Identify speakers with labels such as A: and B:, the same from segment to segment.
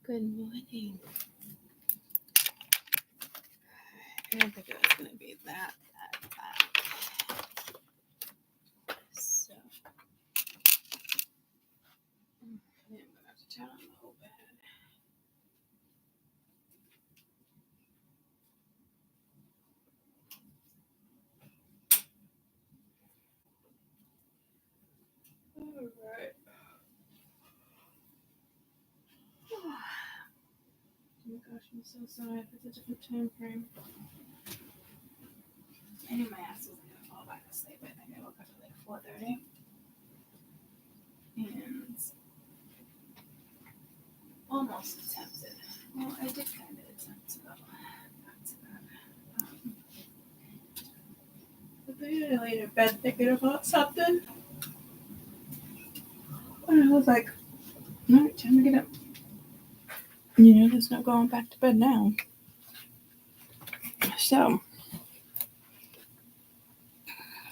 A: Good morning. I didn't think it was going to be that bad. So, I'm going to have to turn on the whole bed. Alright. Oh my gosh, I'm so sorry. It's a different time frame. I knew my ass was going to fall back asleep. I think I woke up at like 4:30. And almost attempted. Well, I did kind of attempt to go back to that. But then I laid in bed thinking about something. And I was like, alright, time to get up. You know, there's no going back to bed now. So,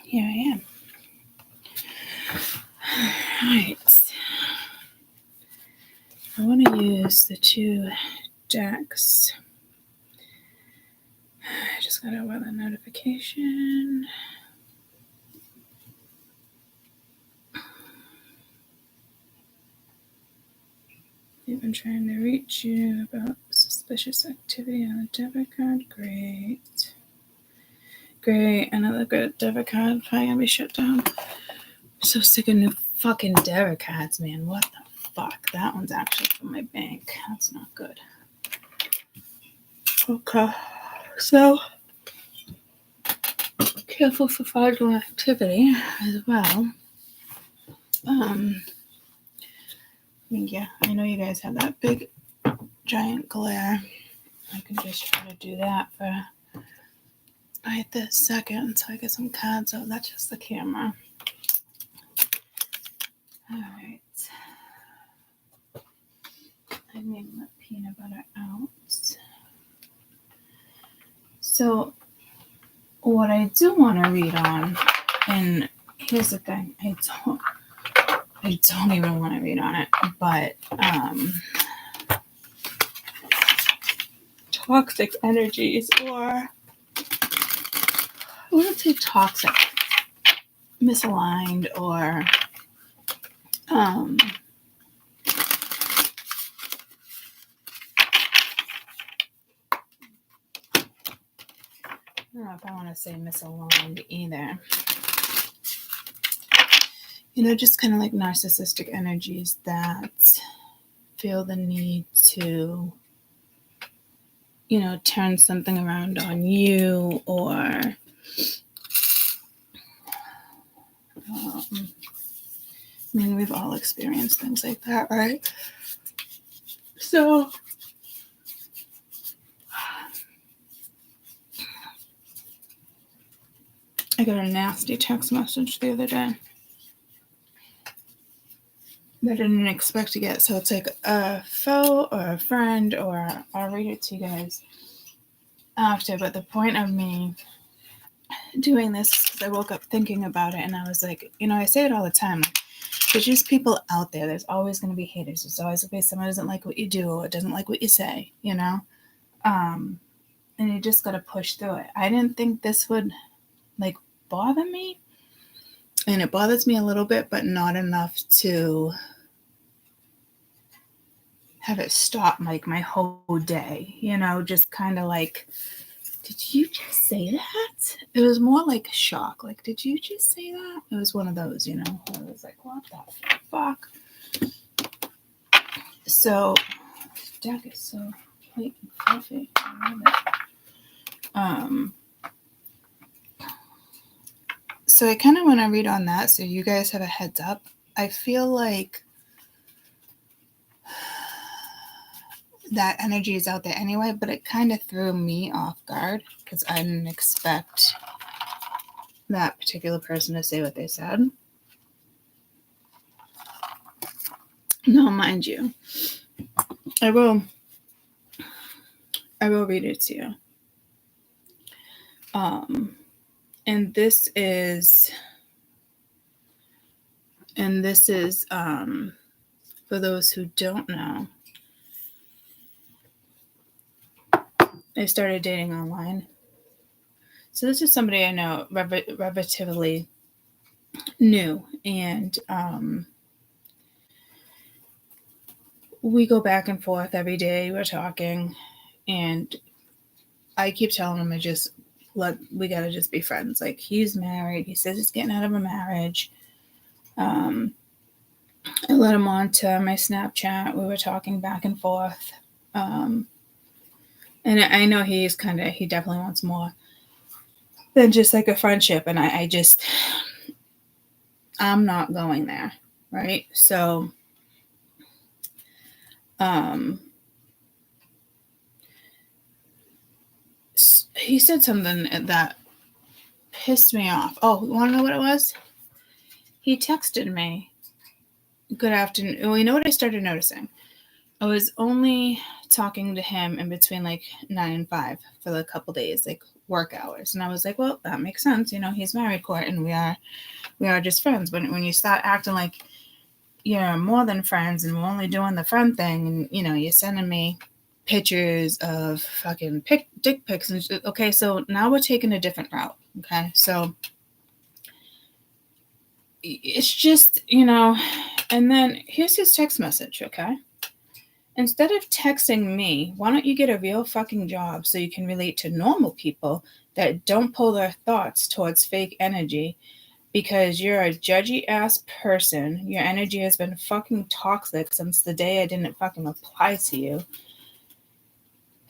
A: here I am. Alright. I want to use the two decks. I just got a weather notification. They've been trying to reach you about suspicious activity on the debit card. Great. Great. Another good debit card. Probably gonna be shut down. I'm so sick of new fucking debit cards, man. What the fuck? That one's actually from my bank. That's not good. Okay. So, careful for fraudulent activity as well. Yeah, I know you guys have that big, giant glare. I can just try to do that for right this second until I get some cards out. That's just the camera. Alright. I made my peanut butter out. So, what I do want to read on, and here's the thing, I don't even want to read on it, but toxic energies, or I wouldn't say toxic, misaligned, or I don't know if I want to say misaligned either. You know, just kind of like narcissistic energies that feel the need to, you know, turn something around on you, or I mean, we've all experienced things like that, right? So, I got a nasty text message the other day that I didn't expect to get. So it's like a foe or a friend, or I'll read it to you guys after. But the point of me doing this is because I woke up thinking about it, and I was like, you know, I say it all the time. Like, there's just people out there. There's always going to be haters. There's always going to be someone who doesn't like what you do or doesn't like what you say, you know? And you just got to push through it. I didn't think this would, like, bother me. And it bothers me a little bit, but not enough to have it stop, like, my whole day, you know? Just kind of like, did you just say that? It was more like shock. Like, did you just say that? It was one of those, you know? I was like, what the fuck? So, this deck is so white and fluffy. I love it. So I kind of want to read on that so you guys have a heads up. I feel like that energy is out there anyway, but it kind of threw me off guard because I didn't expect that particular person to say what they said. No, mind you, I will read it to you. And this is for those who don't know, I started dating online. So this is somebody I know relatively new, and we go back and forth every day. We're talking, and I keep telling him we gotta just be friends. Like, he's married. He says he's getting out of a marriage. I let him on to my Snapchat. We were talking back and forth. And I know he definitely wants more than just like a friendship. And I'm not going there. Right. So, he said something that pissed me off. Oh, you want to know what it was? He texted me, "Good afternoon." Well, you know what I started noticing? I was only talking to him in between like 9 and 5 for a couple days, like work hours. And I was like, well, that makes sense. You know, he's married, Court, and we are just friends. When you start acting like you're more than friends and we're only doing the friend thing, and, you know, you're sending me pictures of fucking dick pics. And okay, so now we're taking a different route. Okay, so it's just, you know, and then here's his text message, okay? Instead of texting me, why don't you get a real fucking job so you can relate to normal people that don't pull their thoughts towards fake energy because you're a judgy ass person. Your energy has been fucking toxic since the day I didn't fucking apply to you.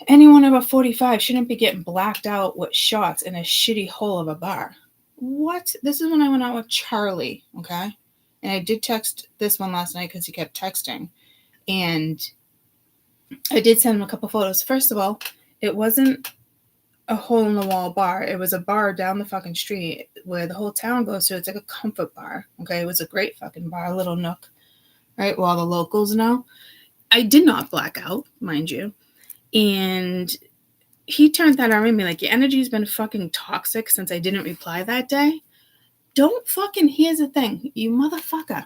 A: Anyone over 45 shouldn't be getting blacked out with shots in a shitty hole of a bar. What? This is when I went out with Charlie, okay? And I did text this one last night because he kept texting. And I did send him a couple photos. First of all, it wasn't a hole-in-the-wall bar. It was a bar down the fucking street where the whole town goes to. It's like a comfort bar, okay? It was a great fucking bar, a little nook, right? Well, all the locals know. I did not black out, mind you. And he turned that on me like, your energy's been fucking toxic since I didn't reply that day. Don't fucking, here's the thing, you motherfucker.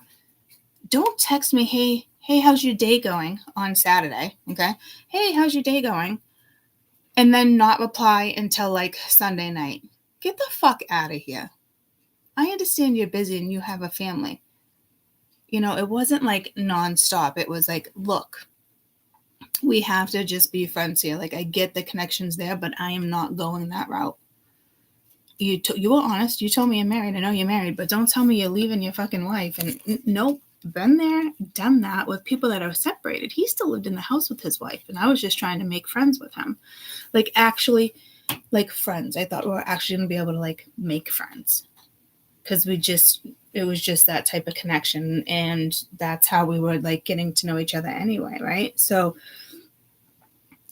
A: Don't text me, hey, how's your day going on Saturday, okay? Hey, how's your day going? And then not reply until like Sunday night. Get the fuck out of here. I understand you're busy and you have a family. You know, it wasn't like nonstop. It was like, look, we have to just be friends here. Like, I get the connections there, but I am not going that route. You were honest. You told me you're married. I know you're married, but don't tell me you're leaving your fucking wife. And nope, been there, done that with people that are separated. He still lived in the house with his wife, and I was just trying to make friends with him. Like, actually, like friends. I thought we were actually going to be able to like make friends because it was just that type of connection, and that's how we were like getting to know each other anyway, right? So,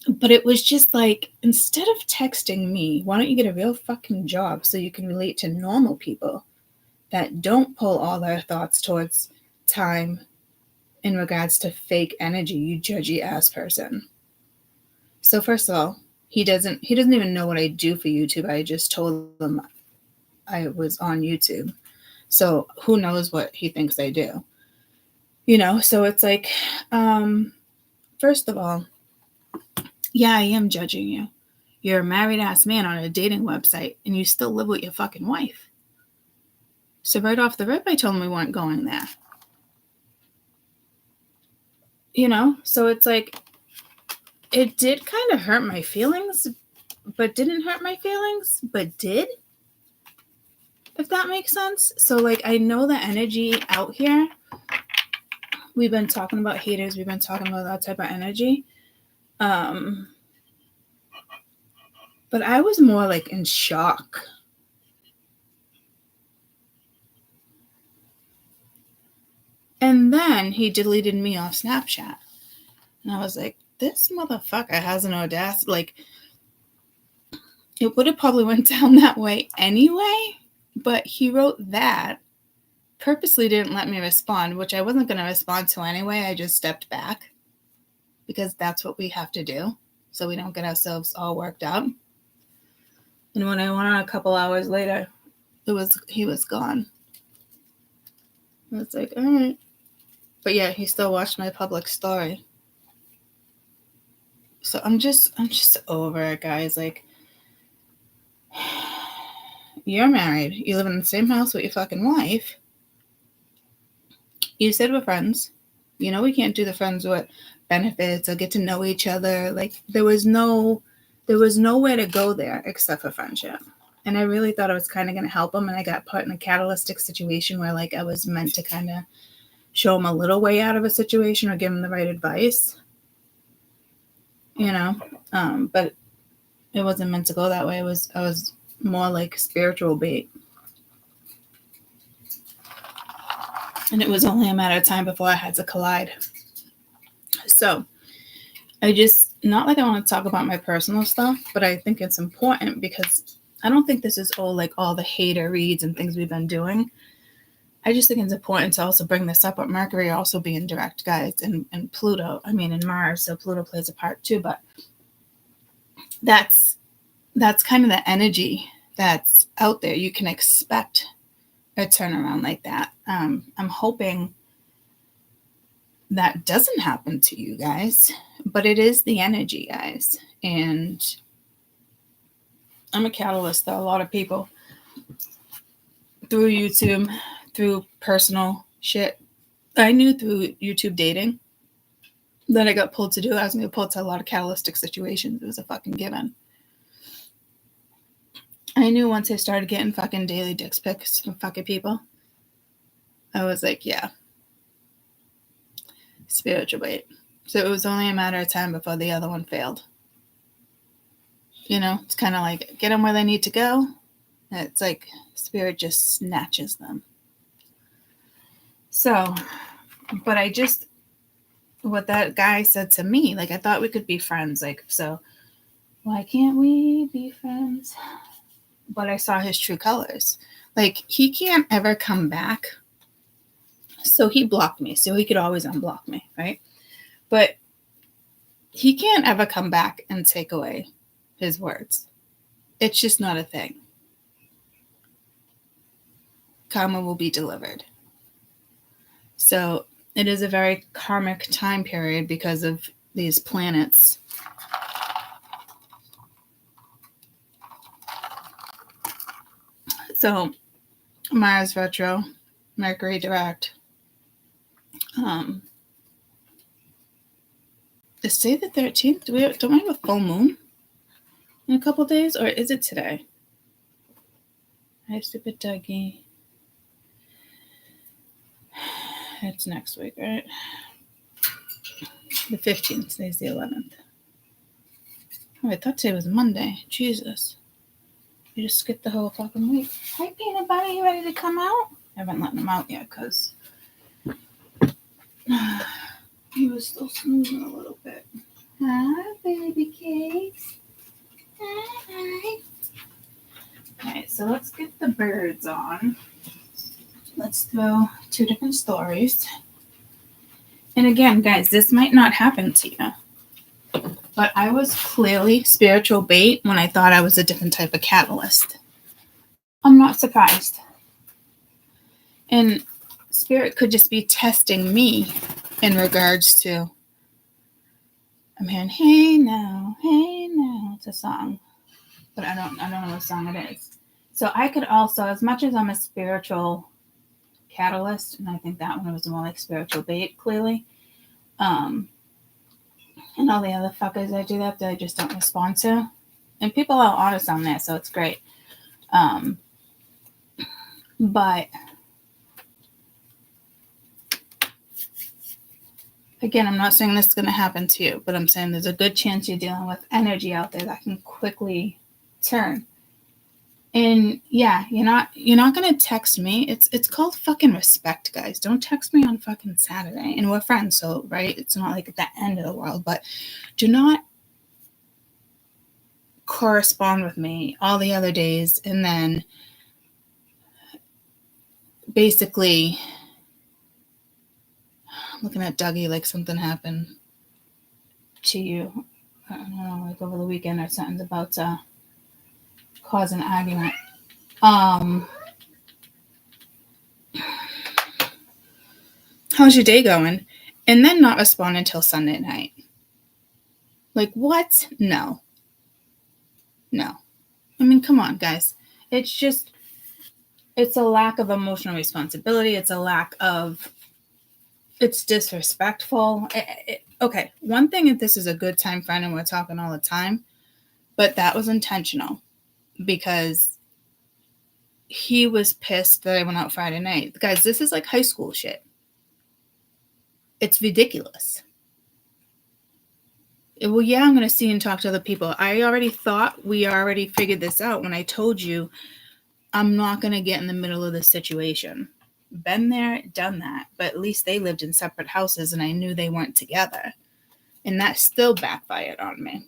A: but it was just like, instead of texting me, why don't you get a real fucking job so you can relate to normal people that don't pull all their thoughts towards time in regards to fake energy, you judgy ass person. So first of all, he doesn't even know what I do for YouTube. I just told him I was on YouTube. So who knows what he thinks I do? You know, so it's like, first of all, yeah, I am judging you. You're a married ass man on a dating website and you still live with your fucking wife. So right off the rip, I told him we weren't going there. You know, so it's like, it did kind of hurt my feelings, but didn't hurt my feelings, but did. If that makes sense. So like, I know the energy out here. We've been talking about haters. We've been talking about that type of energy. But I was more like in shock. And then he deleted me off Snapchat. And I was like, this motherfucker has an audacity. Like, it would have probably went down that way anyway. But he wrote that, purposely didn't let me respond, which I wasn't going to respond to anyway. I just stepped back because that's what we have to do so we don't get ourselves all worked up. And when I went on a couple hours later, he was gone. It's like, all right. But yeah, he still watched my public story. So I'm just over it, guys. Like, you're married. You live in the same house with your fucking wife. You said we're friends. You know we can't do the friends with benefits or get to know each other. Like, there was nowhere to go there except for friendship. And I really thought I was kind of going to help him, and I got put in a catalytic situation where, like, I was meant to kind of show him a little way out of a situation or give him the right advice, you know. But it wasn't meant to go that way. I was more like spiritual bait. And it was only a matter of time before I had to collide. So I just, not like I want to talk about my personal stuff, but I think it's important because I don't think this is all the hater reads and things we've been doing. I just think it's important to also bring this up with Mercury also being direct, guys, and Pluto. I mean, and Mars, so Pluto plays a part too, but that's kind of the energy that's out there. You can expect a turnaround like that. I'm hoping that doesn't happen to you guys, but it is the energy, guys. And I'm a catalyst to a lot of people through YouTube, through personal shit. I knew through YouTube dating that I got pulled to do. I was going to get pulled to a lot of catalytic situations. It was a fucking given. I knew once I started getting fucking daily dick pics from fucking people, I was like, yeah, spiritual bait. So it was only a matter of time before the other one failed. You know, it's kind of like, get them where they need to go. And it's like spirit just snatches them. So, but what that guy said to me, like, I thought we could be friends. Like, so why can't we be friends? But I saw his true colors. Like, he can't ever come back. So he blocked me. So he could always unblock me, right? But he can't ever come back and take away his words. It's just not a thing. Karma will be delivered. So it is a very karmic time period because of these planets. So Mars retro, Mercury direct. Is today the 13th? Don't we have a full moon in a couple days, or is it today? Hi, stupid Dougie. It's next week, right? The 15th. Today's the 11th. Oh, I thought today was Monday. Jesus. You just skipped the whole fucking week. Hi, Peanut Butter. You ready to come out? I haven't let him out yet because he was still snoozing a little bit. Hi, baby cakes. Hi. Okay, so let's get the birds on. Let's throw 2 different stories. And again, guys, this might not happen to you, but I was clearly spiritual bait when I thought I was a different type of catalyst. I'm not surprised. And spirit could just be testing me in regards to, I'm hearing, hey now, it's a song, but I don't know what song it is. So I could also, as much as I'm a spiritual catalyst, and I think that one was more like spiritual bait, clearly, and all the other fuckers I do that I just don't respond to, and people are honest on that, so it's great. But again, I'm not saying this is going to happen to you, but I'm saying there's a good chance you're dealing with energy out there that can quickly turn. And yeah, you're not going to text me. It's called fucking respect, guys. Don't text me on fucking Saturday. And we're friends, so, right? It's not like the end of the world, but do not correspond with me all the other days and then basically looking at Dougie like something happened to you. I don't know, like over the weekend or something's about to cause an argument. How's your day going? And then not respond until Sunday night. Like, what? No. I mean, come on, guys. It's a lack of emotional responsibility. It's disrespectful. Okay, one thing, if this is a good time friend and we're talking all the time, but that was intentional because he was pissed that I went out Friday night. Guys, this is like high school shit. It's ridiculous. Well, yeah, I'm going to see and talk to other people. I already thought we already figured this out when I told you I'm not going to get in the middle of the situation. Been there, done that. But at least they lived in separate houses and I knew they weren't together. And that still backfired on me.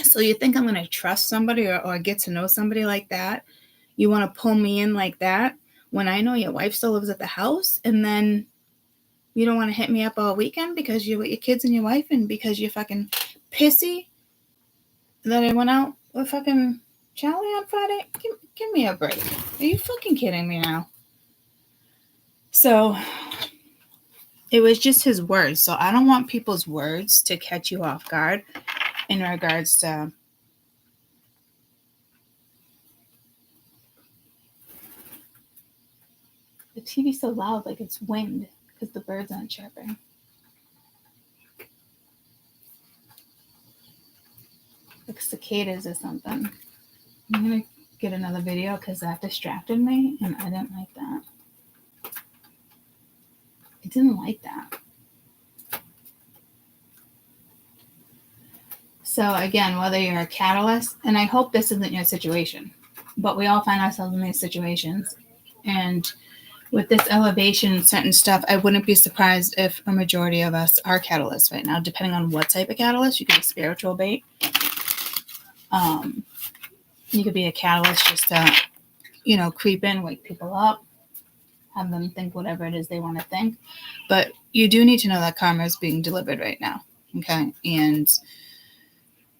A: So you think I'm going to trust somebody or get to know somebody like that? You want to pull me in like that when I know your wife still lives at the house, and then you don't want to hit me up all weekend because you're with your kids and your wife and because you're fucking pissy that I went out with fucking Charlie on Friday? Give me a break. Are you fucking kidding me now? So it was just his words. So I don't want people's words to catch you off guard in regards to the TV's so loud, like it's wind because the birds aren't chirping. Like cicadas or something. I'm gonna get another video because that distracted me and I didn't like that. I didn't like that. So again, whether you're a catalyst, and I hope this isn't your situation, but we all find ourselves in these situations. And with this elevation and certain stuff, I wouldn't be surprised if a majority of us are catalysts right now, depending on what type of catalyst. You could be spiritual bait. You could be a catalyst just to, creep in, wake people up, have them think whatever it is they want to think. But you do need to know that karma is being delivered right now, okay? And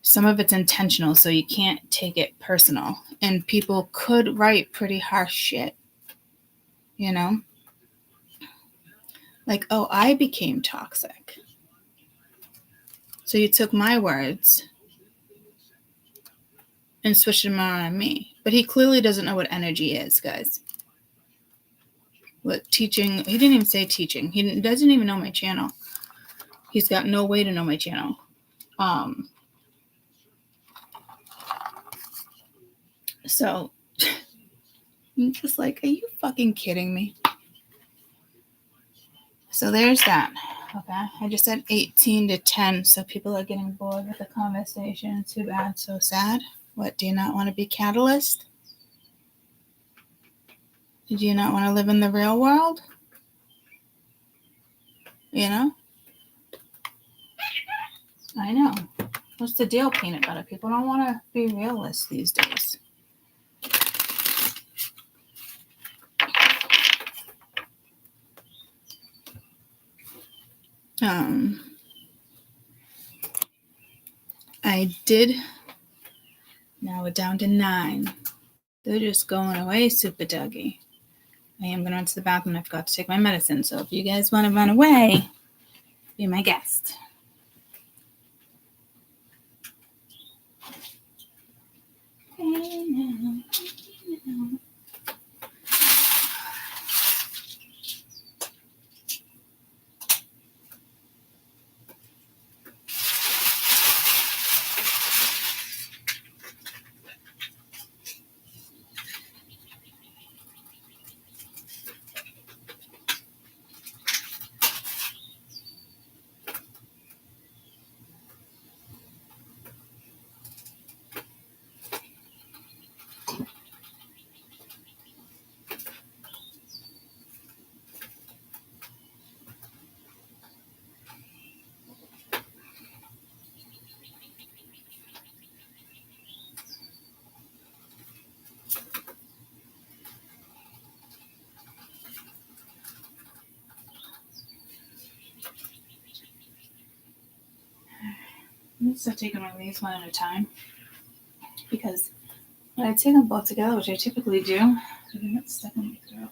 A: some of it's intentional, so you can't take it personal. And people could write pretty harsh shit, Like, oh, I became toxic. So you took my words and switched them on me. But he clearly doesn't know what energy is, guys. What teaching? He didn't even say teaching. He doesn't even know my channel. He's got no way to know my channel. So I'm just like, are you fucking kidding me? So there's that. Okay, I just said 18 to 10, so people are getting bored with the conversation. Too bad, so sad. What, do you not want to be catalyst? Do you not want to live in the real world? I know. What's the deal, peanut butter? People don't want to be realists these days. I did. Now we're down to 9. They're just going away, Super Dougie. I am going to run to the bathroom. I forgot to take my medicine. So if you guys want to run away, be my guest. Hey now. I'm going to start taking one of these one at a time. Because when I take them both together, which I typically do, they're not stuck in my throat.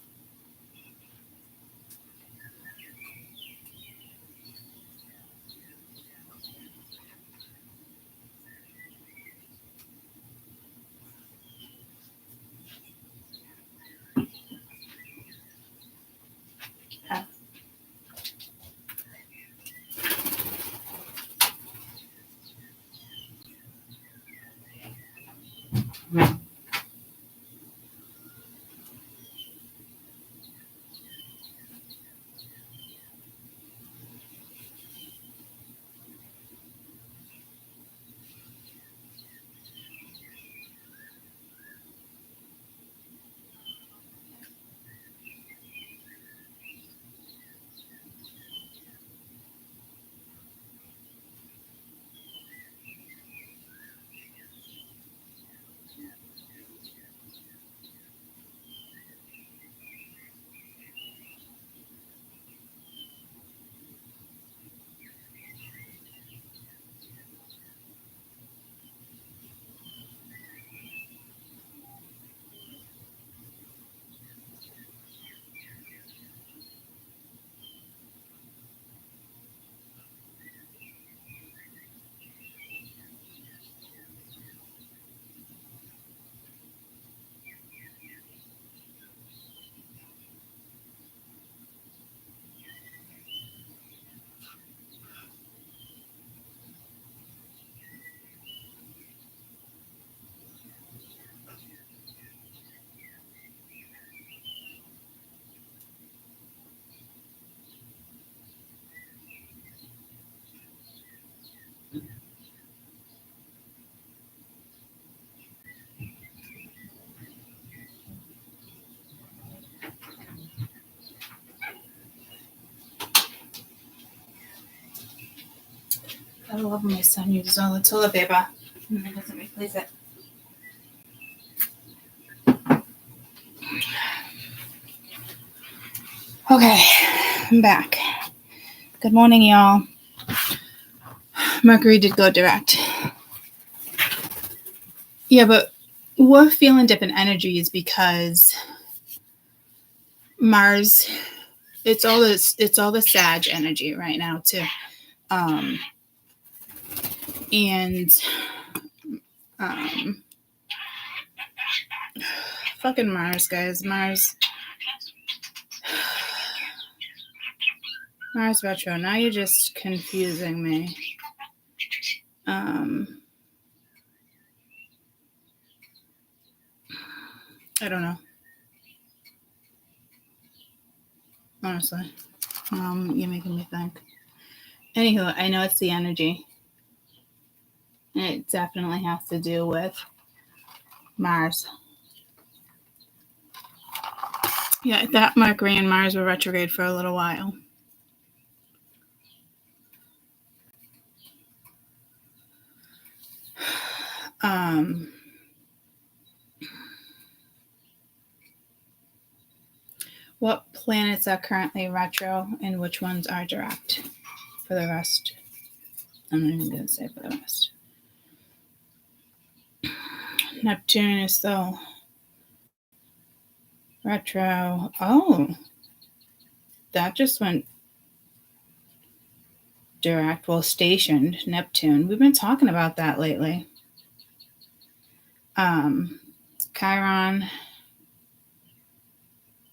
A: I love when my son uses all the toilet paper and then doesn't replace it. Okay, I'm back. Good morning, y'all. Mercury did go direct. Yeah, but we're feeling different energies because Mars, it's all the Sag energy right now too. Fucking Mars, guys. Mars retro. Now you're just confusing me. I don't know. Honestly. You're making me think. Anywho, I know it's the energy. And it definitely has to do with Mars. Yeah, that Mercury and Mars were retrograde for a little while. What planets are currently retro and which ones are direct for the rest? I'm not even going to say for the rest. Neptune is still retro. Oh, that just went direct. Well, stationed Neptune. We've been talking about that lately. Chiron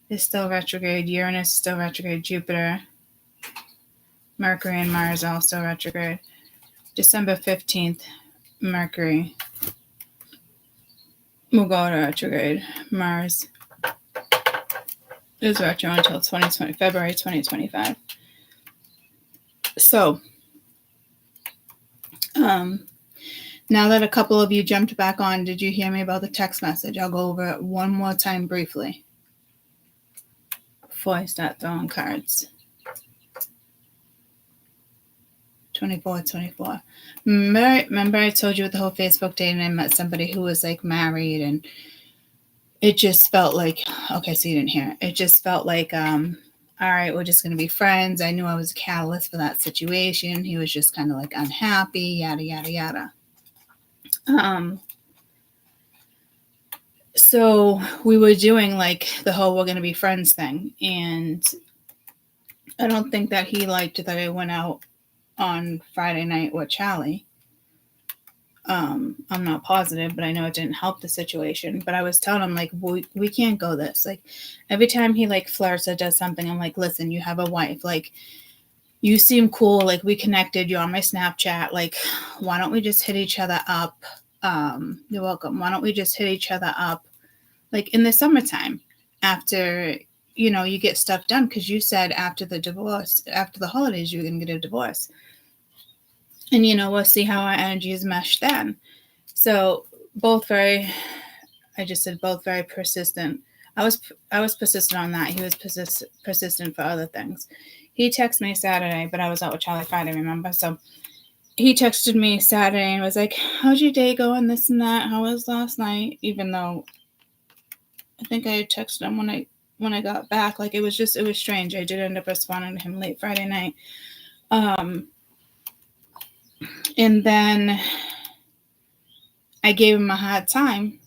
A: is still retrograde. Uranus is still retrograde. Jupiter, Mercury, and Mars are all still retrograde. December 15th, Mercury will go to retrograde. Mars is retro until February 2025. So, now that a couple of you jumped back on, did you hear me about the text message? I'll go over it one more time briefly before I start throwing cards. 24. Remember I told you with the whole Facebook date and I met somebody who was like married and it just felt like, okay, so you didn't hear it. It just felt like, all right, we're just going to be friends. I knew I was a catalyst for that situation. He was just kind of like unhappy, yada, yada, yada. So we were doing like the whole we're going to be friends thing. And I don't think that he liked that I went out on Friday night with Charlie. I'm not positive, but I know it didn't help the situation. But I was telling him, like, we can't go this. Like, every time he, like, flirts or does something, I'm like, listen, you have a wife. Like, you seem cool. Like, we connected. You're on my Snapchat. Like, why don't we just hit each other up? You're welcome. Why don't we just hit each other up, like, in the summertime after, you know, you get stuff done? Because you said after the holidays, you're going to get a divorce. And, you know, we'll see how our energies mesh then. So both very persistent. I was persistent on that. He was persistent for other things. He texted me Saturday, but I was out with Charlie Friday, remember? So he texted me Saturday and was like, how's your day going? This and that. How was last night? Even though I think I had texted him when I got back. Like, it was strange. I did end up responding to him late Friday night. And then I gave him a hard time.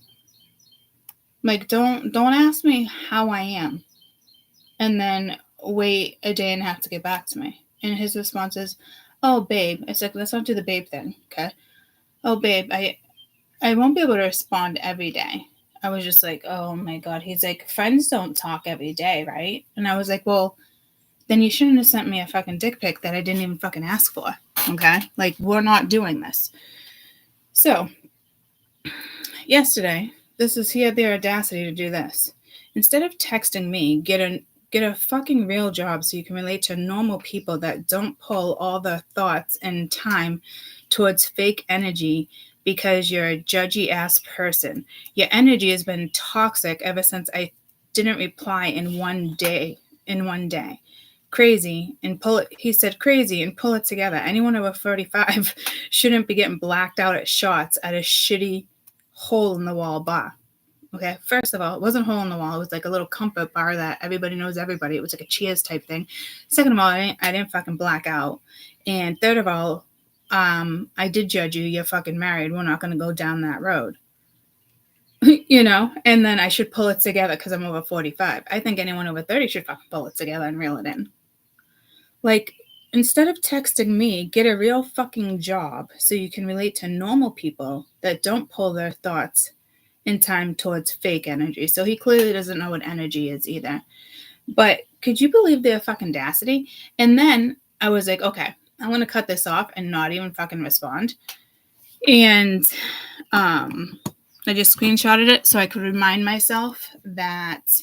A: Like, don't ask me how I am. And then wait a day and a half to get back to me. And his response is, oh, babe. It's like, let's not do the babe thing, okay? Oh, babe, I won't be able to respond every day. I was just like, oh, my God. He's like, friends don't talk every day, right? And I was like, well, then you shouldn't have sent me a fucking dick pic that I didn't even fucking ask for, okay? Like, we're not doing this. So, yesterday, he had the audacity to do this. Instead of texting me, get a fucking real job so you can relate to normal people that don't pull all the thoughts and time towards fake energy because you're a judgy ass person. Your energy has been toxic ever since I didn't reply in one day. crazy and pull it. He said crazy and pull it together. Anyone over 45 shouldn't be getting blacked out at shots at a shitty hole in the wall bar. Okay, first of all, it wasn't a hole in the wall. It was like a little comfort bar that everybody knows everybody. It was like a Cheers type thing. Second of all, I didn't fucking black out. And third of all, I did judge you. You're fucking married. We're not going to go down that road. You know? And then I should pull it together because I'm over 45. I think anyone over 30 should fucking pull it together and reel it in. Like, instead of texting me, get a real fucking job so you can relate to normal people that don't pull their thoughts in time towards fake energy. So he clearly doesn't know what energy is either. But could you believe their fucking audacity? And then I was like, okay, I'm going to cut this off and not even fucking respond. And I just screenshotted it so I could remind myself that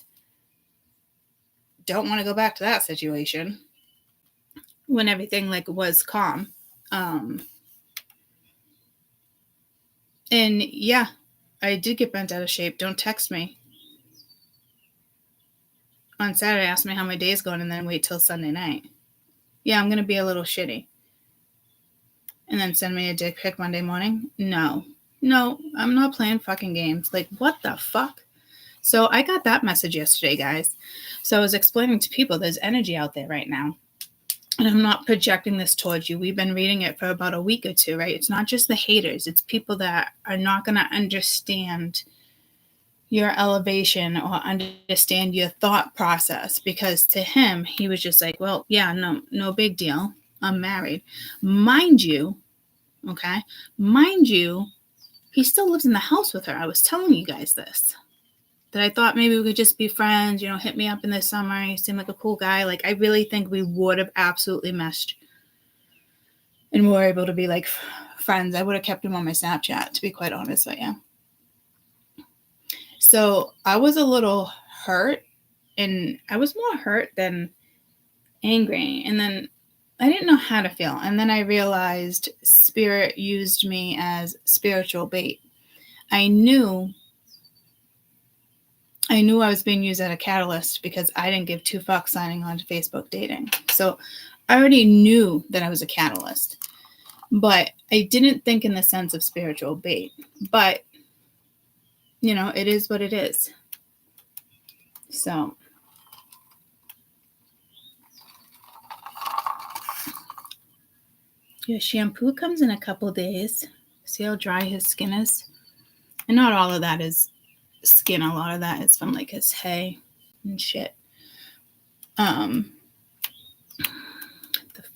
A: don't want to go back to that situation when everything like was calm. And yeah, I did get bent out of shape. Don't text me. On Saturday, ask me how my day's going and then wait till Sunday night. Yeah, I'm going to be a little shitty. And then send me a dick pic Monday morning? No, I'm not playing fucking games. Like, what the fuck? So I got that message yesterday, guys. So I was explaining to people there's energy out there right now. And I'm not projecting this towards you. We've been reading it for about a week or two, right? It's not just the haters. It's people that are not going to understand your elevation or understand your thought process. Because to him, he was just like, well, yeah, no big deal. I'm married. Mind you, he still lives in the house with her. I was telling you guys this. That I thought maybe we could just be friends, hit me up in the summer. You seem like a cool guy. Like, I really think we would have absolutely meshed. And we were able to be like friends. I would have kept him on my Snapchat, to be quite honest with you. So I was a little hurt. And I was more hurt than angry. And then I didn't know how to feel. And then I realized Spirit used me as spiritual bait. I knew I was being used as a catalyst because I didn't give two fucks signing on to Facebook dating. So I already knew that I was a catalyst. But I didn't think in the sense of spiritual bait. But, it is what it is. So. Your shampoo comes in a couple days. See how dry his skin is? And not all of that is skin. A lot of that is from like his hay and shit. The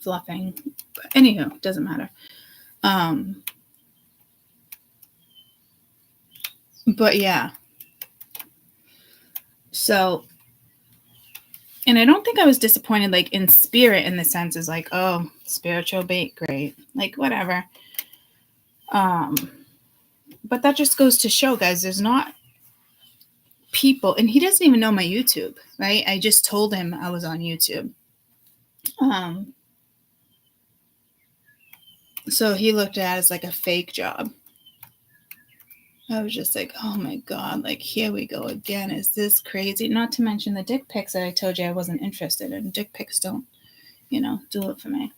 A: fluffing. But anywho, doesn't matter. But yeah. So, and I don't think I was disappointed like in spirit in the sense is like, oh, spiritual bait, great. Like whatever. But that just goes to show, guys, there's not people, and he doesn't even know my YouTube, right? I just told him I was on YouTube. So he looked at it as like a fake job. I was just like, oh my God, like here we go again. Is this crazy? Not to mention the dick pics that I told you I wasn't interested in. Dick pics don't, do it for me.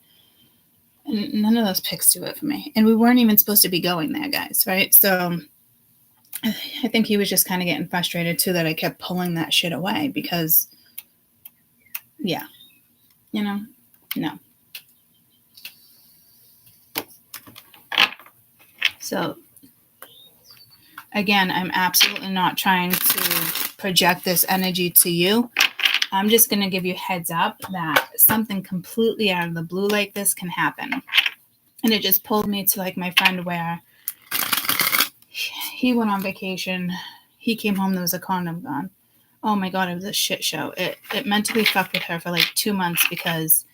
A: And none of those pics do it for me. And we weren't even supposed to be going there, guys, right? So I think he was just kind of getting frustrated too that I kept pulling that shit away because, yeah, no. So, again, I'm absolutely not trying to project this energy to you. I'm just going to give you heads up that something completely out of the blue like this can happen. And it just pulled me to like my friend where he went on vacation. He came home, there was a condom gone. Oh my God, it was a shit show. It mentally fucked with her for like 2 months because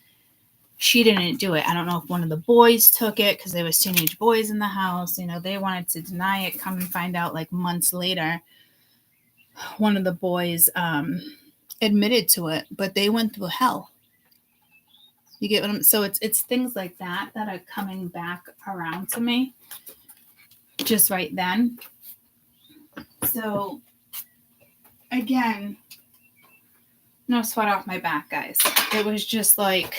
A: she didn't do it. I don't know if one of the boys took it because there was teenage boys in the house. They wanted to deny it. Come and find out like months later, one of the boys admitted to it, but they went through hell. You get what I'm? So it's things like that are coming back around to me just right then. So again, no sweat off my back, guys. It was just like,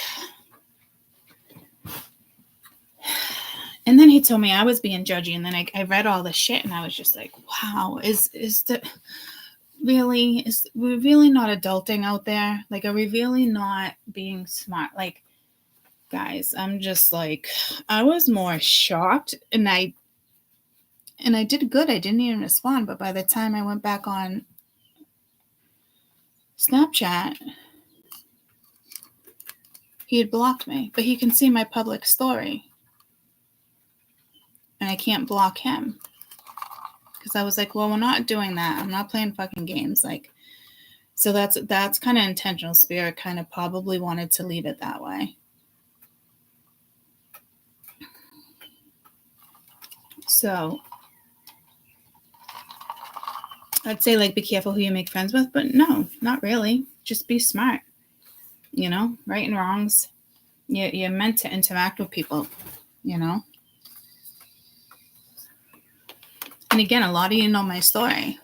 A: and then he told me I was being judgy, and then I read all the shit, and I was just like, wow, is we're really not adulting out there? Like, are we really not being smart? Like, guys, I'm just like, I was more shocked, and I did good. I didn't even respond, but by the time I went back on Snapchat, he had blocked me, but he can see my public story, and I can't block him. Because I was like, well, we're not doing that. I'm not playing fucking games. Like, so that's kind of intentional. Spirit kind of probably wanted to leave it that way. So I'd say, like, be careful who you make friends with, but no, not really. Just be smart. You know, right and wrongs. You're meant to interact with people, you know? And again, a lot of you know my story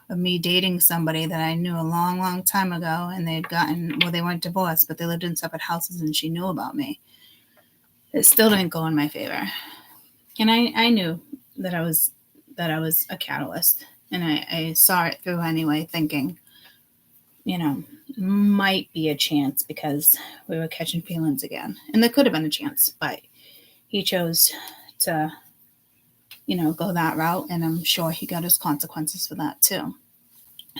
A: of me dating somebody that I knew a long, long time ago, and they weren't divorced, but they lived in separate houses, and she knew about me. It still didn't go in my favor. And I knew that I was a catalyst, and I saw it through anyway, thinking, you know, might be a chance because we were catching feelings again. And there could have been a chance, but he chose to, you know, go that route, and I'm sure he got his consequences for that too.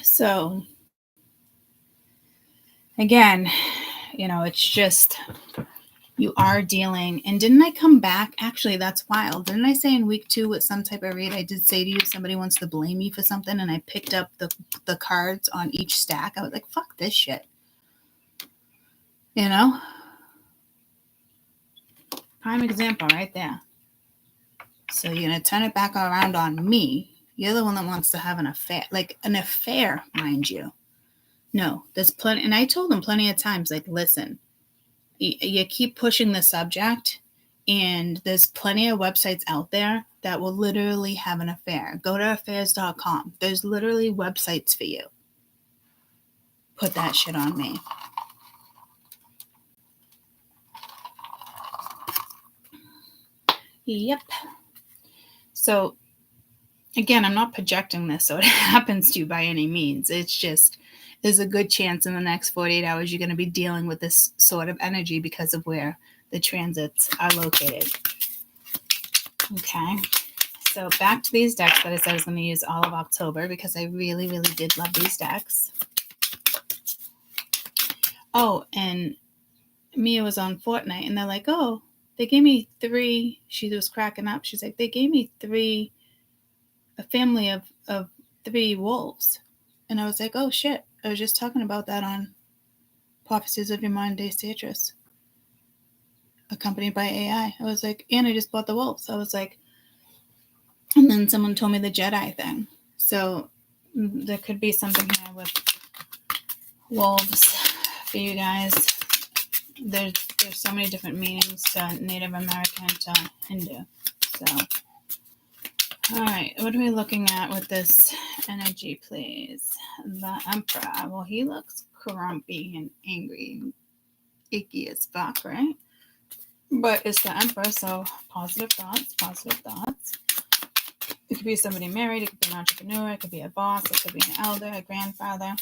A: So again, you know, it's just, you are dealing. And didn't I come back? Actually, that's wild. Didn't I say in week 2 with some type of read, I did say to you, somebody wants to blame me for something, and I picked up the cards on each stack. I was like, fuck this shit. You know? Prime example right there. So you're going to turn it back around on me. You're the one that wants to have an affair. Like, an affair, mind you. No, there's plenty. And I told him plenty of times, like, listen, you keep pushing the subject, and there's plenty of websites out there that will literally have an affair. Go to affairs.com. There's literally websites for you. Put that shit on me. Yep. So, again, I'm not projecting this so it happens to you by any means. It's just, there's a good chance in the next 48 hours you're going to be dealing with this sort of energy because of where the transits are located. Okay. So back to these decks that I said I was going to use all of October because I really, really did love these decks. Oh, and Mia was on Fortnite, and they're like, oh, they gave me 3. She was cracking up. She's like, they gave me 3, a family of 3 wolves. And I was like, oh, shit. I was just talking about that on Prophecies of Your Modern Day Citrus, accompanied by AI. I was like, and I just bought the wolves. I was like, and then someone told me the Jedi thing. So there could be something here with wolves for you guys. There's so many different meanings to Native American to Hindu. So, all right, what are we looking at with this energy, please? The Emperor. Well, he looks grumpy and angry and icky as fuck, right? But it's the Emperor, so positive thoughts, positive thoughts. It could be somebody married, it could be an entrepreneur, it could be a boss, it could be an elder, a grandfather.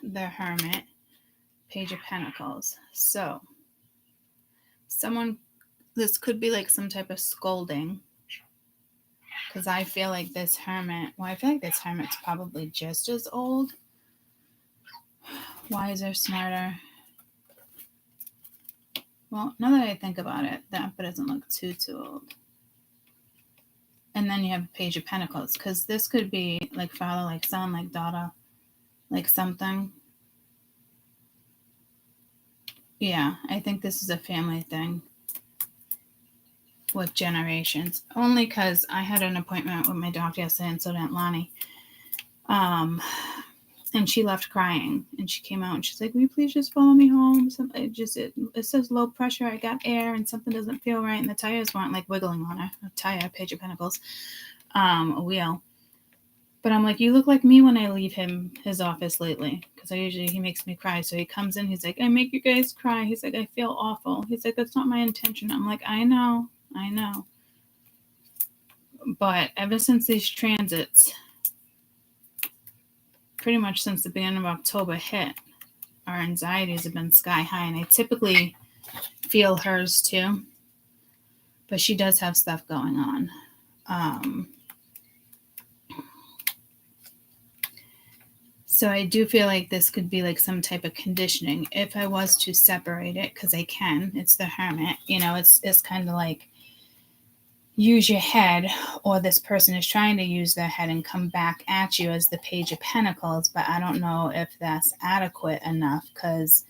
A: The Hermit, Page of Pentacles. So, this could be like some type of scolding. Because I feel like this Hermit's probably just as old. Wiser, smarter. Well, now that I think about it, the Emperor doesn't look too old. And then you have Page of Pentacles, because this could be like father, like son, like daughter, like something. Yeah, I think this is a family thing with generations. Only because I had an appointment with my doctor yesterday, and so did Lonnie. And she left crying, and she came out and she's like, will you please just follow me home? It says low pressure. I got air and something doesn't feel right. And the tires weren't like wiggling on her. A tire, Page of Pentacles, a wheel. But I'm like, you look like me when I leave his office lately. Because he makes me cry. So he comes in, he's like, I make you guys cry. He's like, I feel awful. He's like, that's not my intention. I'm like, I know. But ever since these transits, pretty much since the beginning of October hit, our anxieties have been sky high. And I typically feel hers too. But she does have stuff going on. So I do feel like this could be like some type of conditioning. If I was to separate it, because I can, it's the Hermit. It's kind of like use your head, or this person is trying to use their head and come back at you as the Page of Pentacles. But I don't know if that's adequate enough, because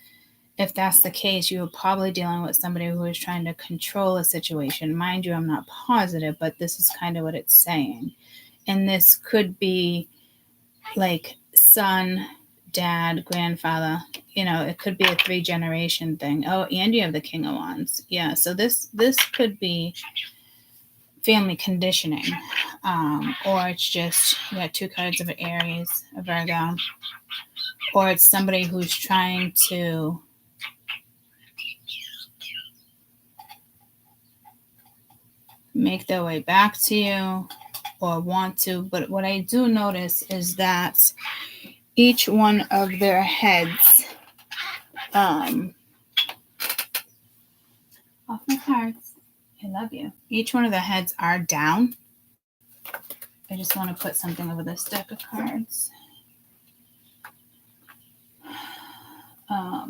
A: if that's the case, you're probably dealing with somebody who is trying to control a situation. Mind you, I'm not positive, but this is kind of what it's saying. And this could be like son, dad, grandfather. It could be a 3-generation thing. Oh, and you have the King of Wands. Yeah, so this could be family conditioning. Or it's just, you got 2 cards of Aries, a Virgo. Or it's somebody who's trying to make their way back to you or want to. But what I do notice is that each one of their heads, off my cards, I love you. Each one of their heads are down. I just want to put something over this deck of cards. I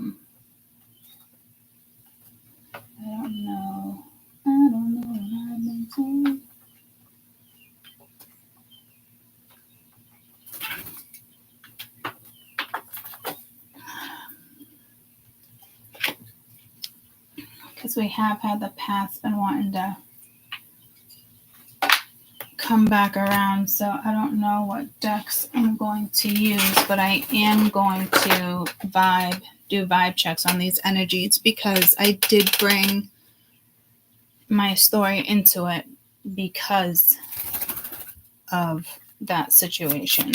A: don't know what I've been told. Because we have had the past been wanting to come back around, so I don't know what decks I'm going to use, but I am going to do vibe checks on these energies, because I did bring my story into it because of that situation.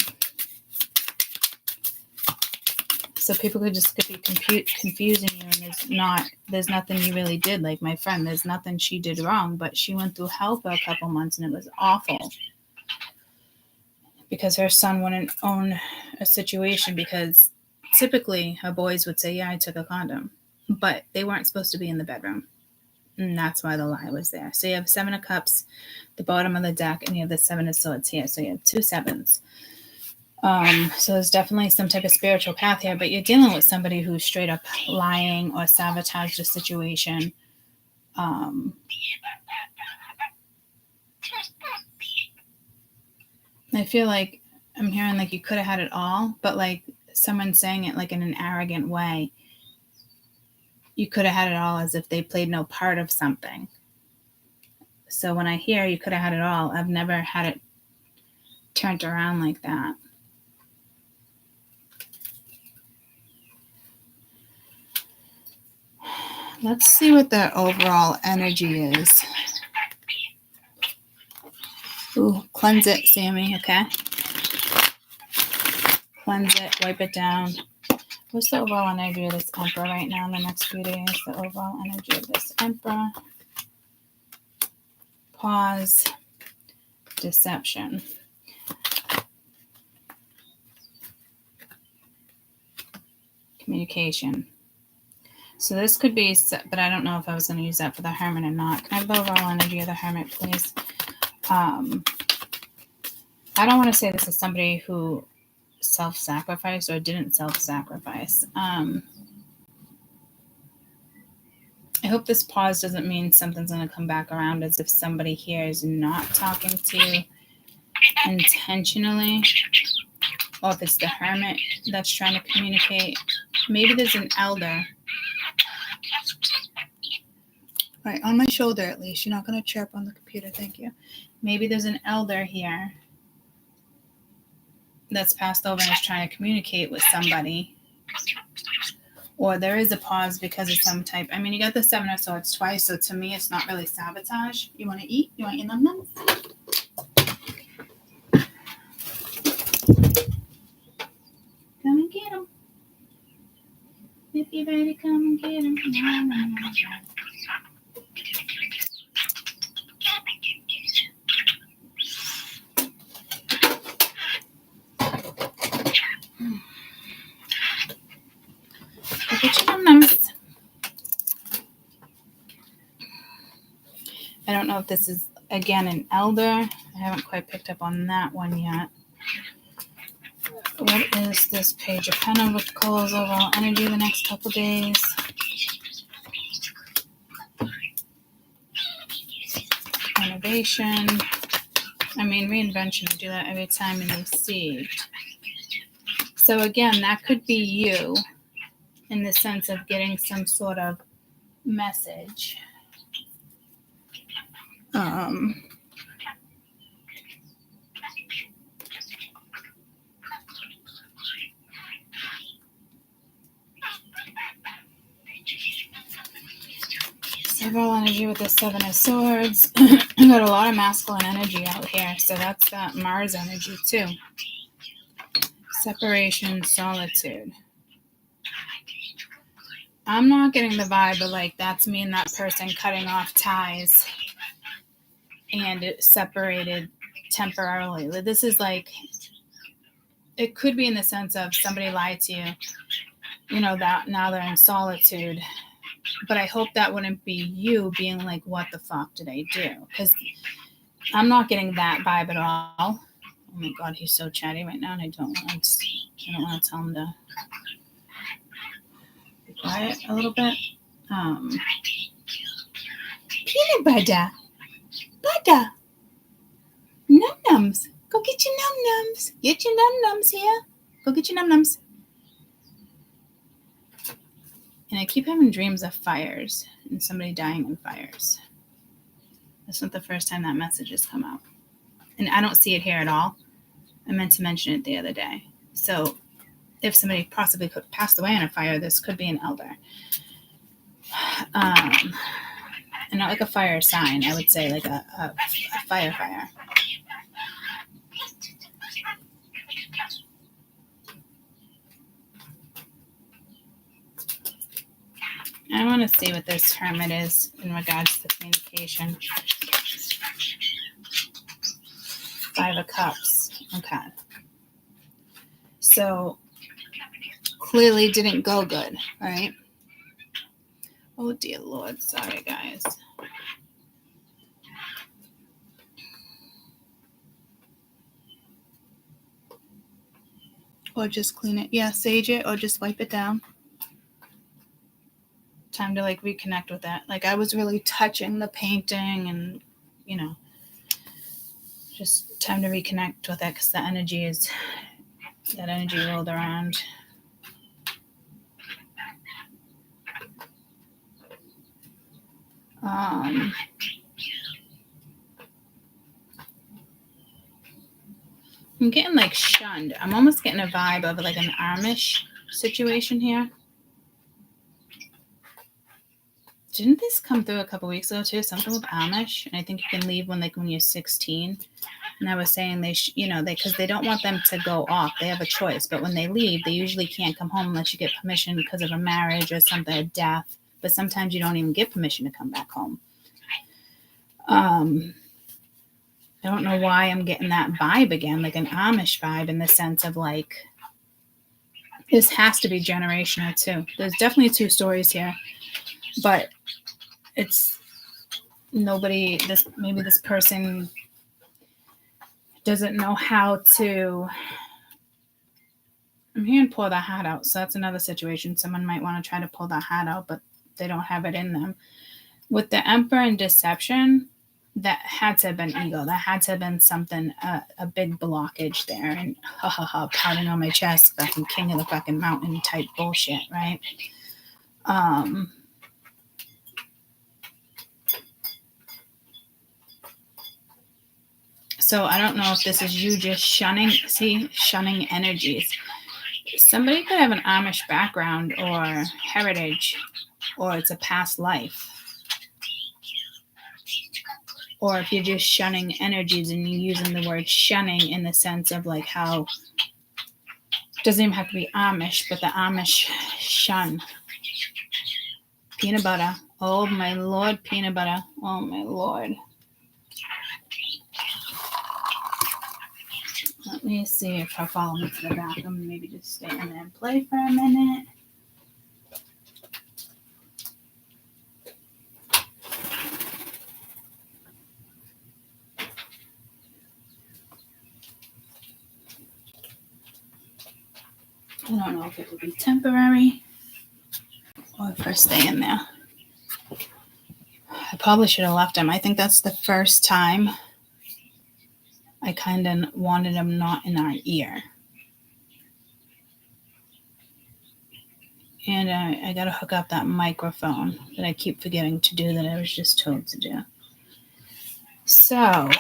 A: So people could be confusing you, and there's nothing you really did. Like my friend, there's nothing she did wrong, but she went through hell for a couple months, and it was awful because her son wouldn't own a situation, because typically her boys would say, yeah, I took a condom, but they weren't supposed to be in the bedroom. And that's why the lie was there. So you have 7 of Cups, the bottom of the deck, and you have the 7 of Swords here. So you have 2 sevens. So there's definitely some type of spiritual path here, but you're dealing with somebody who's straight up lying or sabotaged a situation. I feel like I'm hearing like you could have had it all, but like someone saying it like in an arrogant way. You could have had it all as if they played no part of something. So when I hear you could have had it all, I've never had it turned around like that. Let's see what their overall energy is. Ooh, cleanse it, Sammy, okay? Cleanse it, wipe it down. What's the overall energy of this Emperor right now in the next few days? The overall energy of this Emperor. Pause. Deception. Communication. So this could be, but I don't know if I was going to use that for the Hermit or not. Can I have the overall energy of the Hermit, please? I don't want to say this is somebody who self-sacrificed or didn't self-sacrifice. I hope this pause doesn't mean something's going to come back around, as if somebody here is not talking to you intentionally, or if it's the Hermit that's trying to communicate. Maybe there's an elder. Right, on my shoulder at least. You're not going to chirp on the computer, thank you. Maybe there's an elder here that's passed over and is trying to communicate with somebody. Or there is a pause because of some type. I mean, you got the 7 of Swords twice, so to me, it's not really sabotage. You want to eat? You want your num-nums? get ready, come and get him. Go get your num-nums. I don't know if this is, again, an elder. I haven't quite picked up on that one yet. What is this page of Pentacles overall energy the next couple days? Innovation. I mean, reinvention. I do that every time in received. So again, that could be you in the sense of getting some sort of message. Several energy with the Seven of Swords. We got a lot of masculine energy out here, so that's that Mars energy too. Separation, solitude. I'm not getting the vibe of like that's me and that person cutting off ties and it separated temporarily. This is like, it could be in the sense of somebody lied to you, you know, that now they're in solitude. But I hope that wouldn't be you being like, what the fuck did I do? Because I'm not getting that vibe at all. Oh my God, he's so chatty right now, and I don't want to tell him to be quiet a little bit. Peanut butter. Butter. Num-nums. Go get your num-nums. Get your num-nums here. Go get your num-nums. And I keep having dreams of fires and somebody dying in fires. That's not the first time that message has come out. And I don't see it here at all. I meant to mention it the other day. So if somebody possibly could pass away in a fire, this could be an elder. And not like a fire sign. I would say like a fire. I want to see what this hermit is in regards to communication. 5 of Cups. Okay. So clearly didn't go good, right? Oh dear Lord. Sorry, guys. Or just clean it. Yeah, sage it or just wipe it down. Time to like reconnect with that. Like I was really touching the painting and, you know, just time to reconnect with it because that energy rolled around. I'm getting like shunned. I'm almost getting a vibe of like an Amish situation here. Didn't this come through a couple weeks ago too? Something with Amish, and I think you can leave when you're 16. And I was saying because they don't want them to go off. They have a choice, but when they leave, they usually can't come home unless you get permission because of a marriage or something, a death. But sometimes you don't even get permission to come back home. I don't know why I'm getting that vibe again, like an Amish vibe in the sense of like this has to be generational too. There's definitely 2 stories here. But it's maybe this person doesn't know how to, I'm hearing pull the hat out. So that's another situation. Someone might want to try to pull the hat out, but they don't have it in them. With the Emperor and deception, that had to have been ego. That had to have been something, a big blockage there. And pounding on my chest, fucking king of the fucking mountain type bullshit, right? So I don't know if this is you just shunning energies. Somebody could have an Amish background or heritage, or it's a past life. Or if you're just shunning energies and you're using the word shunning in the sense of like how it doesn't even have to be Amish, but the Amish shun Peanut butter. Oh my Lord, peanut butter. Oh my Lord. Let me see if I follow me to the bathroom. Maybe just stay in there and play for a minute. I don't know if it would be temporary or if I stay in there. I probably should have left him. I think that's the first time I kind of wanted him not in our ear. And I got to hook up that microphone that I keep forgetting to do that I was just told to do. So,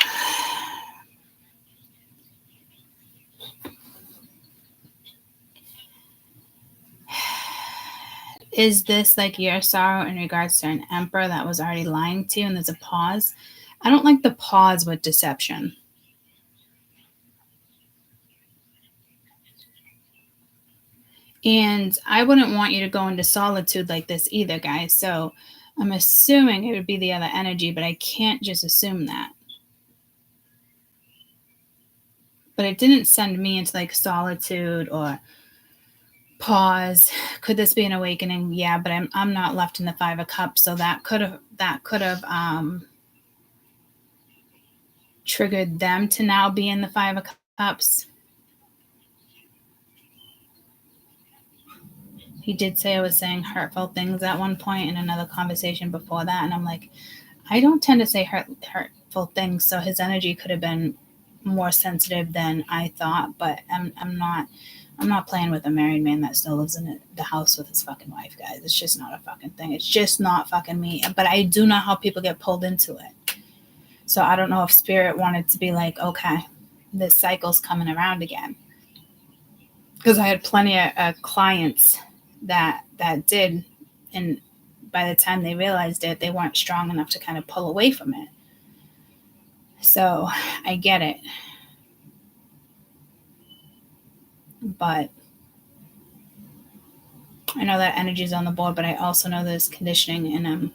A: is this like your sorrow in regards to an emperor that was already lying to you and there's a pause? I don't like the pause with deception. And I wouldn't want you to go into solitude like this either, guys. So I'm assuming it would be the other energy, but I can't just assume that. But it didn't send me into like solitude or pause. Could this be an awakening? Yeah, but I'm not left in the Five of Cups, so that could have triggered them to now be in the Five of Cups. He did say I was saying hurtful things at one point in another conversation before that, and I'm like, I don't tend to say hurtful things, so his energy could have been more sensitive than I thought. But I'm not playing with a married man that still lives in the house with his fucking wife, guys. It's just not a fucking thing. It's just not fucking me. But I do know how people get pulled into it. So I don't know if spirit wanted to be like, okay, this cycle's coming around again. Because I had plenty of clients that did, and by the time they realized it, they weren't strong enough to kind of pull away from it. So I get it. But I know that energy is on the board, but I also know there's conditioning, and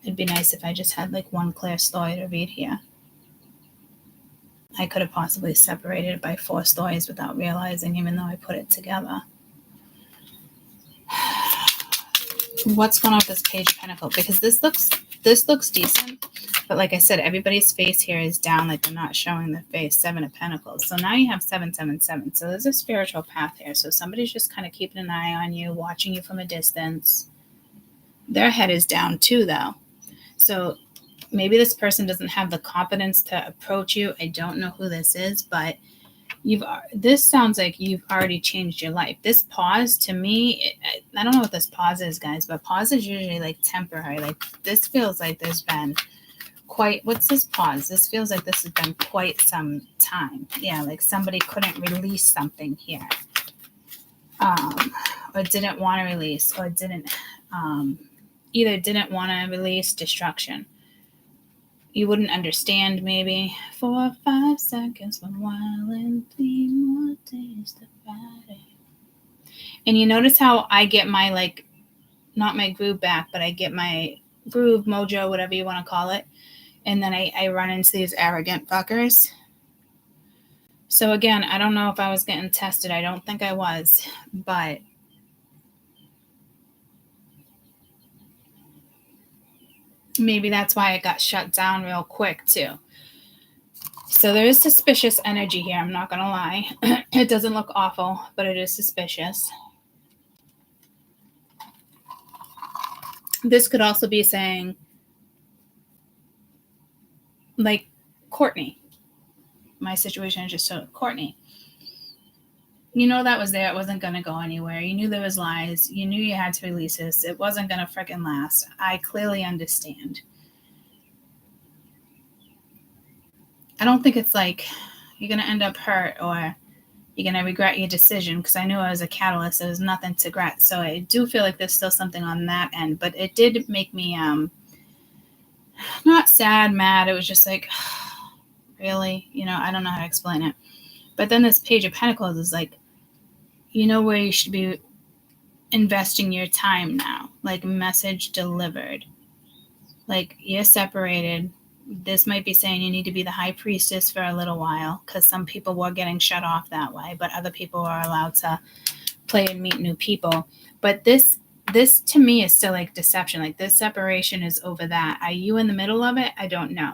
A: it'd be nice if I just had like one clear story to read here. I could have possibly separated it by 4 stories without realizing, even though I put it together. What's going on with this Page of Pentacles? Because this looks decent, but like I said, everybody's face here is down, like they're not showing their face. 7 of Pentacles. So now you have 777. So there's a spiritual path here. So somebody's just kind of keeping an eye on you, watching you from a distance. Their head is down too, though. So maybe this person doesn't have the confidence to approach you. I don't know who this is, but this sounds like you've already changed your life. This pause, to me, I don't know what this pause is, guys, but pause is usually like temporary. Like this feels like there's been what's this pause? This feels like this has been quite some time. Yeah, like somebody couldn't release something here. Or didn't want to release, or either didn't want to release, destruction. You wouldn't understand maybe. 4 or 5 seconds, 1 while and 3 more days to Friday. And you notice how I get my, like, not my groove back, but I get my groove, mojo, whatever you want to call it. And then I run into these arrogant fuckers. So again, I don't know if I was getting tested. I don't think I was, but maybe that's why it got shut down real quick too. So there is suspicious energy here. I'm not going to lie. It doesn't look awful, but it is suspicious. This could also be saying, like, Courtney. My situation is just so Courtney. You know that was there. It wasn't going to go anywhere. You knew there was lies. You knew you had to release this. It wasn't going to freaking last. I clearly understand. I don't think it's like you're going to end up hurt or you're going to regret your decision, because I knew I was a catalyst. There was nothing to regret. So I do feel like there's still something on that end. But it did make me not sad, mad. It was just like, really? You know, I don't know how to explain it. But then this Page of Pentacles is like, you know where you should be investing your time now, like message delivered. Like you're separated. This might be saying you need to be the high priestess for a little while, because some people were getting shut off that way, but other people are allowed to play and meet new people. But this to me is still like deception. Like this separation is over that. Are you in the middle of it? I don't know.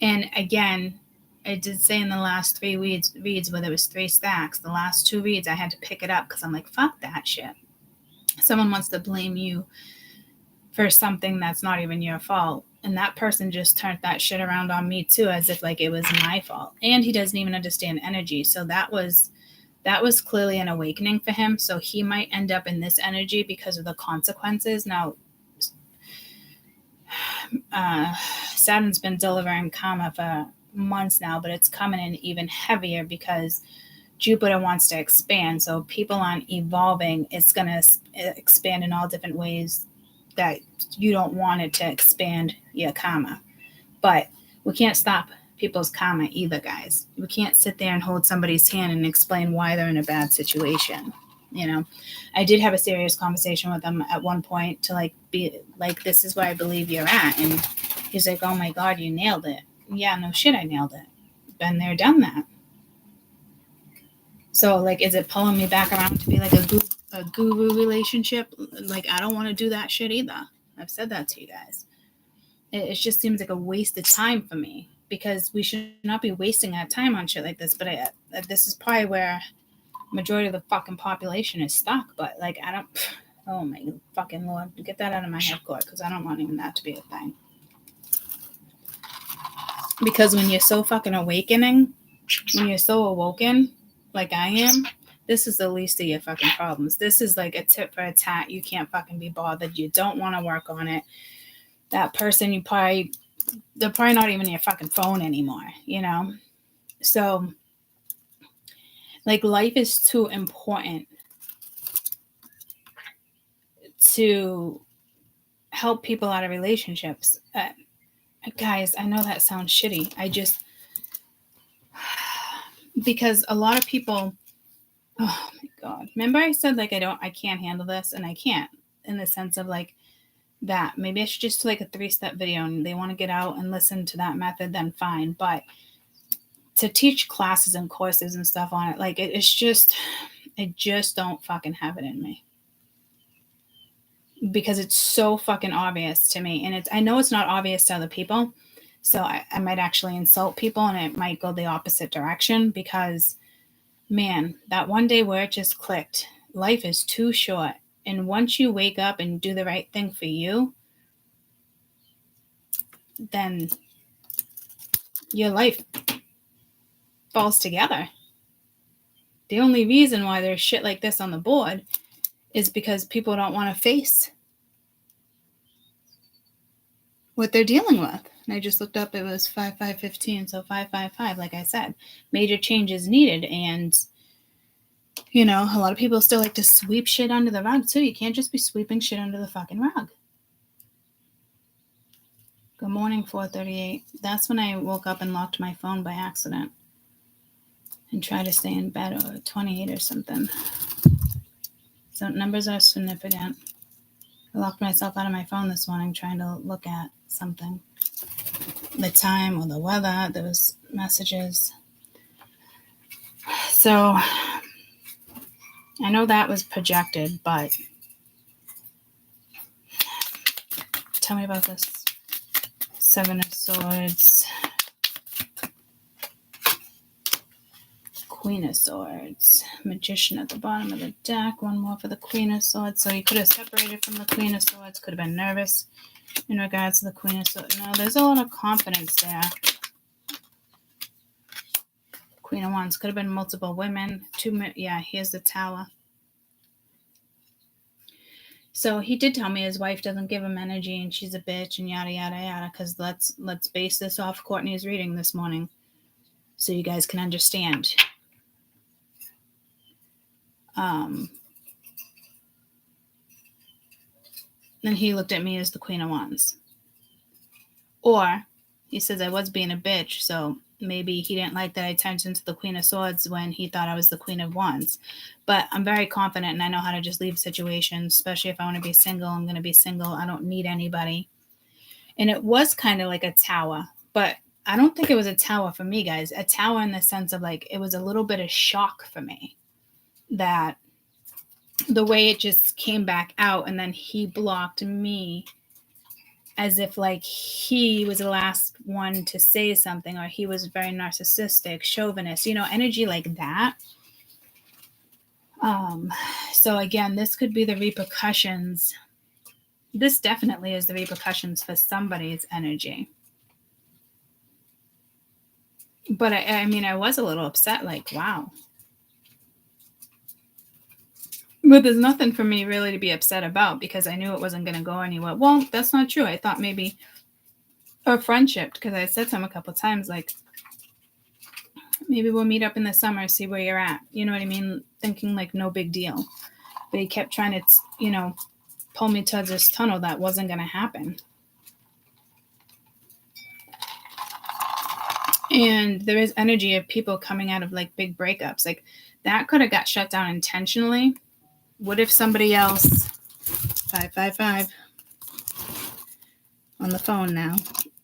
A: And again, I did say in the last 3 reads where there was 3 stacks, the last 2 reads I had to pick it up because I'm like, fuck that shit. Someone wants to blame you for something that's not even your fault. And that person just turned that shit around on me too, as if like it was my fault. And he doesn't even understand energy. So that was clearly an awakening for him. So he might end up in this energy because of the consequences. Now, Saturn's been delivering karma for months now, but it's coming in even heavier because Jupiter wants to expand. So people aren't evolving. It's going to expand in all different ways that you don't want it to expand your karma. But we can't stop people's karma either, guys. We can't sit there and hold somebody's hand and explain why they're in a bad situation. You know, I did have a serious conversation with him at one point to like be like, this is where I believe you're at. And he's like, oh my God, you nailed it. Yeah, no shit, I nailed it. Been there, done that. So like, is it pulling me back around to be like a guru relationship? Like, I don't want to do that shit either. I've said that to you guys. It just seems like a waste of time for me, because we should not be wasting our time on shit like this. But this is probably where majority of the fucking population is stuck. But like, I don't, oh my fucking Lord, get that out of my head, Court, because I don't want even that to be a thing. Because when you're so fucking awoken, like I am, this is the least of your fucking problems. This is like a tit for a tat. You can't fucking be bothered. You don't want to work on it. That person, they're probably not even your fucking phone anymore, you know? So, like, life is too important to help people out of relationships. Guys, I know that sounds shitty. Because a lot of people, oh my God. Remember I said, like, I can't handle this, and I can't, in the sense of, like, that. Maybe I should just do, like, a 3-step video, and they want to get out and listen to that method, then fine. But to teach classes and courses and stuff on it, like, I just don't fucking have it in me. Because it's so fucking obvious to me. And I know it's not obvious to other people. So I might actually insult people, and it might go the opposite direction, because, man, that one day where it just clicked, life is too short. And once you wake up and do the right thing for you, then your life falls together. The only reason why there's shit like this on the board is because people don't want to face what they're dealing with. And I just looked up, it was 5515, so 555, like I said, major changes needed. And, you know, a lot of people still like to sweep shit under the rug too. You can't just be sweeping shit under the fucking rug. Good morning, 438. That's when I woke up and locked my phone by accident and tried to stay in bed, or 28 or something. So numbers are significant. I locked myself out of my phone this morning trying to look at something. The time or the weather, there was messages. So I know that was projected, but tell me about this. 7 of Swords. Queen of Swords. Magician at the bottom of the deck. One more for the Queen of Swords. So you could have separated from the Queen of Swords. Could have been nervous in regards to the Queen of Swords. No, there's a lot of confidence there. Queen of Wands. Could have been multiple women. Yeah, here's the Tower. So he did tell me his wife doesn't give him energy and she's a bitch and yada, yada, yada. Because let's base this off Courtney's reading this morning so you guys can understand. Then he looked at me as the Queen of Wands. Or he says I was being a bitch, so Maybe he didn't like that I turned into the Queen of Swords when he thought I was the Queen of Wands. But I'm very confident and I know how to just leave situations, especially if I want to be single. I'm going to be single. I don't need anybody. And it was kind of like a tower, but I don't think it was a tower for me, guys. A tower in the sense of like, it was a little bit of shock for me that the way it just came back out and then he blocked me as if like he was the last one to say something, or he was very narcissistic, chauvinist, energy like that. So again, this could be the repercussions. This definitely is the repercussions for somebody's energy. But I mean, I was a little upset, like, wow. But there's nothing for me really to be upset about because I knew it wasn't going to go anywhere. Well, that's not true. I thought maybe a friendship, because I said to him a couple of times, like, maybe we'll meet up in the summer, see where you're at. You know what I mean? Thinking like no big deal. But he kept trying to, pull me towards this tunnel that wasn't going to happen. And there is energy of people coming out of like big breakups. Like that could have got shut down intentionally. What if somebody else, 555 on the phone now.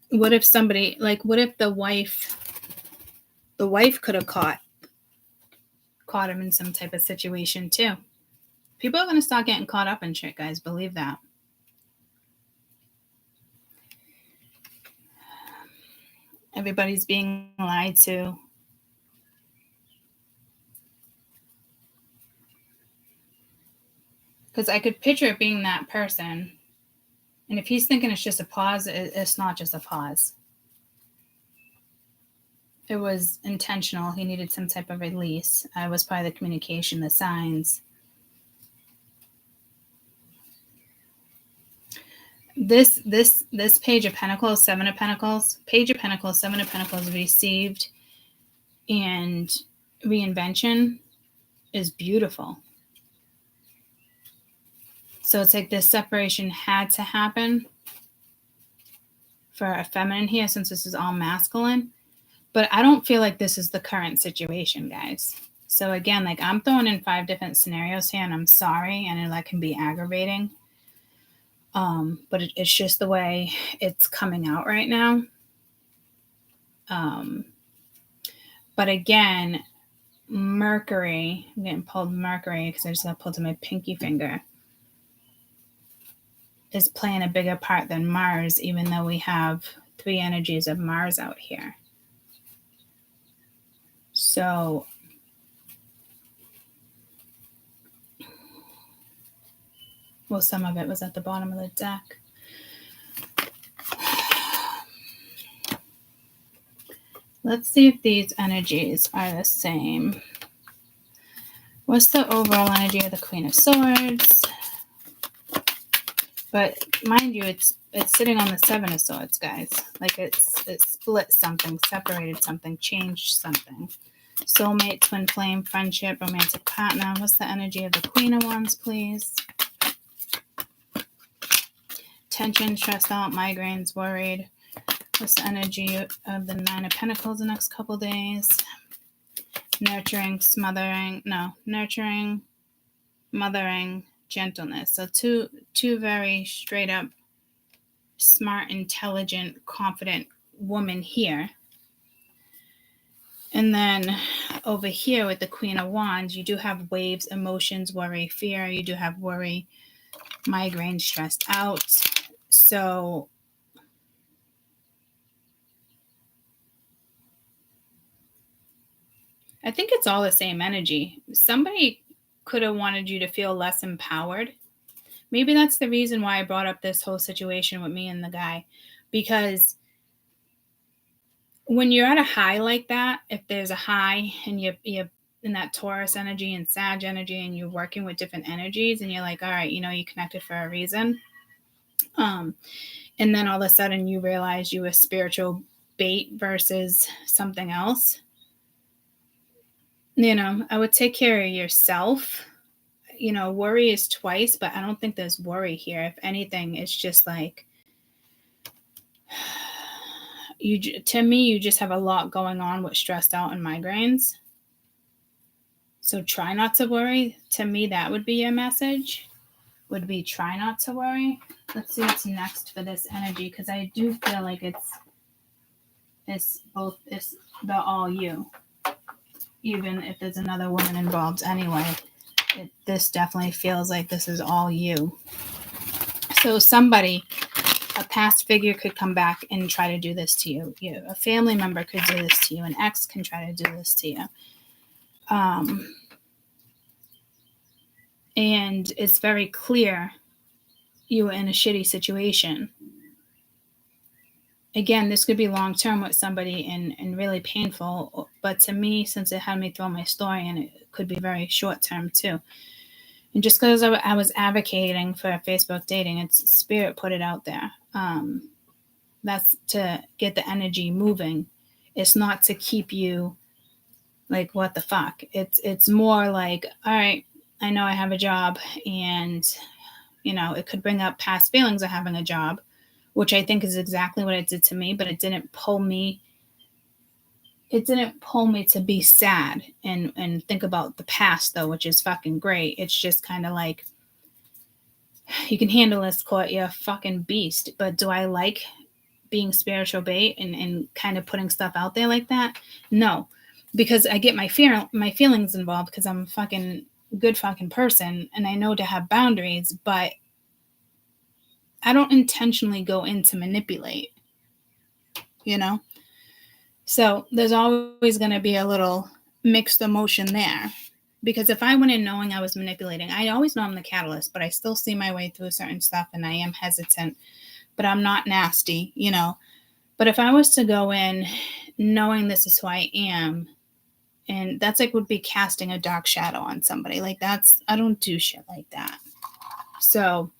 A: What if somebody, like, what if the wife could have caught him in some type of situation too? People are going to start getting caught up in shit, guys. Believe that. Everybody's being lied to. Because I could picture it being that person. And if he's thinking it's just a pause, it's not just a pause. It was intentional. He needed some type of release. I was part of the communication, the signs. This Page of Pentacles, Seven of Pentacles, Page of Pentacles, Seven of Pentacles, received and reinvention is beautiful. So it's like this separation had to happen for a feminine here, since this is all masculine. But I don't feel like this is the current situation, guys. So again, like I'm throwing in 5 different scenarios here, and I'm sorry, and that can be aggravating. But it's just the way it's coming out right now. But again, Mercury, I'm getting pulled Mercury because I just got pulled to my pinky finger, is playing a bigger part than Mars, even though we have 3 energies of Mars out here. So well, some of it was at the bottom of the deck. Let's see if these energies are the same. What's the overall energy of the Queen of Swords? But mind you, it's sitting on the Seven of Swords, guys. Like it split something, separated something, changed something. Soulmate, twin flame, friendship, romantic partner. What's the energy of the Queen of Wands, please? Tension, stressed out, migraines, worried. What's the energy of the Nine of Pentacles the next couple days? Nurturing, mothering, gentleness. So two very straight up, smart, intelligent, confident women here. And then over here with the Queen of Wands, you do have waves, emotions, worry, fear. You do have worry, migraine, stressed out. So I think it's all the same energy. Somebody could have wanted you to feel less empowered. Maybe that's the reason why I brought up this whole situation with me and the guy. Because when you're at a high like that, if there's a high and you're in that Taurus energy and Sag energy and you're working with different energies and you're like, all right, you connected for a reason. And then all of a sudden you realize you were spiritual bait versus something else. I would take care of yourself. Worry is twice, but I don't think there's worry here. If anything, it's just like to me, you just have a lot going on with stressed out and migraines. So try not to worry. To me, that would be your message. Would be try not to worry. Let's see what's next for this energy, because I do feel like it's the all you. Even if there's another woman involved anyway, this definitely feels like this is all you. So somebody, a past figure could come back and try to do this to you. A family member could do this to you. An ex can try to do this to you. And it's very clear you were in a shitty situation. Again, this could be long-term with somebody and really painful. But to me, since it had me throw my story, and it could be very short-term too. And just because I was advocating for Facebook dating, it's spirit put it out there. That's to get the energy moving. It's not to keep you like, what the fuck? It's more like, all right, I know I have a job, and, it could bring up past feelings of having a job, which I think is exactly what it did to me, but it didn't pull me to be sad and think about the past, though, which is fucking great. It's just kind of like, you can handle this, Court, you're a fucking beast. But do I like being spiritual bait and kind of putting stuff out there like that? No, because I get my feelings involved, because I'm a fucking good fucking person, and I know to have boundaries, but I don't intentionally go in to manipulate, So there's always going to be a little mixed emotion there, because if I went in knowing I was manipulating, I always know I'm the catalyst, but I still see my way through certain stuff, and I am hesitant, but I'm not nasty, But if I was to go in knowing this is who I am, and that's like would be casting a dark shadow on somebody. Like, I don't do shit like that. So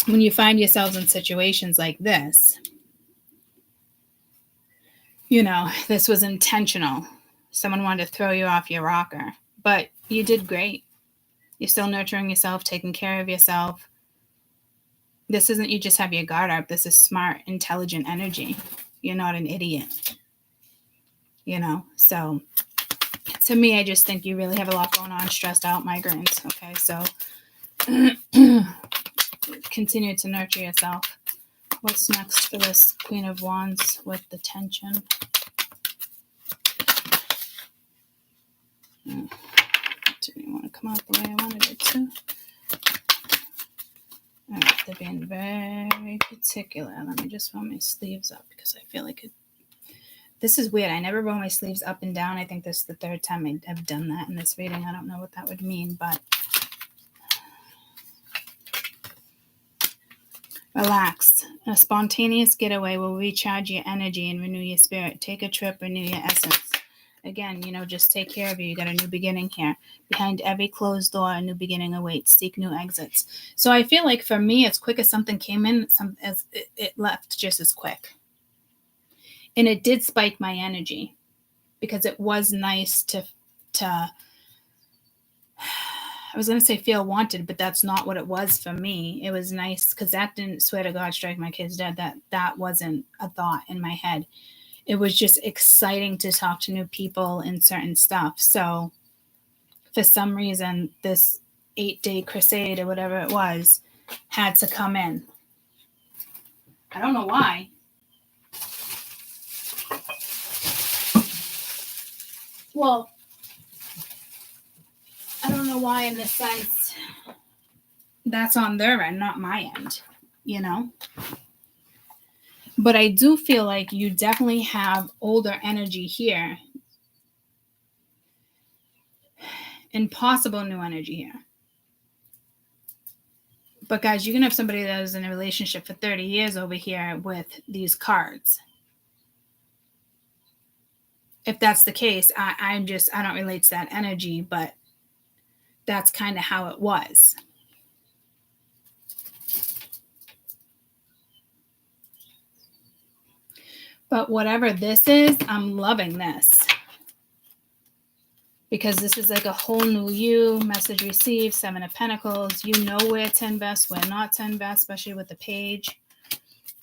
A: when you find yourselves in situations like this, this was intentional. Someone wanted to throw you off your rocker, but you did great. You're still nurturing yourself, taking care of yourself. This isn't you just have your guard up. This is smart, intelligent energy. You're not an idiot. So to me, I just think you really have a lot going on, stressed out, migraines. Okay, so continue to nurture yourself. What's next for this Queen of Wands with the tension? Didn't want to come out the way I wanted it to. All right, they're being very particular. Let me just roll my sleeves up, because I feel like this is weird. I never roll my sleeves up and down. I think this is the third time I've done that in this reading. I don't know what that would mean, but relax. A spontaneous getaway will recharge your energy and renew your spirit. Take a trip, renew your essence. Again, just take care of you. You got a new beginning here. Behind every closed door, a new beginning awaits. Seek new exits. So I feel like for me, as quick as something came in, as it left just as quick. And it did spike my energy, because it was nice to I was going to say feel wanted, but that's not what it was for me. It was nice because that didn't, swear to God, strike my kids dead. That wasn't a thought in my head. It was just exciting to talk to new people and certain stuff. So for some reason, this 8-day crusade or whatever it was had to come in. I don't know why. Well, I don't know why, in the sense that's on their end, not my end, But I do feel like you definitely have older energy here and possible new energy here. But guys, you can have somebody that was in a relationship for 30 years over here with these cards. If that's the case, I don't relate to that energy, but that's kind of how it was. But whatever this is, I'm loving this. Because this is like a whole new you. Message received, 7 of Pentacles. You know where to invest, where not to invest, especially with the page.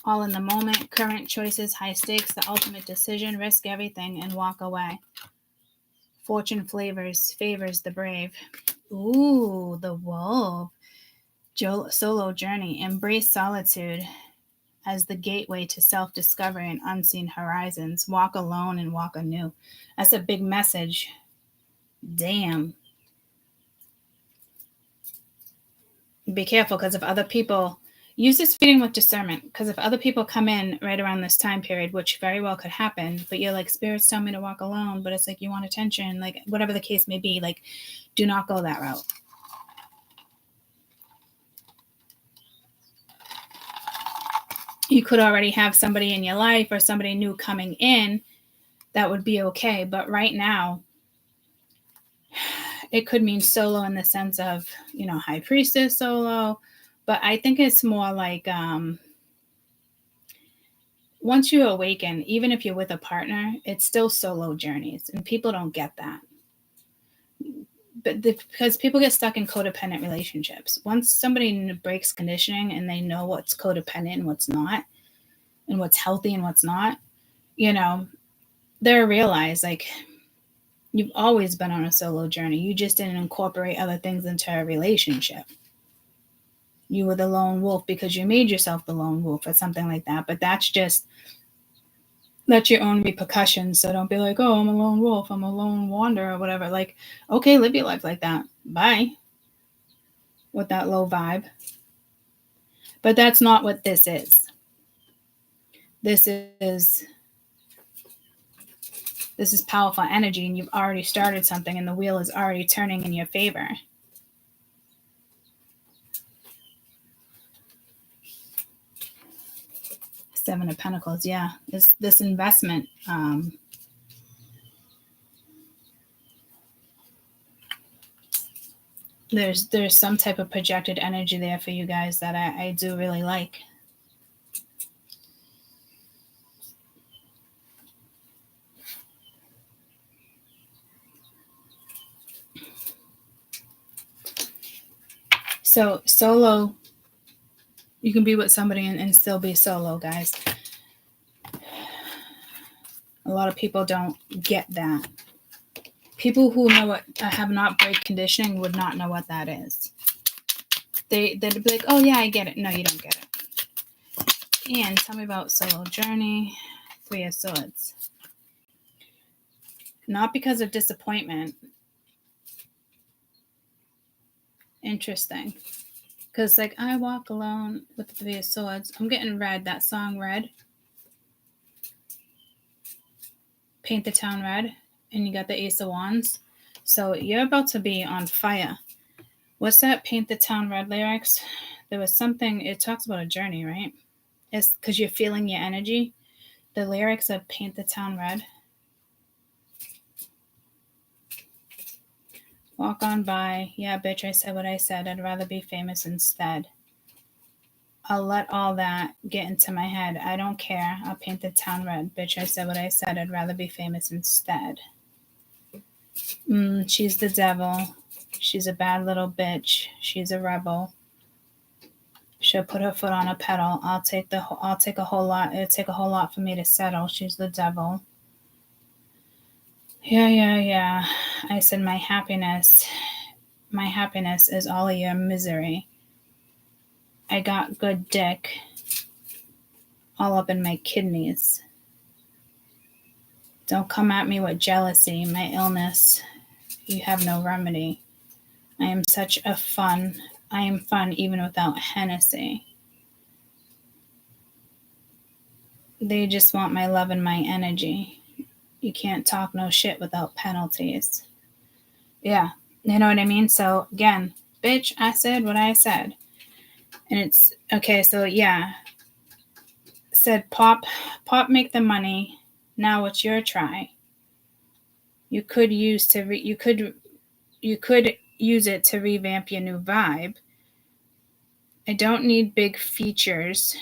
A: All in the moment, current choices, high stakes, the ultimate decision, risk everything and walk away. Fortune favors the brave. Ooh, the wolf. Solo journey. Embrace solitude as the gateway to self-discovery and unseen horizons. Walk alone and walk anew. That's a big message. Damn. Be careful, because if other people use this reading with discernment, because if other people come in right around this time period, which very well could happen, but you're like, spirits tell me to walk alone, but it's like you want attention, like whatever the case may be, like do not go that route. You could already have somebody in your life or somebody new coming in that would be okay, but right now it could mean solo in the sense of, you know, high priestess solo, but I think it's more like once you awaken, even if you're with a partner, it's still solo journeys, and people don't get that. But because people get stuck in codependent relationships. Once somebody breaks conditioning and they know what's codependent and what's not, and what's healthy and what's not, you know, they're realized like you've always been on a solo journey. You just didn't incorporate other things into a relationship. You were the lone wolf because you made yourself the lone wolf or something like that. But that's your own repercussions. So don't be like, oh, I'm a lone wolf, I'm a lone wanderer or whatever. Like, okay, live your life like that. Bye. With that low vibe. But that's not what this is. This is powerful energy, and you've already started something, and the wheel is already turning in your favor. Seven of Pentacles, yeah. This investment. There's some type of projected energy there for you guys that I do really like. So solo, you can be with somebody and still be solo, guys. A lot of people don't get that. People who know what have not break conditioning would not know what that is. They'd be like, oh yeah, I get it. No, you don't get it. And tell me about solo journey. 3 of Swords. Not because of disappointment. Interesting. Because like I walk alone with the 3 of Swords. I'm getting Red, that song Red. Paint the Town Red. And you got the Ace of Wands. So you're about to be on fire. What's that Paint the Town Red lyrics? There was something, it talks about a journey, right? It's because you're feeling your energy. The lyrics of Paint the Town Red. Walk on by. Yeah, bitch, I said what I said. I'd rather be famous instead. I'll let all that get into my head. I don't care. I'll paint the town red. Bitch, I said what I said. I'd rather be famous instead. She's the devil. She's a bad little bitch. She's a rebel. She'll put her foot on a pedal. I'll take a whole lot. It'll take a whole lot for me to settle. She's the devil. Yeah. I said my happiness is all of your misery. I got good dick all up in my kidneys. Don't come at me with jealousy, my illness. You have no remedy. I am fun even without Hennessy. They just want my love and my energy. You can't talk no shit without penalties. Yeah, you know what I mean? So again, bitch, I said what I said. And it's, okay, so yeah. Said pop make the money. Now it's your try. You could use it to revamp your new vibe. I don't need big features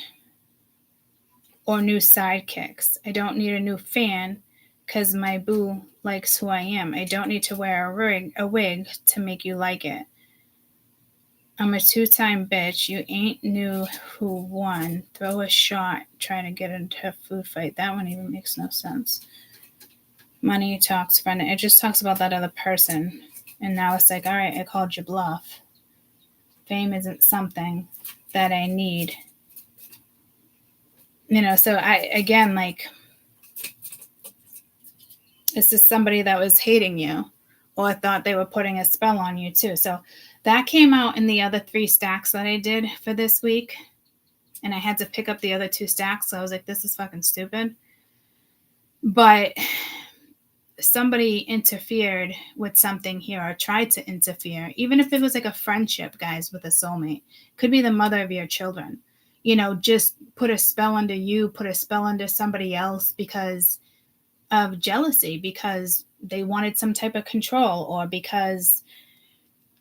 A: or new sidekicks. I don't need a new fan because my boo likes who I am. I don't need to wear a wig to make you like it. I'm a 2-time bitch. You ain't knew who won. Throw a shot. Trying to get into a food fight. That one even makes no sense. Money talks, friend. It just talks about that other person. And now it's like, all right, I called you bluff. Fame isn't something that I need. So again, like, this is somebody that was hating you or thought they were putting a spell on you too. So that came out in the other 3 stacks that I did for this week. And I had to pick up the other 2 stacks. So I was like, this is fucking stupid. But somebody interfered with something here or tried to interfere, even if it was like a friendship, guys, with a soulmate. Could be the mother of your children. Just put a spell under you, put a spell under somebody else because of jealousy, because they wanted some type of control, or because,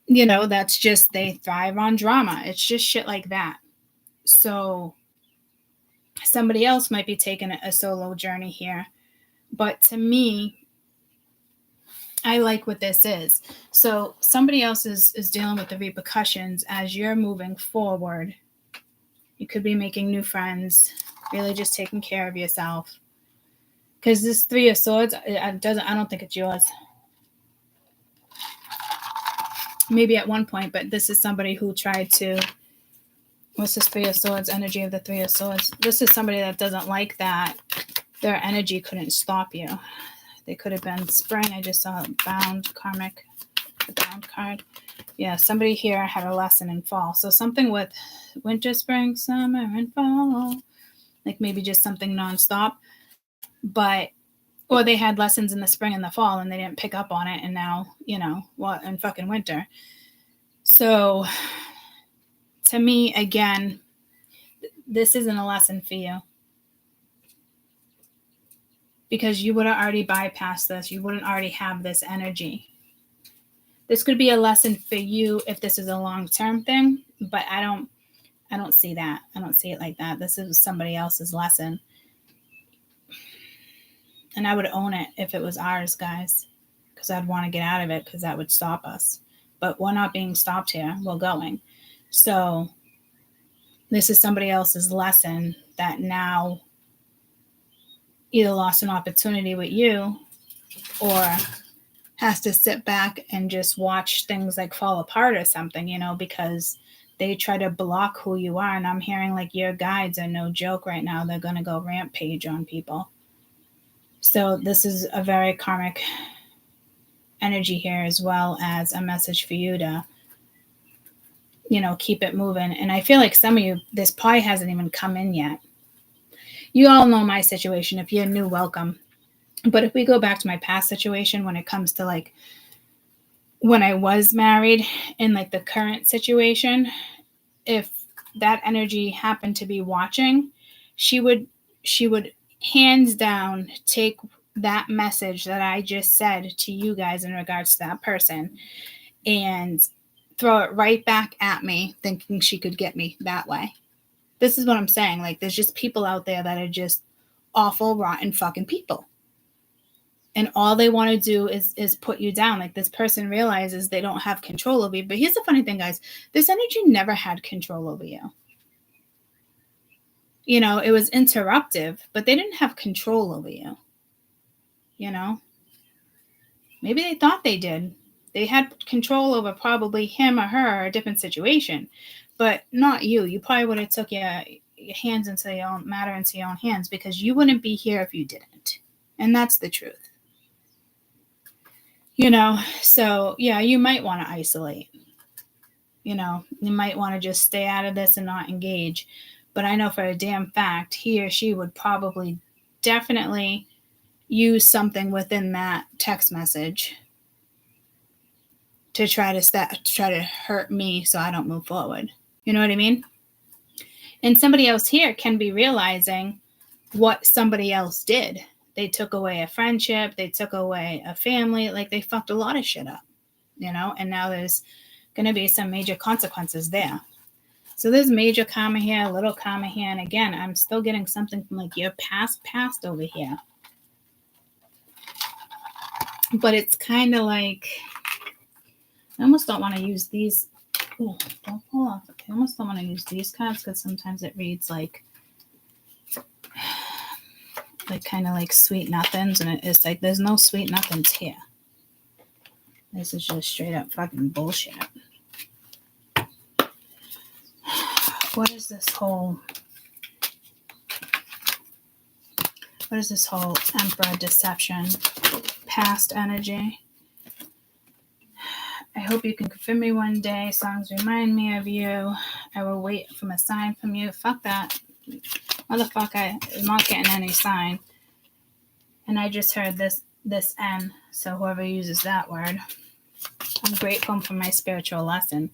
A: that's just, they thrive on drama. It's just shit like that. So somebody else might be taking a solo journey here. But to me, I like what this is. So somebody else is dealing with the repercussions as you're moving forward. You could be making new friends, really just taking care of yourself. Because this 3 of Swords, I don't think it's yours. Maybe at one point, but this is somebody who tried to, what's this 3 of Swords, energy of the 3 of Swords? This is somebody that doesn't like that their energy couldn't stop you. They could have been spring. I just saw bound, karmic, the bound card. Yeah, somebody here had a lesson in fall. So something with winter, spring, summer, and fall. Like maybe just something nonstop. Or they had lessons in the spring and the fall and they didn't pick up on it. And now, in fucking winter. So to me, again, this isn't a lesson for you. Because you would have already bypassed this. You wouldn't already have this energy. This could be a lesson for you if this is a long-term thing, but I don't see that. I don't see it like that. This is somebody else's lesson. And I would own it if it was ours, guys, because I'd want to get out of it because that would stop us. But we're not being stopped here. We're going. So this is somebody else's lesson that now either lost an opportunity with you or has to sit back and just watch things like fall apart or something, because they try to block who you are. And I'm hearing like your guides are no joke right now. They're going to go rampage on people. So this is a very karmic energy here, as well as a message for you to, keep it moving. And I feel like some of you, this probably hasn't even come in yet. You all know my situation. If you're new, welcome. But if we go back to my past situation, when it comes to like when I was married and like the current situation, if that energy happened to be watching, she would hands down take that message that I just said to you guys in regards to that person and throw it right back at me, thinking she could get me that way. This is what I'm saying. Like, there's just people out there that are just awful, rotten fucking people. And all they want to do is put you down. Like, this person realizes they don't have control over you. But here's the funny thing, guys. This energy never had control over you. It was interruptive, but they didn't have control over you. Maybe they thought they did. They had control over probably him or her or a different situation, but not you. You probably would have took your hands into your own matter into your own hands, because you wouldn't be here if you didn't. And that's the truth. So yeah, you might want to isolate. You might want to just stay out of this and not engage. But I know for a damn fact, he or she would probably definitely use something within that text message to try to hurt me so I don't move forward. You know what I mean? And somebody else here can be realizing what somebody else did. They took away a friendship. They took away a family. Like, they fucked a lot of shit up, and now there's going to be some major consequences there. So there's major karma here, little karma here. And again, I'm still getting something from like your past over here. But it's kind of like, I almost don't want to use these Ooh, don't pull off. I almost don't want to use these cards because sometimes it reads like kind of like sweet nothings, and it's like there's no sweet nothings here. This is just straight up fucking bullshit. What is this whole Emperor deception? Past energy. I hope you can confirm me one day. Songs remind me of you. I will wait for a sign from you. Fuck that. Motherfucker, I'm not getting any sign. And I just heard this N. So whoever uses that word. I'm grateful for my spiritual lesson.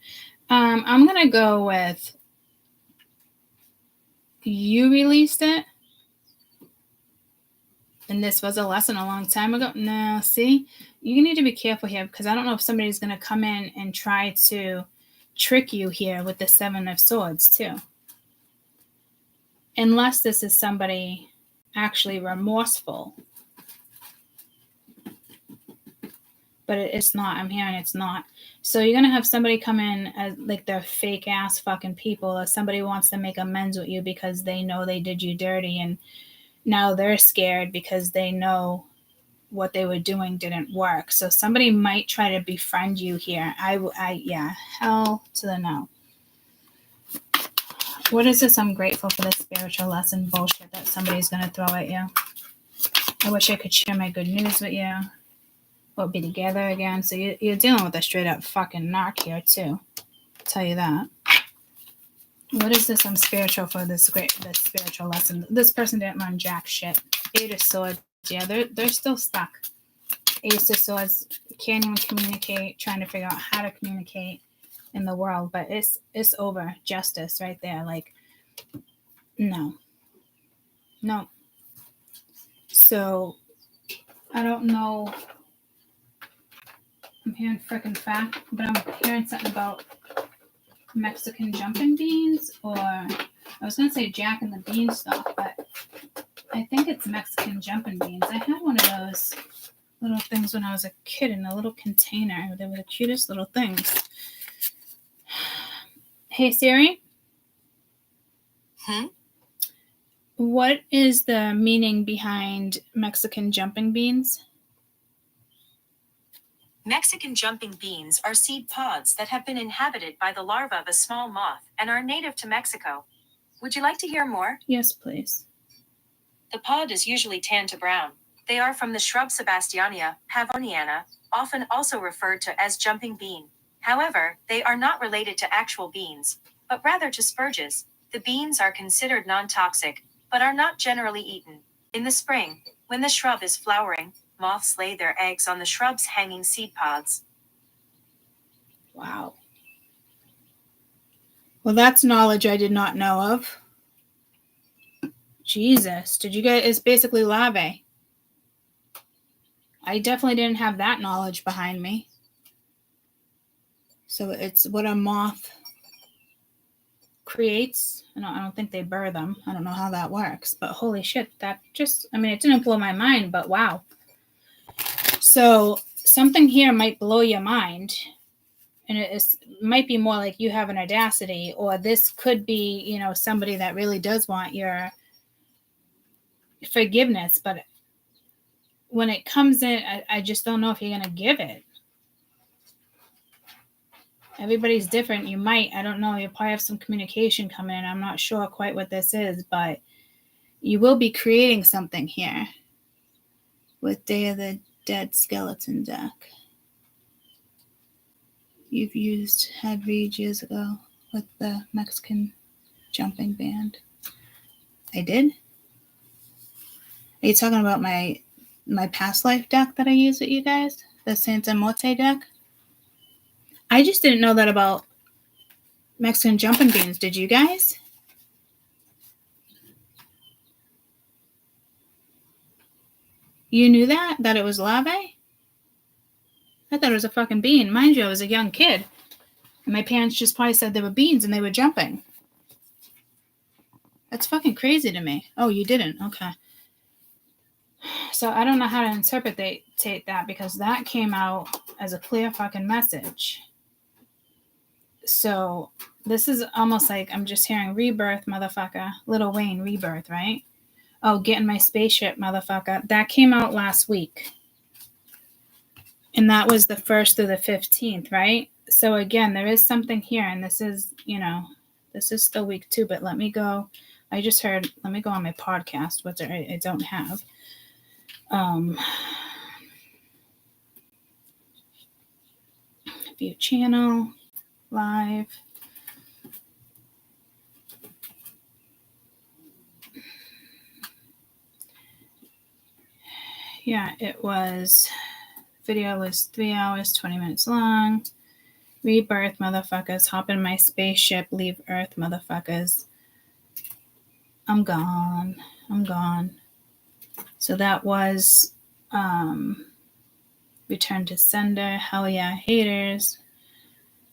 A: I'm going to go with you released it. And this was a lesson a long time ago. No, see? You need to be careful here because I don't know if somebody's going to come in and try to trick you here with the Seven of Swords too. Unless this is somebody actually remorseful. But it's not. I'm hearing it's not. So you're going to have somebody come in as like they're fake ass fucking people, or somebody wants to make amends with you because they know they did you dirty and now they're scared because they know what they were doing didn't work. So somebody might try to befriend you here. Yeah, hell to the no. What is this? I'm grateful for this spiritual lesson bullshit that somebody's going to throw at you. I wish I could share my good news with you. We'll be together again. So you're dealing with a straight up fucking narc here too. I'll tell you that. What is this? I'm spiritual for this spiritual lesson. This person didn't learn jack shit. Eight of Swords. Yeah, they're still stuck. Ace of Swords can't even communicate. Trying to figure out how to communicate in the world, but it's over. Justice right there. Like, no. So I don't know. I'm hearing frickin' fact, but I'm hearing something about Mexican jumping beans, or I was going to say Jack and the Beanstalk, but I think it's Mexican jumping beans. I had one of those little things when I was a kid in a little container. They were the cutest little things. Hey, Siri? What is the meaning behind Mexican jumping beans?
B: Mexican jumping beans are seed pods that have been inhabited by the larva of a small moth and are native to Mexico. Would you like to hear more?
A: Yes, please.
B: The pod is usually tan to brown. They are from the shrub Sebastiania pavoniana, often also referred to as jumping bean. However, they are not related to actual beans, but rather to spurges. The beans are considered non-toxic, but are not generally eaten. In the spring, when the shrub is flowering, moths lay their eggs on the shrub's hanging seed pods.
A: Wow. Well, that's knowledge I did not know of. Jesus. Did you get? It's basically larvae. I definitely didn't have that knowledge behind me. So it's what a moth creates. I don't think they burr them. I don't know how that works. But holy shit, that just, it didn't blow my mind, but wow. So something here might blow your mind. And it might be more like you have an audacity, or this could be, somebody that really does want your forgiveness. But when it comes in, I just don't know if you're going to give it. Everybody's different. You might, I don't know, you'll probably have some communication coming in. I'm not sure quite what this is, but you will be creating something here with Day of the Dead Skeleton deck. You've had read years ago with the Mexican jumping band. I did? Are you talking about my past life deck that I use with you guys? The Santa Muerte deck? I just didn't know that about Mexican jumping beans. Did you guys? You knew that it was larvae? I thought it was a fucking bean. Mind you, I was a young kid. And my parents just probably said they were beans and they were jumping. That's fucking crazy to me. Oh, you didn't? Okay. So I don't know how to interpret that because that came out as a clear fucking message. So this is almost like I'm just hearing rebirth, motherfucker. Lil Wayne, rebirth, right? Oh, Get in My Spaceship, motherfucker. That came out last week. And that was the 1st through the 15th, right? So again, there is something here, and this is, this is still week 2, but let me go. I just heard, let me go on my podcast, which I don't have. View channel, live. Yeah, it was, video was 3 hours, 20 minutes long. Rebirth, motherfuckers. Hop in my spaceship, leave Earth, motherfuckers. I'm gone. So that was Return to Sender. Hell yeah, haters.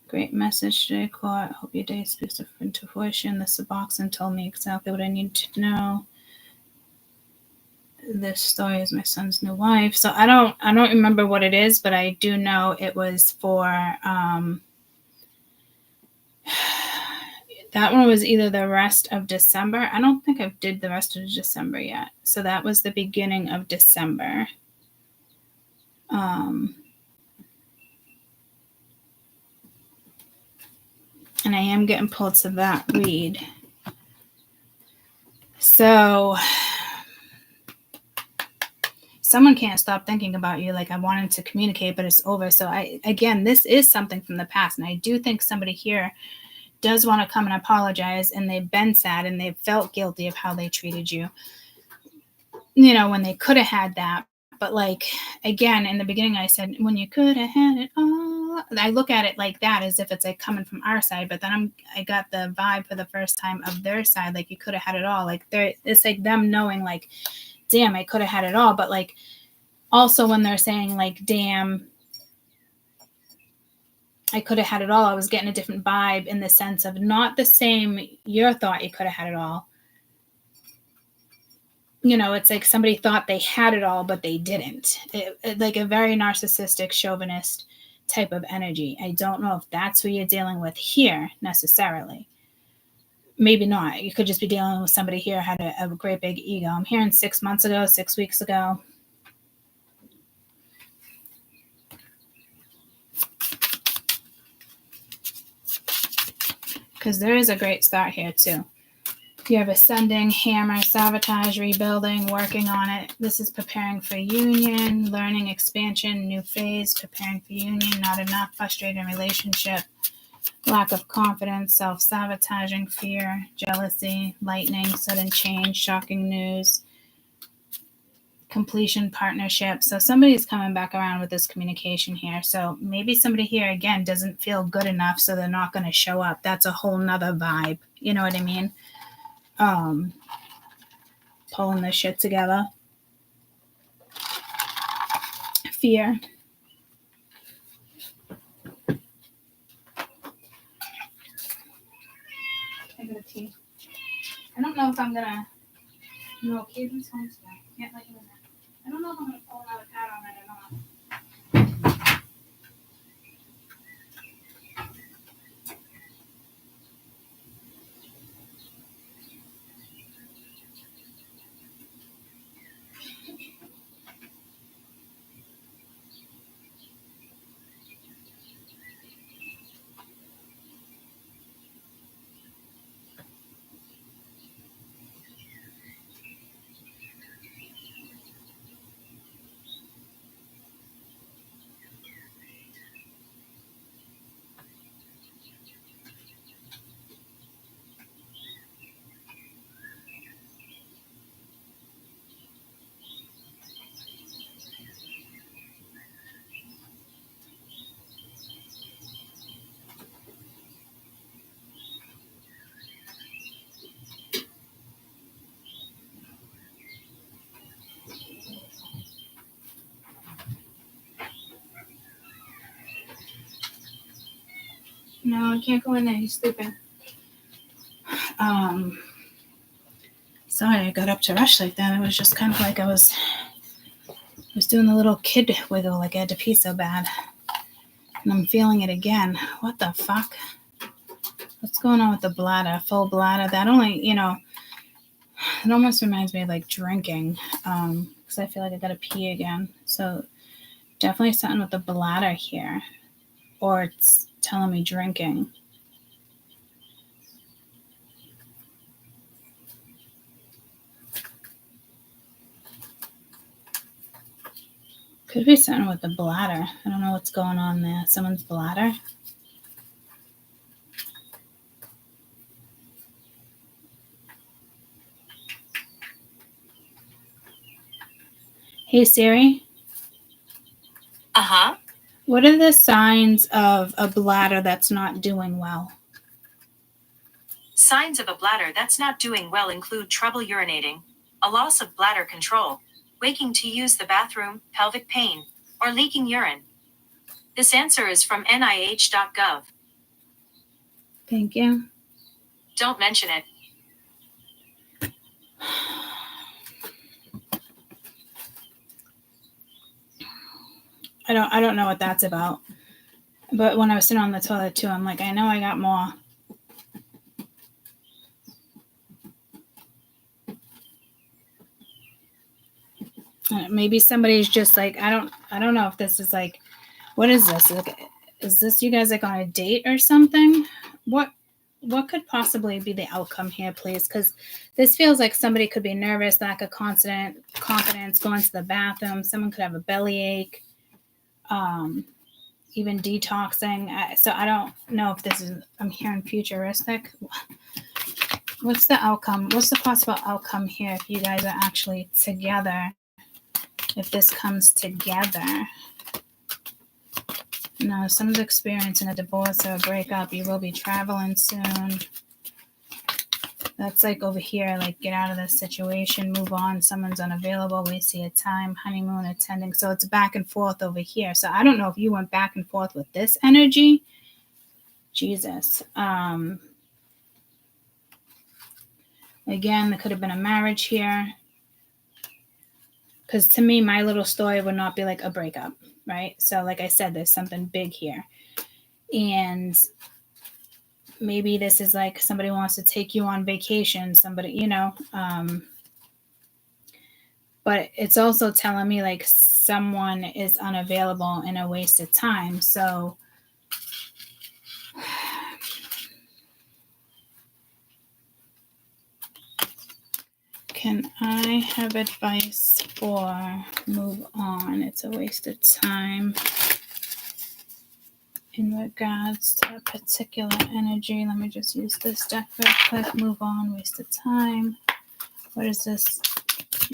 A: Great message today, Court. Hope your day speaks into fruition. The Suboxone told me exactly what I need to know. This story is my son's new wife. So I don't remember what it is, but I do know it was for that one was either the rest of December. I don't think I did the rest of December yet. So that was the beginning of December. And I am getting pulled to that read. So someone can't stop thinking about you. Like I wanted to communicate, but it's over. So again, this is something from the past. And I do think somebody here does want to come and apologize, and they've been sad and they've felt guilty of how they treated you, when they could have had that. But like, again, in the beginning, I said, when you could have had it all, I look at it like that, as if it's like coming from our side. But then I got the vibe for the first time of their side. Like you could have had it all. Like it's like them knowing like, damn, I could have had it all. But like, also when they're saying like, damn, I could have had it all, I was getting a different vibe in the sense of not the same, you thought you could have had it all. It's like somebody thought they had it all, but they didn't. It like a very narcissistic, chauvinist type of energy. I don't know if that's who you're dealing with here necessarily. Maybe not. You could just be dealing with somebody here who had a great big ego. I'm hearing 6 months ago, 6 weeks ago. Because there is a great start here too. You have ascending, hammer, sabotage, rebuilding, working on it. This is preparing for union, learning, expansion, new phase, preparing for union, not enough, frustrating relationship, lack of confidence, self-sabotaging, fear, jealousy, lightning, sudden change, shocking news, completion, partnership. So somebody's coming back around with this communication here. So maybe somebody here, again, doesn't feel good enough, so they're not going to show up. That's a whole nother vibe. You know what I mean? Pulling this shit together. Fear. I got a tea. I don't know if I'm gonna. No, Caden's home today. Can't let you in there. I don't know if I'm gonna pull another card on it or not. No, I can't go in there. He's sleeping. Sorry, I got up to rush like that. It was just kind of like I was doing the little kid wiggle, like I had to pee so bad. And I'm feeling it again. What the fuck? What's going on with the bladder? Full bladder. That only, it almost reminds me of like drinking. Because I feel like I gotta pee again. So definitely something with the bladder here. Or it's telling me drinking. Could be something with the bladder. I don't know what's going on there. Someone's bladder. Hey Siri.
B: Uh-huh.
A: What are the signs of a bladder that's not doing well?
B: Signs of a bladder that's not doing well include trouble urinating, a loss of bladder control, waking to use the bathroom, pelvic pain, or leaking urine. This answer is from nih.gov.
A: Thank you.
B: Don't mention it.
A: I don't know what that's about. But when I was sitting on the toilet too, I'm like, I know I got more. Maybe somebody's just like, I don't know if this is like, what is this? Like, is this you guys like on a date or something? What could possibly be the outcome here, please? Because this feels like somebody could be nervous, lack of confidence, going to the bathroom. Someone could have a bellyache, even detoxing. So I don't know if this is, I'm hearing futuristic. What's the outcome? What's the possible outcome here if you guys are actually together? If this comes together. No, someone's experiencing a divorce or a breakup. You will be traveling soon. That's like over here, like get out of this situation, move on. Someone's unavailable. We see a time, honeymoon, attending. So it's back and forth over here. So I don't know if you went back and forth with this energy. Jesus. Again, there could have been a marriage here. Because to me, my little story would not be like a breakup, right? So like I said, there's something big here. And maybe this is like somebody wants to take you on vacation, somebody, but it's also telling me like someone is unavailable and a waste of time. So can I have advice for move on? It's a waste of time in regards to a particular energy. Let me just use this deck real quick. Move on, waste of time. What is this?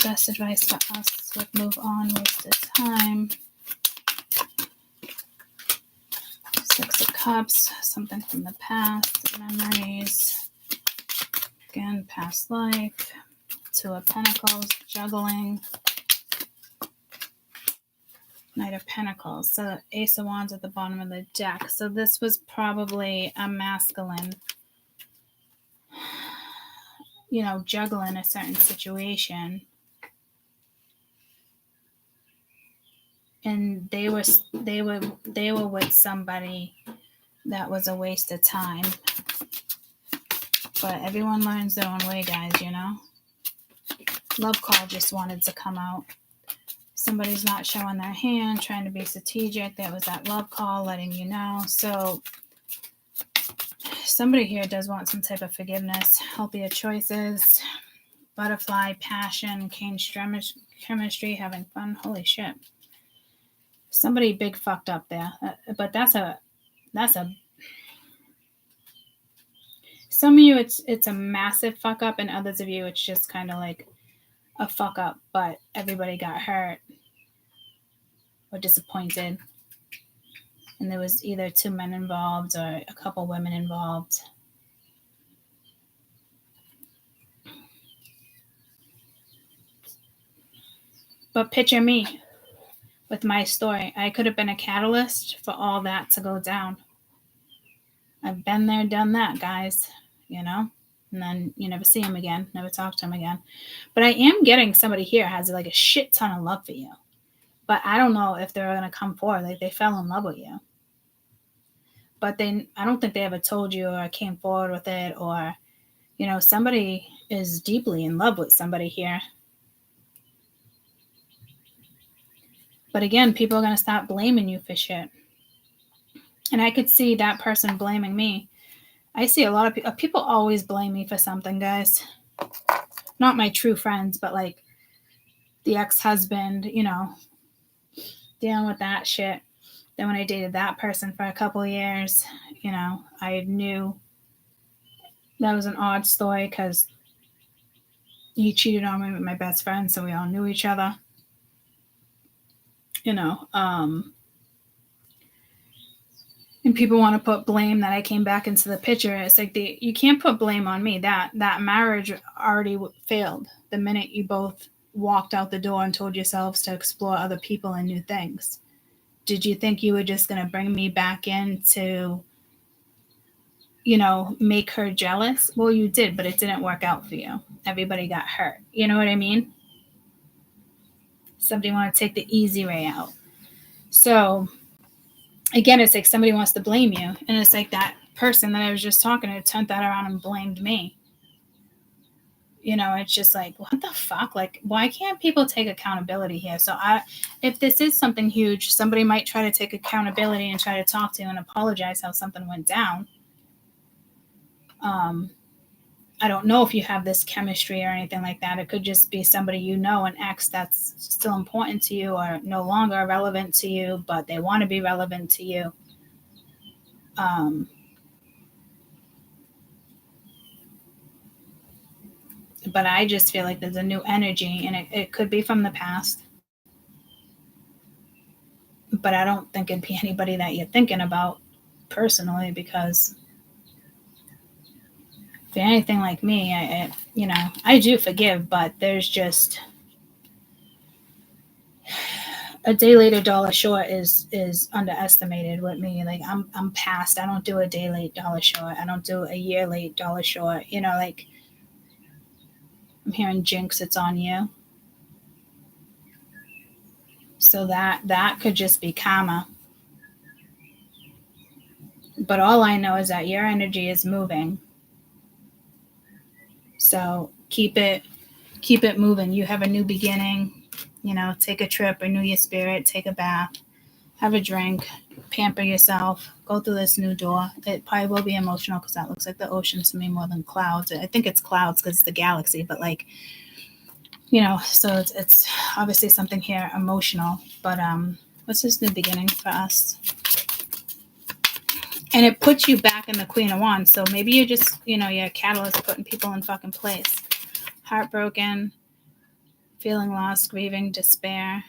A: Best advice for us with move on, waste of time. 6 of Cups, something from the past, memories. Again, past life. 2 of Pentacles, juggling. Knight of Pentacles. So Ace of Wands at the bottom of the deck. So this was probably a masculine, juggling a certain situation. And they were with somebody that was a waste of time. But everyone learns their own way, guys, Love call just wanted to come out. Somebody's not showing their hand, trying to be strategic. That was that love call letting you know. So somebody here does want some type of forgiveness, healthier choices, butterfly, passion, chemistry, having fun. Holy shit. Somebody big fucked up there. But that's a some of you it's a massive fuck up, and others of you it's just kind of like a fuck up, but everybody got hurt or disappointed. And there was either 2 men involved or a couple women involved. But picture me with my story. I could have been a catalyst for all that to go down. I've been there, done that, guys, And then you never see him again, never talk to him again. But I am getting somebody here has like a shit ton of love for you. But I don't know if they're going to come forward. Like they fell in love with you. but I don't think they ever told you or came forward with it, or, you know, somebody is deeply in love with somebody here. But again, people are going to stop blaming you for shit. And I could see that person blaming me. I see a lot of people always blame me for something, guys. Not my true friends, but like the ex-husband, you know, dealing with that shit. Then when I dated that person for a couple of years, you know, I knew that was an odd story because he cheated on me with my best friend, so we all knew each other. You know, and people want to put blame that I came back into the picture. It's like you can't put blame on me. That marriage already failed the minute you both walked out the door and told yourselves to explore other people and new things. Did you think you were just going to bring me back in to, you know, make her jealous? Well, you did, but it didn't work out for you. Everybody got hurt. You know what I mean? Somebody want to take the easy way out. So again, it's like somebody wants to blame you, and it's like that person that I was just talking to turned that around and blamed me. You know, it's just like, what the fuck? Like, why can't people take accountability here? So if this is something huge, somebody might try to take accountability and try to talk to you and apologize how something went down. I don't know if you have this chemistry or anything like that. It could just be somebody you know, an ex that's still important to you or no longer relevant to you, but they want to be relevant to you. But I just feel like there's a new energy, and it could be from the past. But I don't think it'd be anybody that you're thinking about personally, because if you're anything like me, I do forgive, but there's just a day late, a dollar short is underestimated with me. Like I'm past. I don't do a day late, dollar short. I don't do a year late, dollar short. You know, like I'm hearing jinx, it's on you. So that could just be karma. But all I know is that your energy is moving. So keep it moving. You have a new beginning. You know, take a trip, renew your spirit, take a bath, have a drink, pamper yourself, go through this new door. It probably will be emotional because that looks like the ocean to me more than clouds. I think it's clouds because it's the galaxy, but like, you know, so it's obviously something here emotional. But what's this new beginning for us? And it puts you back in the Queen of Wands. So maybe you're just, you know, you're a catalyst putting people in fucking place. Heartbroken, feeling lost, grieving, despair.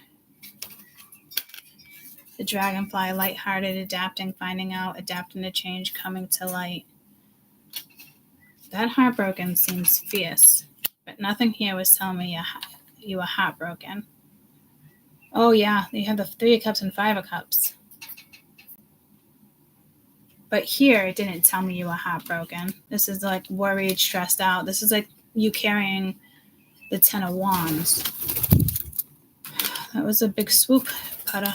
A: The dragonfly, lighthearted, adapting, finding out, adapting to change, coming to light. That heartbroken seems fierce, but nothing here was telling me you were heartbroken. Oh yeah, you have the 3 of Cups and 5 of Cups. But here, it didn't tell me you were heartbroken. This is like worried, stressed out. This is like you carrying the 10 of Wands. That was a big swoop, Putta.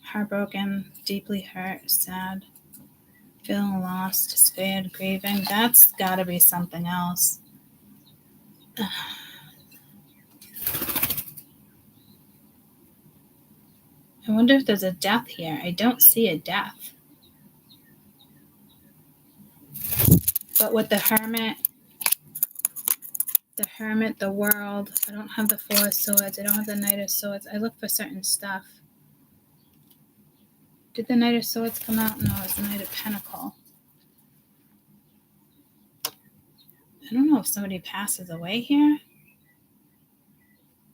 A: Heartbroken, deeply hurt, sad, feeling lost, despaired, grieving. That's got to be something else. I wonder if there's a death here. I don't see a death. But with the Hermit, the World, I don't have the 4 of Swords. I don't have the Knight of Swords. I look for certain stuff. Did the Knight of Swords come out? No, it's the Knight of Pentacles. I don't know if somebody passes away here,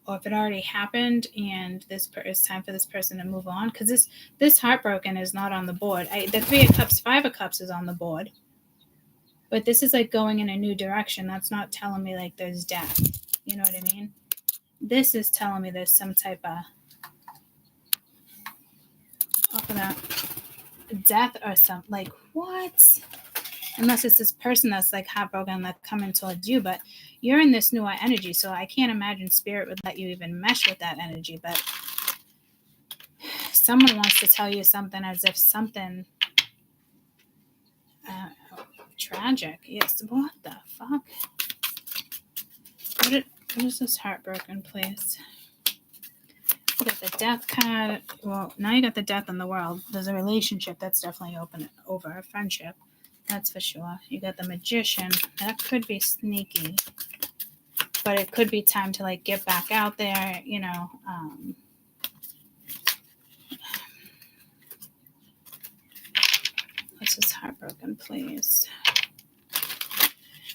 A: or if it already happened and it's time for this person to move on. Because this heartbroken is not on the board. The 3 of Cups, 5 of Cups is on the board. But this is like going in a new direction. That's not telling me like there's death. You know what I mean? This is telling me there's some type of off of that death or something. Like what? Unless it's this person that's like heartbroken that's coming towards you, but you're in this newer energy, so I can't imagine spirit would let you even mesh with that energy. But someone wants to tell you something as if something tragic. Yes. What the fuck? What is this heartbroken place? You got the death card. Well, now you got the death in the world. There's a relationship that's definitely open over a friendship. That's for sure. You got the magician. That could be sneaky. But it could be time to like get back out there, you know. What's this heartbroken place?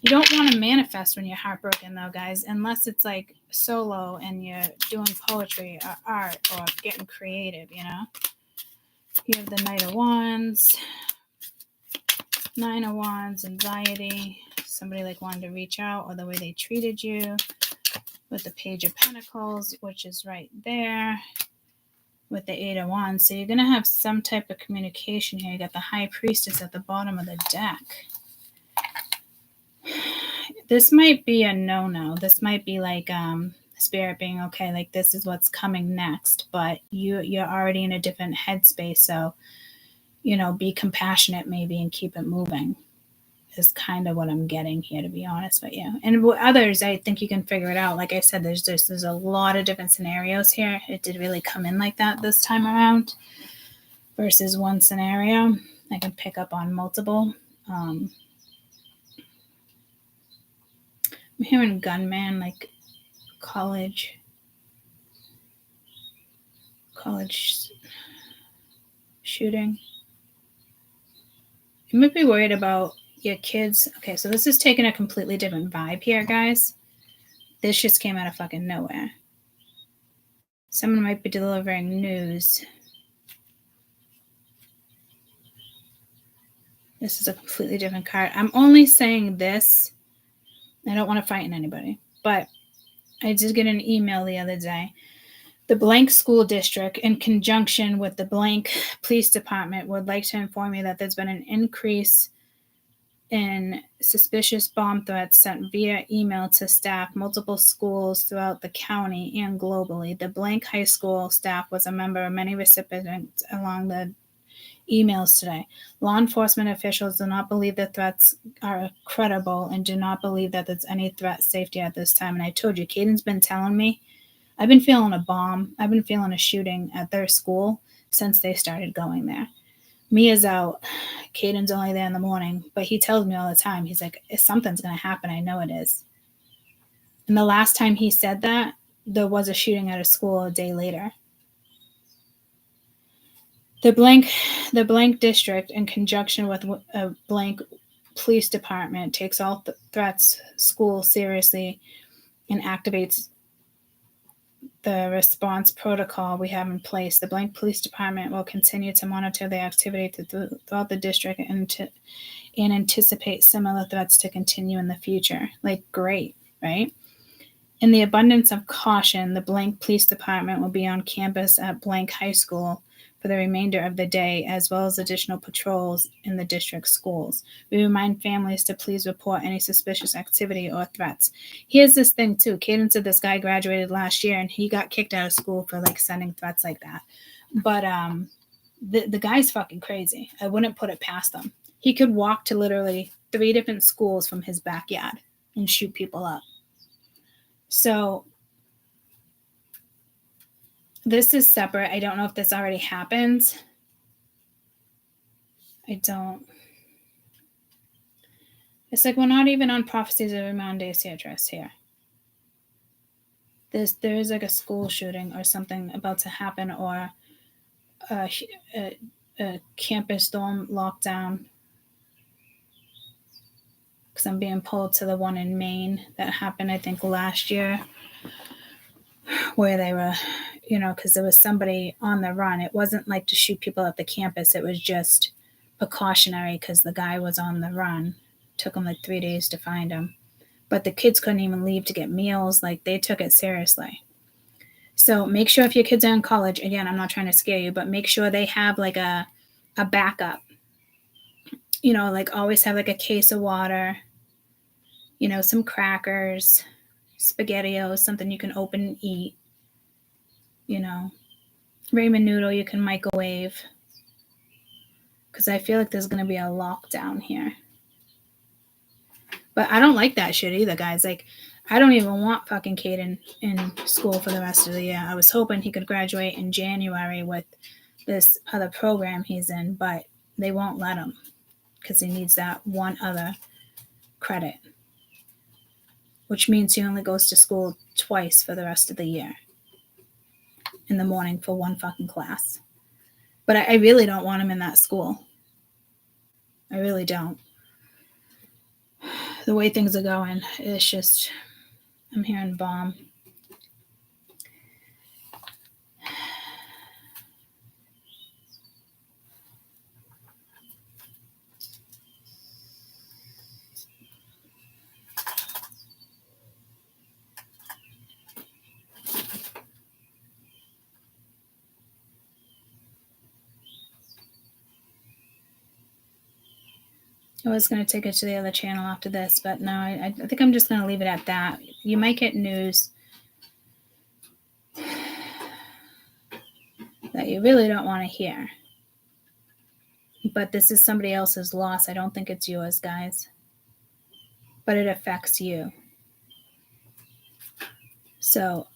A: You don't want to manifest when you're heartbroken, though, guys, unless it's like solo and you're doing poetry or art or getting creative, you know? You have the Knight of Wands, Nine of Wands, anxiety, somebody like wanted to reach out or the way they treated you, with the Page of Pentacles, which is right there, with the Eight of Wands. So you're going to have some type of communication here. You got the High Priestess at the bottom of the deck. This might be a no-no. This might be like Spirit being okay, like this is what's coming next, but you're already in a different headspace. So, you know, be compassionate maybe and keep it moving is kind of what I'm getting here, to be honest with you. And with others, I think you can figure it out. Like I said, there's a lot of different scenarios here. It did really come in like that this time around versus one scenario. I can pick up on multiple. I'm hearing gunman, like college shooting. You might be worried about your kids. Okay, so this is taking a completely different vibe here, guys. This just came out of fucking nowhere. Someone might be delivering news. This is a completely different card. I'm only saying this. I don't want to frighten anybody, but I did get an email the other day. The blank school district, in conjunction with the blank police department, would like to inform you that there's been an increase in suspicious bomb threats sent via email to staff multiple schools throughout the county and globally. The blank high school staff was a member of many recipients along the emails today. Law enforcement officials do not believe the threats are credible and do not believe that there's any threat safety at this time. And I told you, Caden's been telling me, I've been feeling a bomb. I've been feeling a shooting at their school since they started going there. Mia's out. Caden's only there in the morning, but he tells me all the time. He's like, if something's going to happen, I know it is. And the last time he said that, there was a shooting at a school a day later. The blank district, in conjunction with a blank police department, takes all threats school seriously and activates the response protocol we have in place. The blank police department will continue to monitor the activity throughout the district and anticipate similar threats to continue in the future. Like, great, right? In the abundance of caution, the blank police department will be on campus at blank high school for the remainder of the day, as well as additional patrols in the district schools. We remind families to please report any suspicious activity or threats. Here's this thing too. Caden said this guy graduated last year and he got kicked out of school for like sending threats like that. But the guy's fucking crazy. I wouldn't put it past him. He could walk to literally 3 different schools from his backyard and shoot people up. So this is separate. I don't know if this already happened. I don't. It's like we're not even on Prophecies of Monday address here. There is like a school shooting or something about to happen, or a campus dorm lockdown. Because I'm being pulled to the one in Maine that happened, I think, last year, where they were, you know, because there was somebody on the run. It wasn't like to shoot people at the campus. It was just precautionary because the guy was on the run. Took them like 3 days to find him. But the kids couldn't even leave to get meals. Like, they took it seriously. So make sure if your kids are in college, again, I'm not trying to scare you, but make sure they have like a backup. You know, like always have like a case of water, you know, some crackers, SpaghettiOs, something you can open and eat, you know, ramen noodle you can microwave. Because I feel like there's going to be a lockdown here. But I don't like that shit either, guys. Like, I don't even want fucking Caden in school for the rest of the year. I was hoping he could graduate in January with this other program he's in, but they won't let him because he needs that one other credit, which means he only goes to school twice for the rest of the year in the morning for one fucking class. But I really don't want him in that school. I really don't. The way things are going, it's just, I'm hearing bomb. I was going to take it to the other channel after this, but no, I think I'm just going to leave it at that. You might get news that you really don't want to hear. But this is somebody else's loss. I don't think it's yours, guys. But it affects you. So,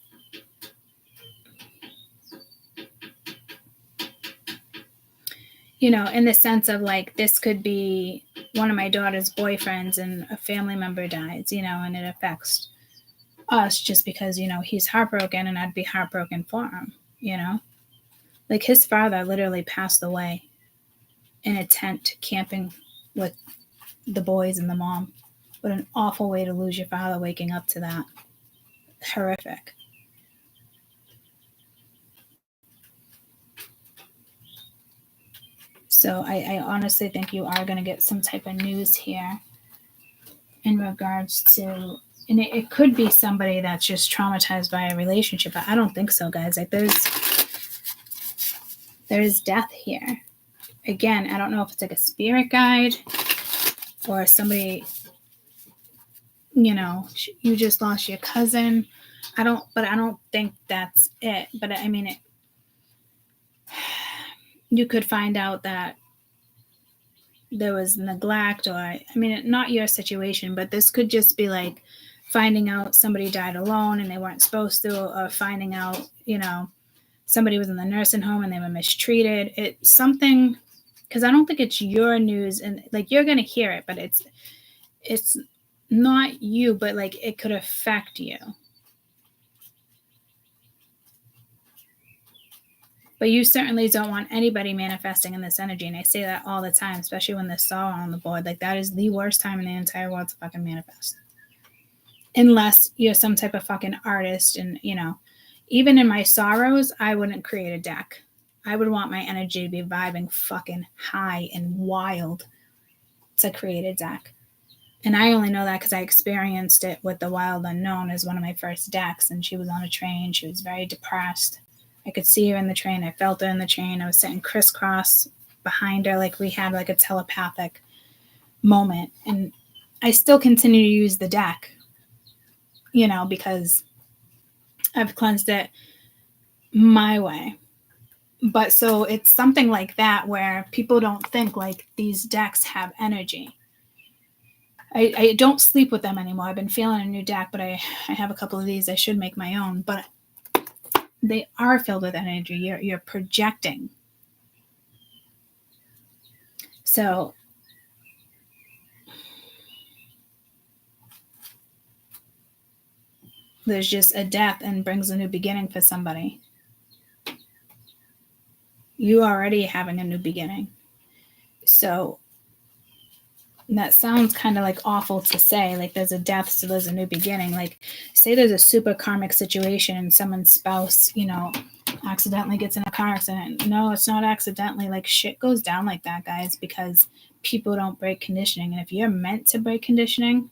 A: you know, in the sense of like, this could be one of my daughter's boyfriends and a family member dies, you know, and it affects us just because, you know, he's heartbroken and I'd be heartbroken for him, you know? Like, his father literally passed away in a tent camping with the boys and the mom. What an awful way to lose your father, waking up to that. Horrific. So I honestly think you are going to get some type of news here in regards to, and it could be somebody that's just traumatized by a relationship, but I don't think so, guys. Like, there's death here. Again, I don't know if it's like a spirit guide or somebody, you know, you just lost your cousin. I don't think that's it. But I mean, you could find out that there was neglect, or, I mean, not your situation, but this could just be like finding out somebody died alone and they weren't supposed to, or finding out, you know, somebody was in the nursing home and they were mistreated. It's something, because I don't think it's your news, and like, you're going to hear it, but it's not you, but like, it could affect you. But you certainly don't want anybody manifesting in this energy. And I say that all the time, especially when there's sorrow on the board. Like, that is the worst time in the entire world to fucking manifest. Unless you're some type of fucking artist. And, you know, even in my sorrows, I wouldn't create a deck. I would want my energy to be vibing fucking high and wild to create a deck. And I only know that because I experienced it with the Wild Unknown as one of my first decks. And she was on a train. She was very depressed. I could see her in the train. I felt her in the train. I was sitting crisscross behind her. Like, we had like a telepathic moment. And I still continue to use the deck, you know, because I've cleansed it my way. But so it's something like that where people don't think like these decks have energy. I don't sleep with them anymore. I've been feeling a new deck, but I have a couple of these. I should make my own. But they are filled with energy. You're projecting. So there's just a death and brings a new beginning for somebody. You already having a new beginning. So that sounds kind of like awful to say, like there's a death, so there's a new beginning. Like, say there's a super karmic situation and someone's spouse, you know, accidentally gets in a car accident. No, it's not accidentally. Like, shit goes down like that, guys, because people don't break conditioning. And if you're meant to break conditioning,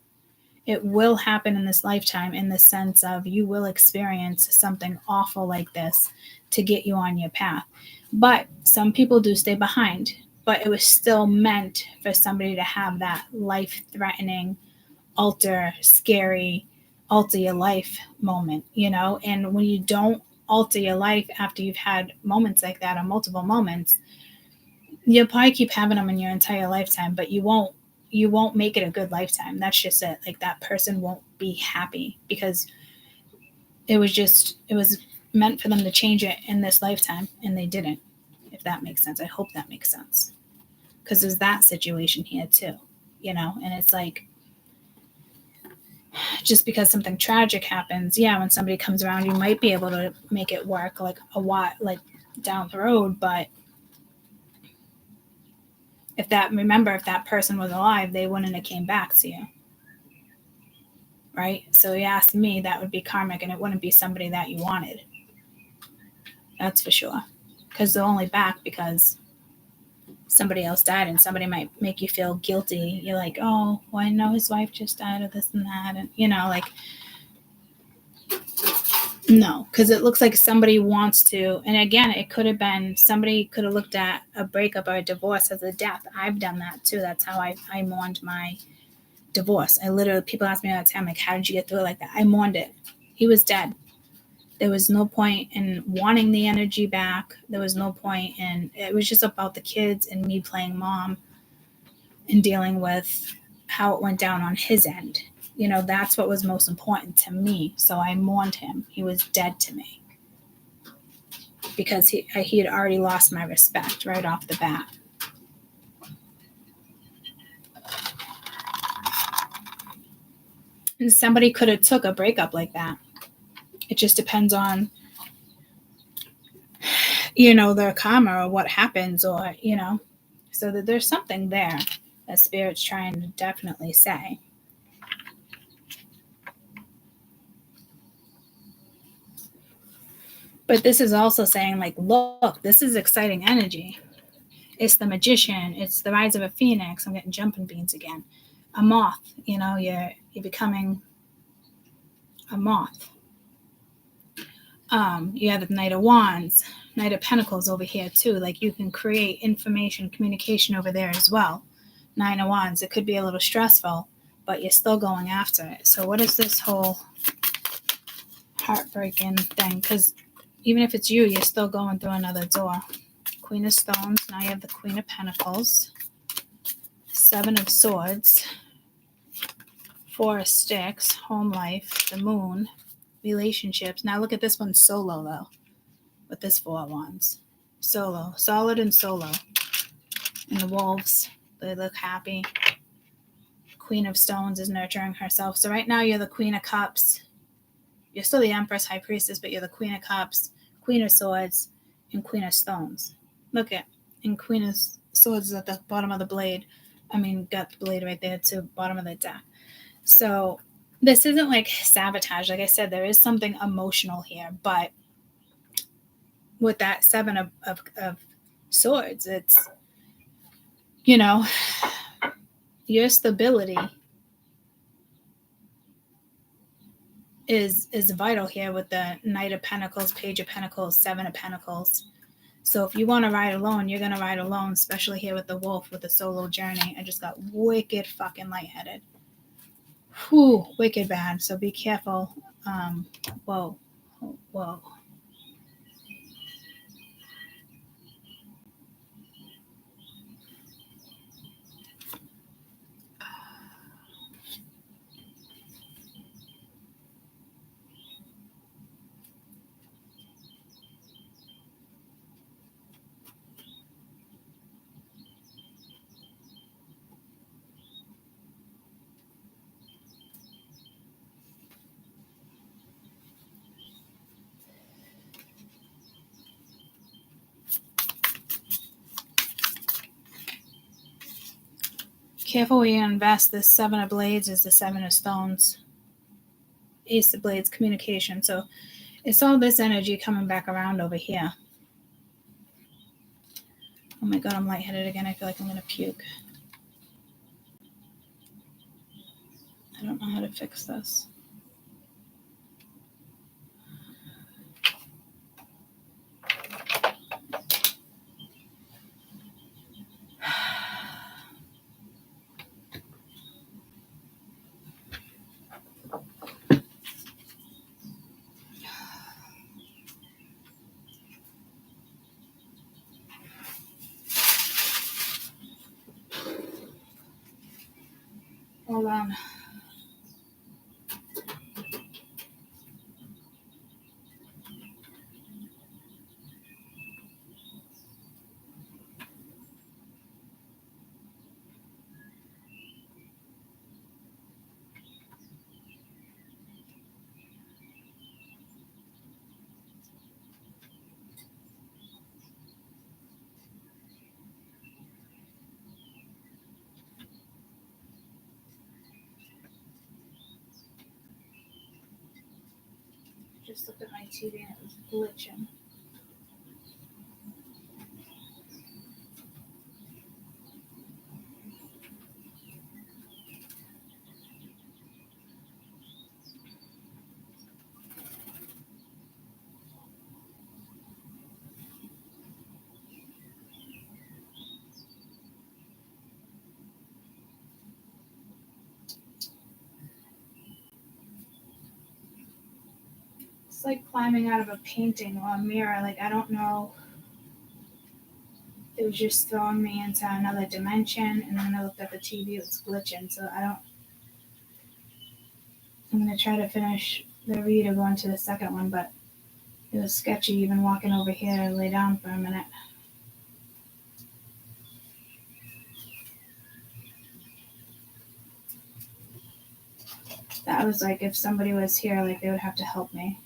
A: it will happen in this lifetime, in the sense of you will experience something awful like this to get you on your path. But some people do stay behind. But it was still meant for somebody to have that life-threatening, scary, alter your life moment, you know? And when you don't alter your life after you've had moments like that, or multiple moments, you'll probably keep having them in your entire lifetime, but you won't you won't make it a good lifetime. That's just it. Like, that person won't be happy because it was meant for them to change it in this lifetime, and they didn't. If that makes sense. I hope that makes sense. Because there's that situation here too, and it's like, just because something tragic happens, when somebody comes around, you might be able to make it work like a while, like down the road. But if that person was alive, they wouldn't have came back to you. Right? So you ask me, that would be karmic, and it wouldn't be somebody that you wanted. That's for sure. Because they're only back because somebody else died, and somebody might make you feel guilty. You're like, oh, well, I know his wife just died of this and that. And, like, no, because it looks like somebody wants to. And again, it could have been somebody could have looked at a breakup or a divorce as a death. I've done that too. That's how I mourned my divorce. People ask me all the time, like, how did you get through it like that? I mourned it. He was dead. There was no point in wanting the energy back. There was no point in, it was just about the kids and me playing mom and dealing with how it went down on his end. That's what was most important to me. So I mourned him. He was dead to me because he had already lost my respect right off the bat. And somebody could have took a breakup like that. It just depends on, their karma or what happens, or, so that there's something there that Spirit's trying to definitely say. But this is also saying, like, look, this is exciting energy. It's the Magician. It's the rise of a phoenix. I'm getting jumping beans again. A moth. You're becoming a moth. You have the Knight of Wands, Knight of Pentacles over here too. Like, you can create information, communication over there as well. Nine of Wands. It could be a little stressful, but you're still going after it. So what is this whole heartbreaking thing? Because even if it's you, you're still going through another door. Queen of Stones. Now you have the Queen of Pentacles. Seven of Swords. Four of Sticks. Home life. The Moon. Relationships. Now look at this one solo though. With this Four of Wands. Solo. Solid and solo. And the Wolves. They look happy. Queen of Stones is nurturing herself. So right now you're the Queen of Cups. You're still the Empress, High Priestess, but you're the Queen of Cups, Queen of Swords, and Queen of Stones. Look at, and Queen of Swords is at the bottom of the blade. Got the blade right there to the bottom of the deck. So this isn't like sabotage. Like I said, there is something emotional here, but with that Seven of Swords, it's, your stability is vital here with the Knight of Pentacles, Page of Pentacles, Seven of Pentacles. So if you want to ride alone, you're going to ride alone, especially here with the Wolf, with the solo journey. I just got wicked fucking lightheaded. Whew, wicked bad. So be careful. Whoa. Careful where you invest. This Seven of Blades is the Seven of Stones. Ace of Blades, communication. So it's all this energy coming back around over here. Oh my God, I'm lightheaded again. I feel like I'm going to puke. I don't know how to fix this. Hold on. Just looked at my TV and it was glitching. It's like climbing out of a painting or a mirror. Like, I don't know. It was just throwing me into another dimension. And then when I looked at the TV, it was glitching. So I'm going to try to finish the read or go into the second one. But it was sketchy even walking over here to lay down for a minute. That was like if somebody was here, like they would have to help me.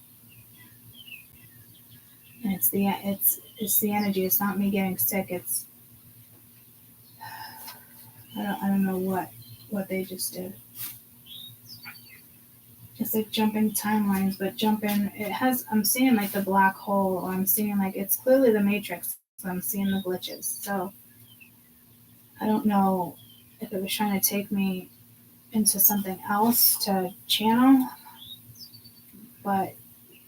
A: And it's the energy. It's not me getting sick. It's I don't know what they just did. It's like jumping timelines, but I'm seeing like the black hole, or I'm seeing like it's clearly the Matrix, so I'm seeing the glitches. So I don't know if it was trying to take me into something else to channel, but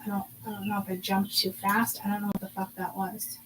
A: I don't know if it jumped too fast. I don't know what the fuck that was.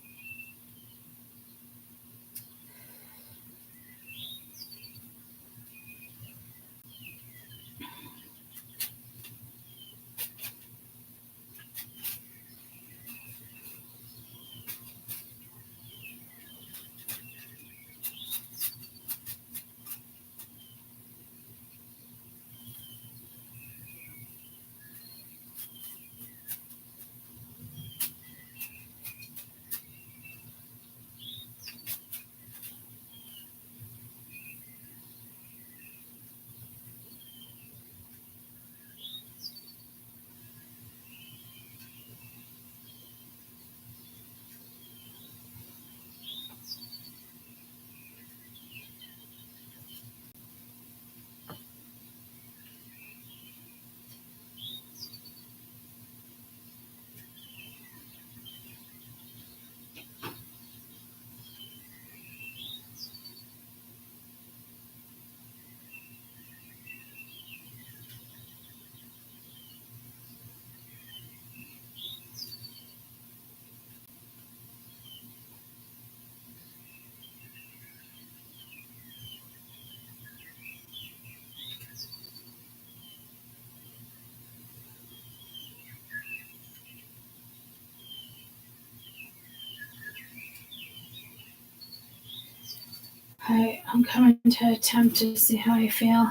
A: I'm coming to attempt to see how I feel.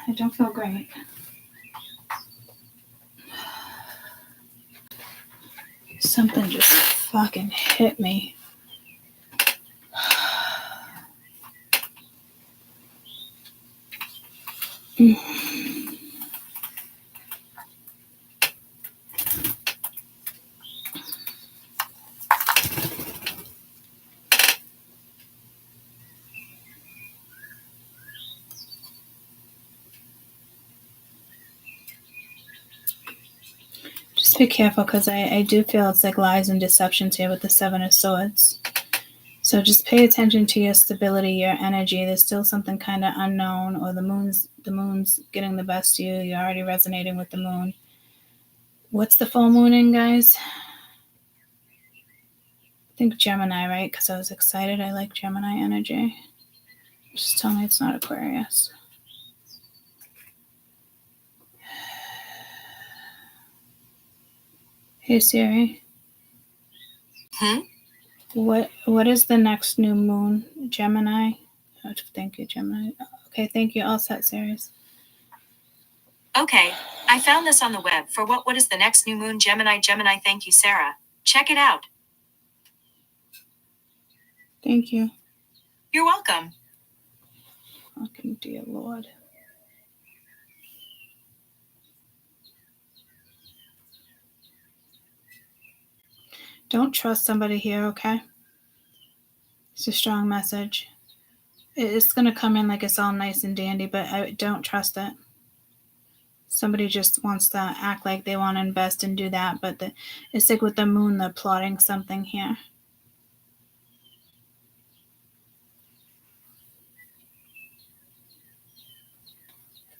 A: I don't feel great. Something just fucking hit me. Just be careful, because I do feel it's like lies and deceptions here with the Seven of Swords. So just pay attention to your stability, your energy. There's still something kind of unknown, or the moon's getting the best of you. You're already resonating with the moon. What's the full moon in, guys? I think Gemini, right? Because I was excited. I like Gemini energy. Just tell me it's not Aquarius. Hey, Siri. What is the next new moon? Gemini? Oh, thank you, Gemini. Okay, thank you. All set, series.
B: Okay, I found this on the web for what is the next new moon? Gemini. Thank you, Sarah. Check it out.
A: Thank you.
B: You're welcome.
A: Fucking dear Lord. Don't trust somebody here, okay? It's a strong message. It's going to come in like it's all nice and dandy, but I don't trust it. Somebody just wants to act like they want to invest and do that, but it's like with the moon, they're plotting something here.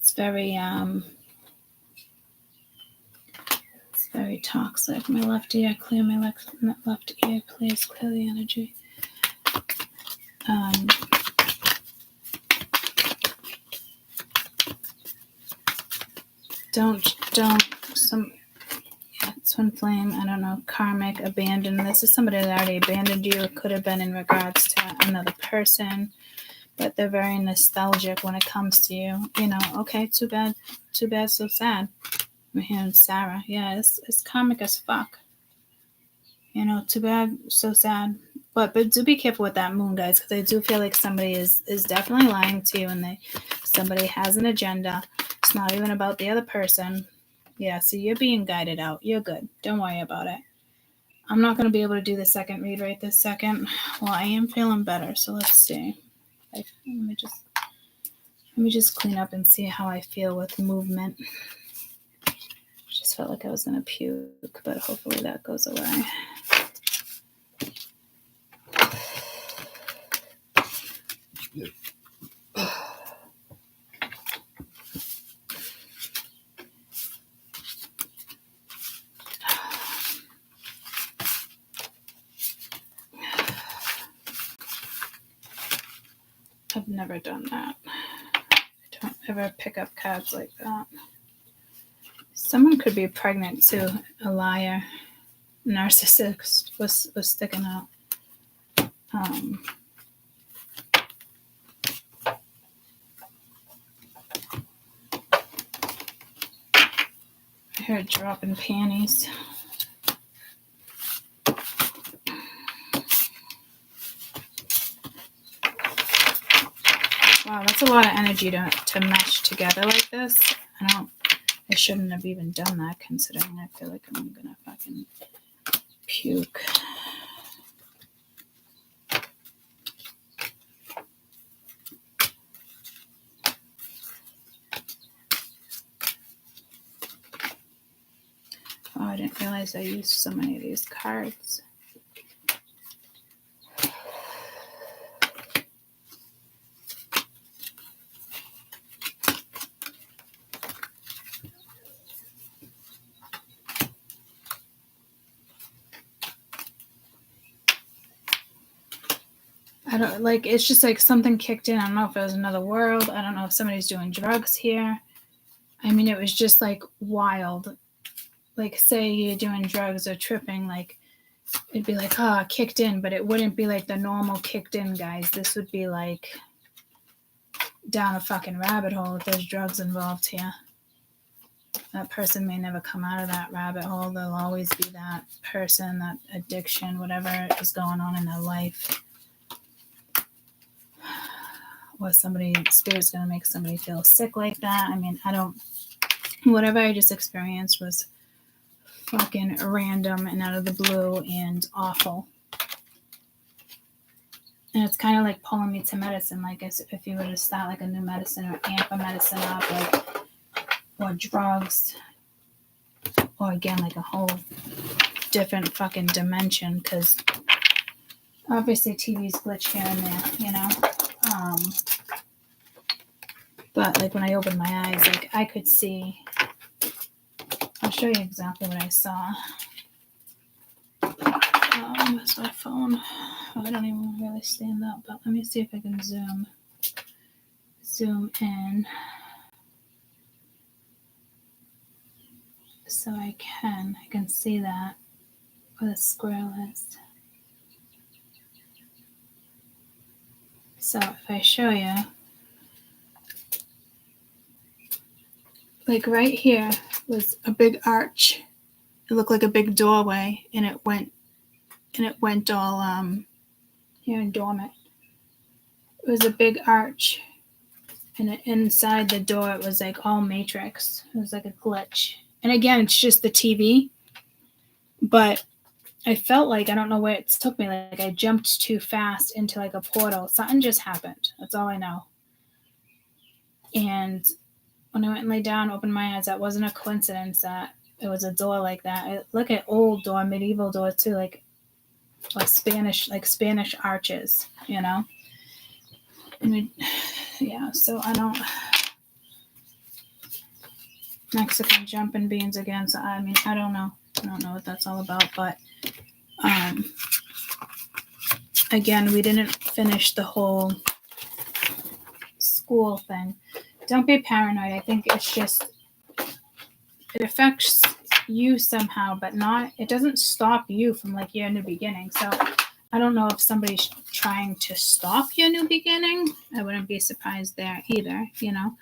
A: It's very toxic. My left ear, clear my left ear, please clear the energy. Twin flame, I don't know, karmic, abandoned. This is somebody that already abandoned you. It could have been in regards to another person, but they're very nostalgic when it comes to you. You know, okay, too bad, so sad. I'm hearing Sarah. Yeah, it's karmic as fuck. You know, too bad, so sad. But do be careful with that moon, guys, because I do feel like somebody is definitely lying to you, and somebody has an agenda. It's not even about the other person. Yeah, so you're being guided out. You're good. Don't worry about it. I'm not going to be able to do the second read right this second. Well, I am feeling better, so let's see. Let me just clean up and see how I feel with movement. Just felt like I was going to puke, but hopefully that goes away. I've never done that. I don't ever pick up cards like that. Someone could be pregnant too. A liar, narcissist was sticking out. I heard dropping panties. Wow, that's a lot of energy to mesh together like this. I shouldn't have even done that, considering I feel like I'm gonna fucking puke. Oh, I didn't realize I used so many of these cards. I don't like, it's just like something kicked in. I don't know if it was another world. I don't know if somebody's doing drugs here. I mean, it was just like wild. Like, say you're doing drugs or tripping, like it'd be like, kicked in, but it wouldn't be like the normal kicked in, guys. This would be like down a fucking rabbit hole if there's drugs involved here. That person may never come out of that rabbit hole. There'll always be that person, that addiction, whatever is going on in their life. Or spirit's going to make somebody feel sick like that. I mean, whatever I just experienced was fucking random and out of the blue and awful. And it's kind of like pulling me to medicine, like if you were to start like a new medicine or amp a medicine up, like, or drugs, or again, like a whole different fucking dimension, because obviously TV's glitch here and there, you know? But like when I opened my eyes, like I could see, I'll show you exactly what I saw. Where's my phone? Oh, I don't even really stand up, but let me see if I can zoom in. So I can see that where the squirrel is. So if I show you, like right here was a big arch. It looked like a big doorway, and it went all here in dormant. It was a big arch, and inside the door it was like all matrix. It was like a glitch. And again, it's just the TV, but I felt like, I don't know where it took me, like I jumped too fast into like a portal. Something just happened. That's all I know. And when I went and lay down, opened my eyes, that wasn't a coincidence that it was a door like that. Look at old door, medieval door too, like Spanish arches, you know. And yeah, so I don't. Mexican jumping beans again. So I mean, I don't know what that's all about, but again, we didn't finish the whole school thing. Don't be paranoid. I think it's just, it affects you somehow, but it doesn't stop you from like your new beginning. So I don't know if somebody's trying to stop your new beginning. I wouldn't be surprised there either, you know.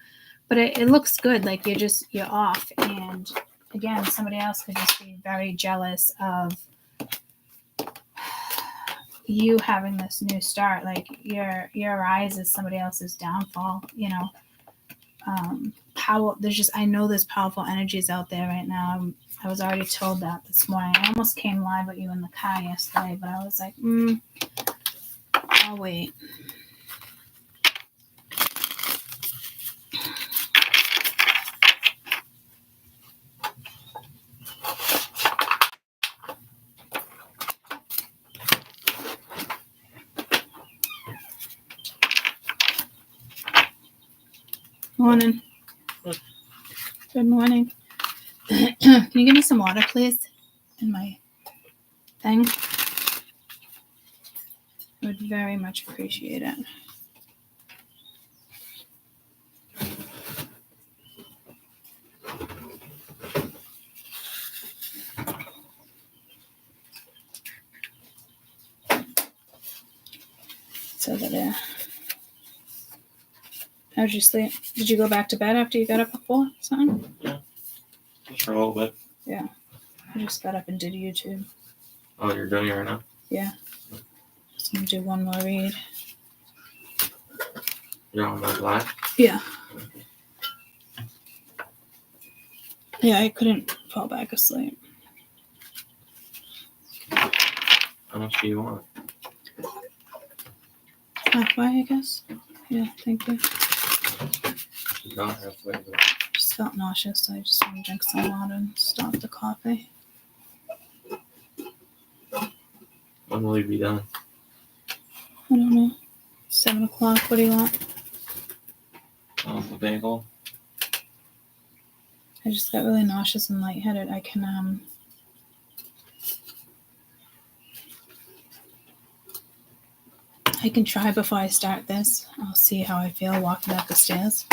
A: But it looks good. Like you're off. And again, somebody else could just be very jealous of you having this new start. Like your rise is somebody else's downfall, you know. I know there's powerful energies out there right now. I was already told that this morning. I almost came live with you in the car yesterday, but I was like, I'll wait. Morning. Good morning. Can you give me some water, please? In my thing? I would very much appreciate it. So that how'd you sleep? Did you go back to bed after you got up at 4 or something?
C: Yeah. Just for a little bit.
A: Yeah. I just got up and did YouTube.
C: Oh, you're doing it right now?
A: Yeah. Just gonna do one more read.
C: You're on my live?
A: Yeah. Yeah, I couldn't fall back asleep.
C: How much do you want?
A: Halfway, I guess. Yeah, thank you.
C: Not halfway, but
A: Just felt nauseous, so I just want to drink some water and stop the coffee.
C: when will you be done?
A: I don't know. 7 o'clock. What do you want?
C: The bagel.
A: I just got really nauseous and lightheaded. I can try before I start this. I'll see how I feel walking up the stairs.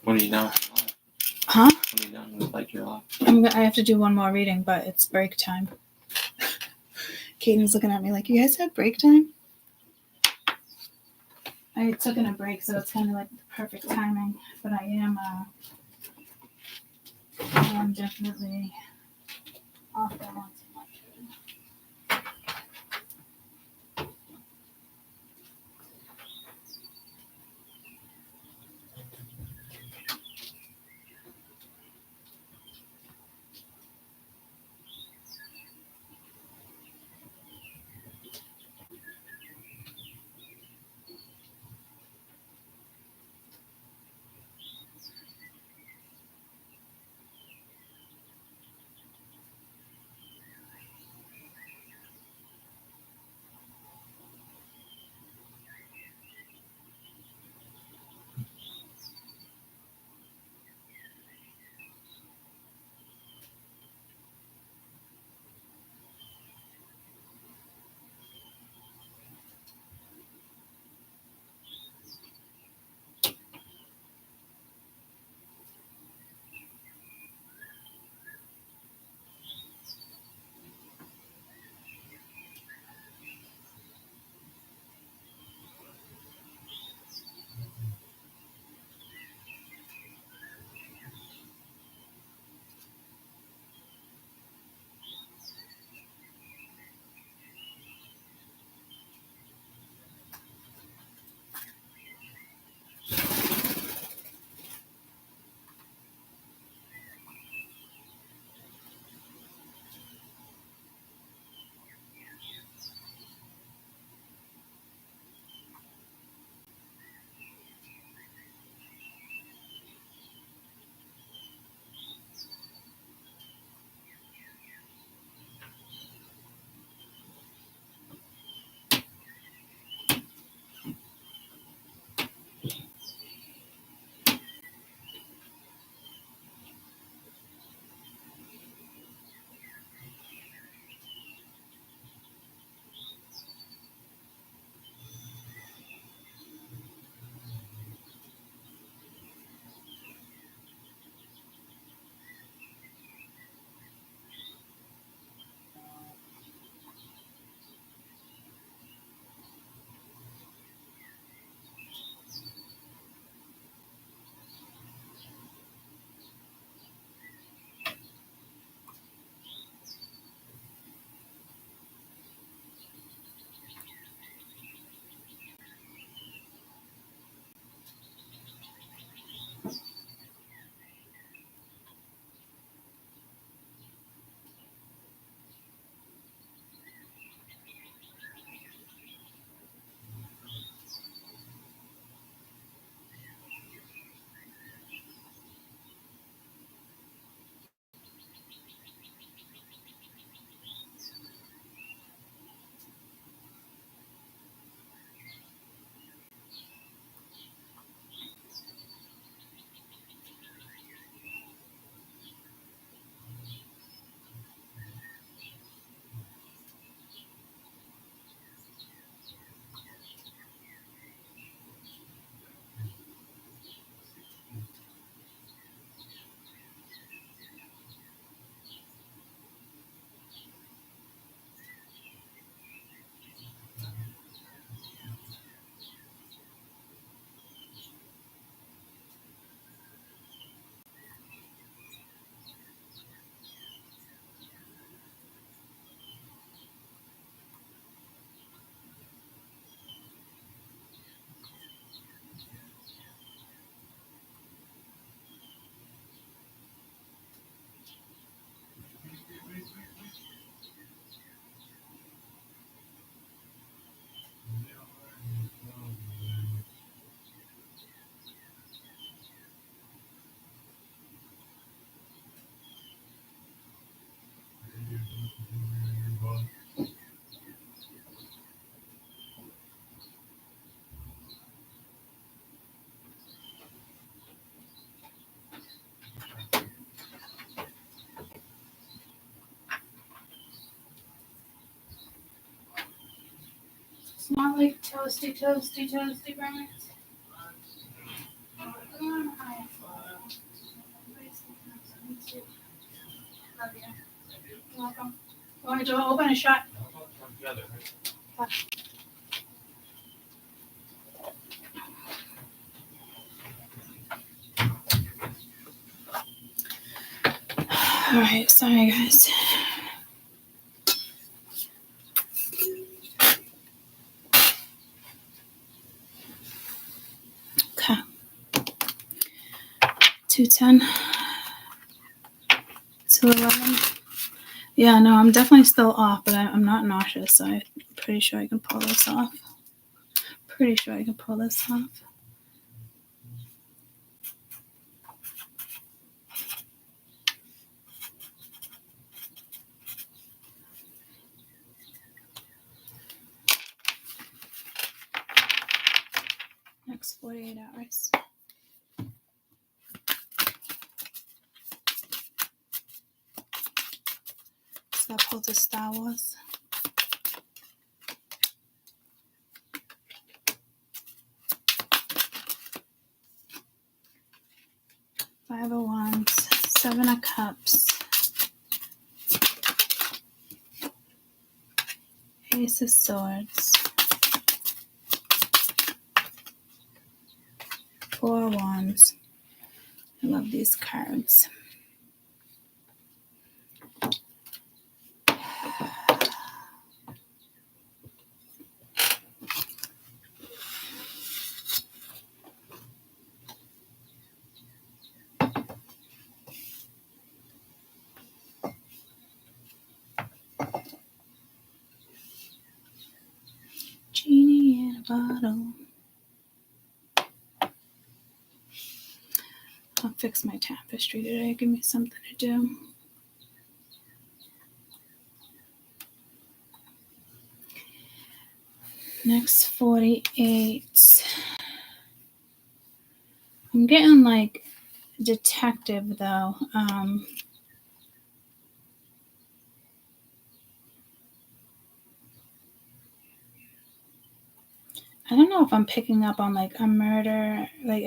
C: When are you done?
A: Huh?
C: When are you done with like your life?
A: I have to do one more reading, but it's break time. Caden's looking at me like, you guys have break time? I took in a break, so it's kind of like the perfect timing. But I am definitely off that one too much. Not like toasty burns. You're welcome. You want me to open a shot? Alright, sorry guys. Okay. 210. 211. Yeah, no, I'm definitely still off, but I'm not nauseous, so I'm pretty sure I can pull this off. Next 48 hours. So I pulled the Star Wars. Five of Wands, Seven of Cups, Ace of Swords, Four of Wands. I love these cards. Genie in a bottle. I'll fix my tapestry today. Give me something to do. Next 48. I'm getting like detective though. I don't know if I'm picking up on like a murder, like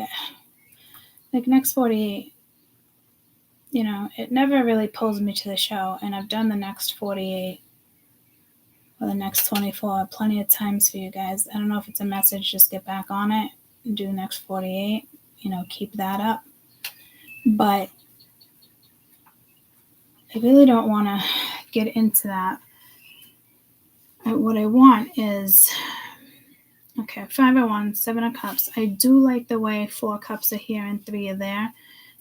A: next 48. You know, it never really pulls me to the show, and I've done the next 48 or the next 24 plenty of times for you guys. I don't know if it's a message, just get back on it and do next 48, you know, keep that up. But I really don't want to get into that. What I want is, okay, 5 of Wands, 7 of Cups. I do like the way 4 cups are here and 3 are there.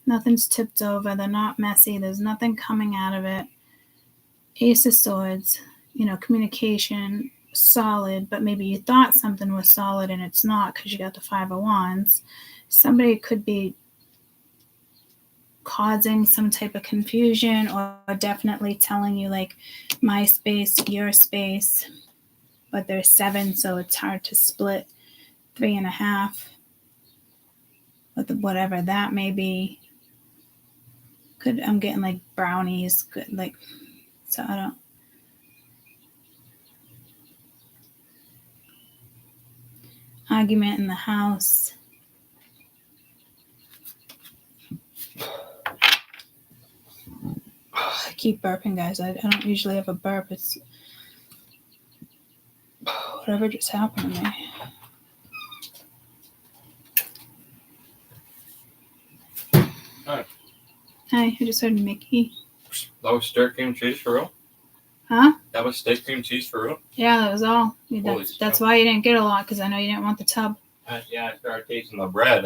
A: Nothing's tipped over. They're not messy. There's nothing coming out of it. Ace of Swords, you know, communication, solid, but maybe you thought something was solid and it's not because you got the 5 of Wands. Somebody could be causing some type of confusion or definitely telling you like my space, your space, but there's 7, so it's hard to split 3.5 with whatever that may be. I'm getting like brownies, like, so I don't. Argument in the house. I keep burping, guys. I don't usually have a burp. It's whatever just happened to me.
C: Hi.
A: Hi, I just heard Mickey.
C: That was steak cream cheese for real?
A: Huh?
C: That was steak cream cheese for real?
A: Yeah, that was all. That's why you didn't get a lot, because I know you didn't want the tub.
C: Yeah, I started tasting the bread.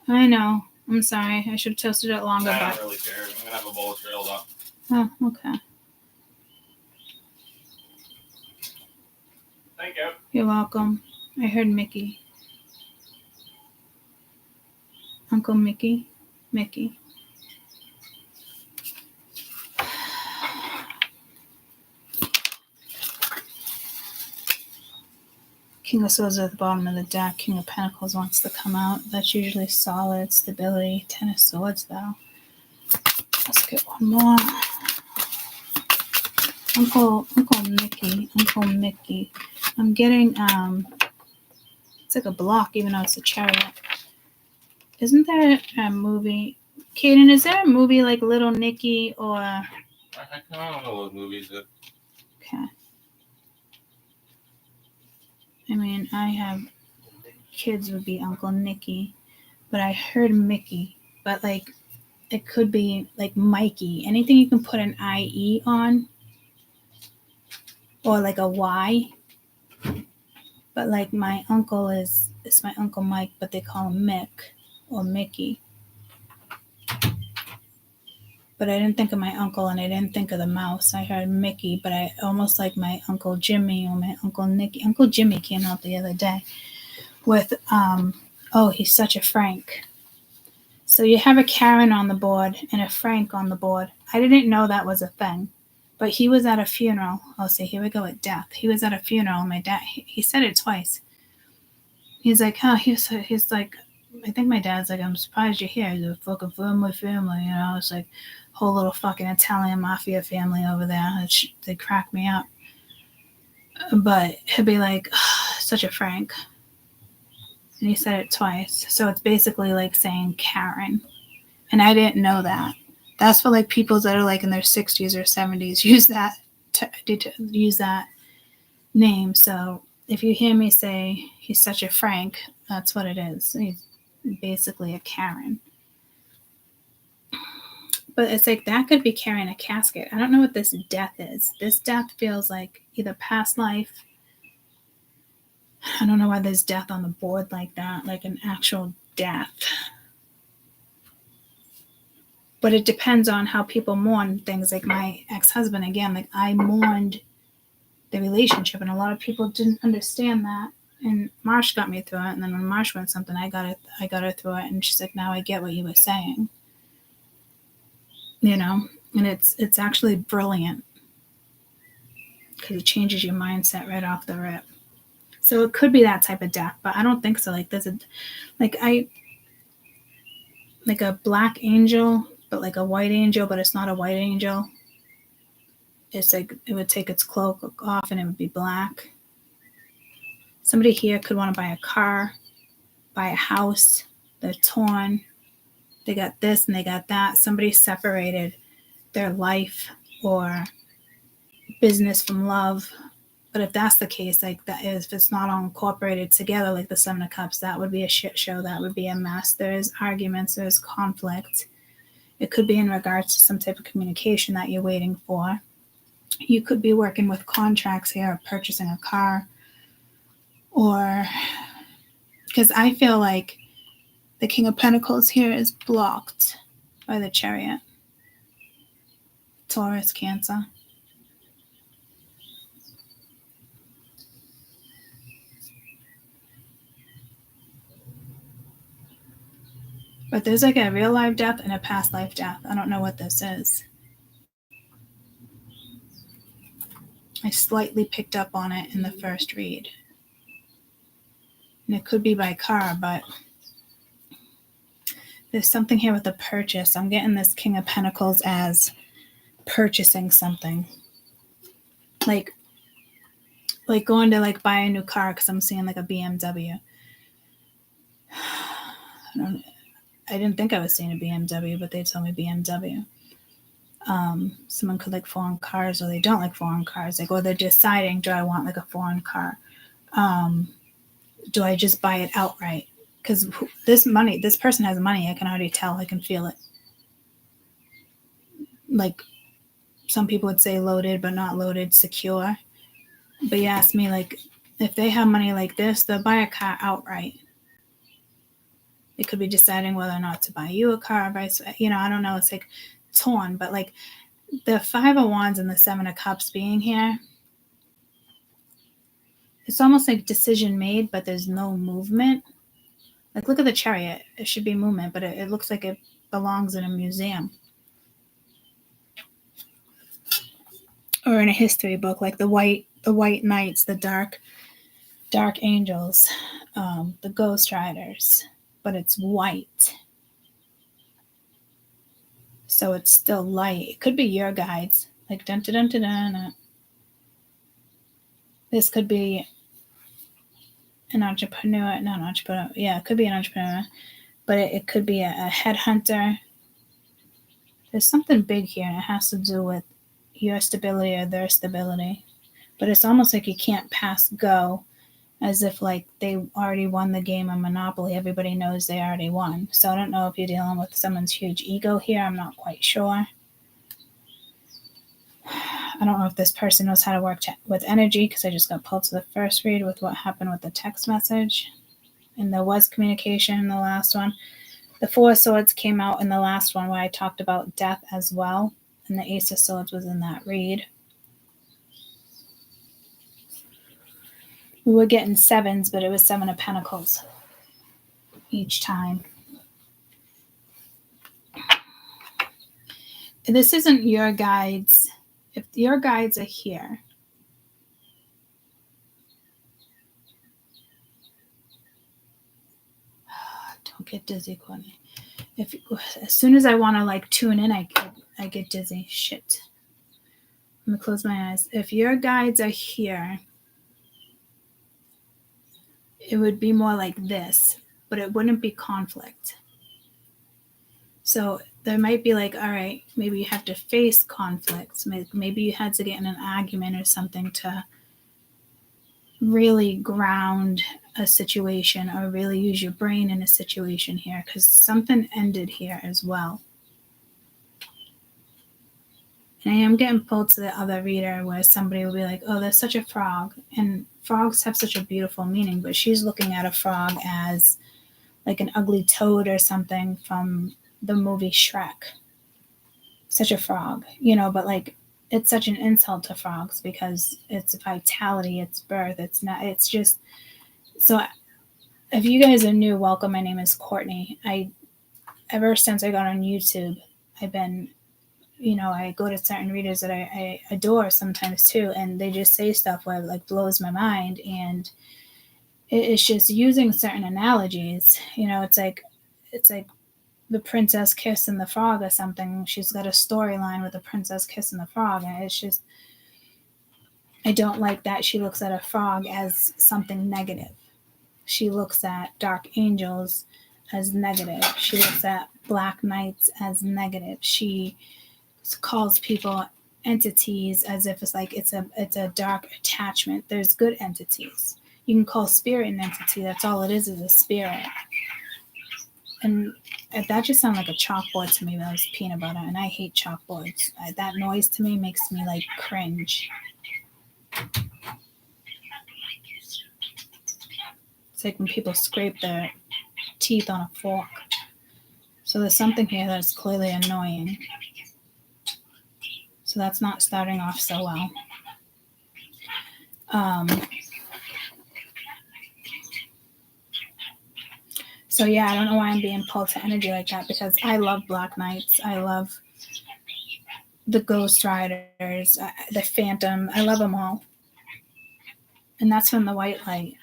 A: I know. I'm sorry. I should have toasted it longer.
C: I don't really care. I'm going to have a bowl of trailed up.
A: Oh, okay.
C: Thank you.
A: You're welcome. I heard Mickey. Uncle Mickey. Mickey. King of Swords at the bottom of the deck. King of Pentacles wants to come out. That's usually solid stability. 10 of Swords, though. Let's get one more. Uncle Mickey. I'm getting it's like a block, even though it's a chariot. Isn't there a movie? Kaden, is there a movie like Little Nicky or?
C: I don't know what movies it.
A: Okay. I mean, I have kids would be Uncle Nicky, but I heard Mickey. But like, it could be like Mikey. Anything you can put an IE on, or like a Y. But like my uncle it's my Uncle Mike, but they call him Mick or Mickey. But I didn't think of my uncle, and I didn't think of the mouse. I heard Mickey, but I almost like my Uncle Jimmy or my Uncle Nicky. Uncle Jimmy came out the other day with, oh, he's such a Frank. So you have a Karen on the board and a Frank on the board. I didn't know that was a thing, but he was at a funeral. Oh, see, here we go with death. He was at a funeral, and my dad, he said it twice. He's like, oh, he's like, I think my dad's like, I'm surprised you're here. He's a fucking family, you know. It's like whole little fucking Italian mafia family over there. They crack me up. But he'd be like, oh, such a Frank. And he said it twice. So it's basically like saying Karen. And I didn't know that. That's for like people that are like in their 60s or 70s use that to use that name. So if you hear me say he's such a Frank, that's what it is. He's basically a Karen. But it's like that could be carrying a casket. I don't know what this death is. This death feels like either past life. I don't know why there's death on the board like that, like an actual death. But it depends on how people mourn things. Like my ex-husband, again, like I mourned the relationship, and a lot of people didn't understand that. And Marsh got me through it, and then when Marsh went something, I got her through it, and she's like, now I get what you were saying. You know, and it's actually brilliant because it changes your mindset right off the rip. So it could be that type of death, but I don't think so. Like there's a black angel, but like a white angel, but it's not a white angel. It's like it would take its cloak off and it would be black. Somebody here could want to buy a car, buy a house. They're torn. They got this and they got that. Somebody separated their life or business from love. But if that's the case, like that is, if it's not all incorporated together, like the Seven of Cups, that would be a shit show. That would be a mess. There's arguments, there's conflict. It could be in regards to some type of communication that you're waiting for. You could be working with contracts here, or purchasing a car, or because I feel like the King of Pentacles here is blocked by the Chariot. Taurus, Cancer. But there's like a real life death and a past life death. I don't know what this is. I slightly picked up on it in the first read. And it could be by car, but there's something here with a purchase. I'm getting this King of Pentacles as purchasing something. Like going to like buy a new car, because I'm seeing like a BMW. I didn't think I was seeing a BMW, but they told me BMW. Someone could like foreign cars, or they don't like foreign cars. Like, or they're deciding, do I want like a foreign car? Do I just buy it outright? Because this person has money. I can already tell. I can feel it. Like some people would say loaded, but not loaded, secure. But you ask me, like, if they have money like this, they'll buy a car outright. It could be deciding whether or not to buy you a car, vice, you know, I don't know. It's like torn, but like the Five of Wands and the Seven of Cups being here, it's almost like decision made, but there's no movement. Like, look at the Chariot. It should be movement, but it looks like it belongs in a museum or in a history book, like the white knights, the dark angels, the ghost riders. But it's white. So it's still light. It could be your guides. Like dun dun dun dun dun. This could be an entrepreneur, not an entrepreneur. Yeah, it could be an entrepreneur, but it could be a headhunter. There's something big here, and it has to do with your stability or their stability. But it's almost like you can't pass go, as if like they already won the game of Monopoly. Everybody knows they already won. So I don't know if you're dealing with someone's huge ego here. I'm not quite sure. I don't know if this person knows how to work with energy, because I just got pulled to the first read with what happened with the text message. And there was communication in the last one. The Four of Swords came out in the last one where I talked about death as well. And the Ace of Swords was in that read. We were getting sevens, but it was Seven of Pentacles each time. This isn't your guides. If your guides are here, don't get dizzy, Courtney. As soon as I want to like tune in, I get dizzy. Shit. Let me close my eyes. If your guides are here, it would be more like this, but it wouldn't be conflict. So there might be like, all right, maybe you have to face conflicts. Maybe you had to get in an argument or something to really ground a situation or really use your brain in a situation here, because something ended here as well. And I am getting pulled to the other reader where somebody will be like, oh, there's such a frog. And frogs have such a beautiful meaning, but she's looking at a frog as like an ugly toad or something from the movie Shrek. Such a frog, but like it's such an insult to frogs because it's vitality, it's birth, it's just. So if you guys are new, welcome. My name is Courtney. Ever since I got on YouTube, I've been, I go to certain readers that I adore sometimes too, and they just say stuff where it like blows my mind, and it's just using certain analogies. It's like the princess kiss and the frog or something. She's got a storyline with the princess kiss and the frog, and it's just, I don't like that she looks at a frog as something negative. She looks at dark angels as negative. She looks at black knights as negative. She calls people entities as if it's like it's a dark attachment. There's good entities. You can call spirit an entity. That's all it is a spirit. And that just sounded like a chalkboard to me. That was peanut butter, and I hate chalkboards. That noise to me makes me like cringe. It's like when people scrape their teeth on a fork. So there's something here that's clearly annoying. So that's not starting off so well. So yeah, I don't know why I'm being pulled to energy like that, because I love Black Knights. I love the Ghost Riders, the Phantom. I love them all. And that's when the white light,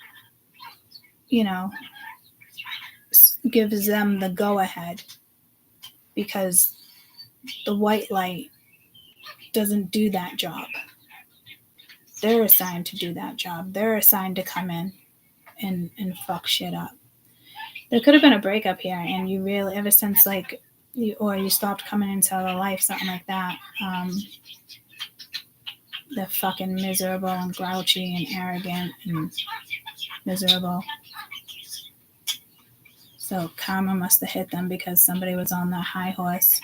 A: gives them the go-ahead, because the white light doesn't do that job. They're assigned to do that job. They're assigned to come in and fuck shit up. There could have been a breakup here, and you really, ever since you stopped coming into their life, something like that. They're fucking miserable and grouchy and arrogant and miserable. So karma must have hit them because somebody was on their high horse,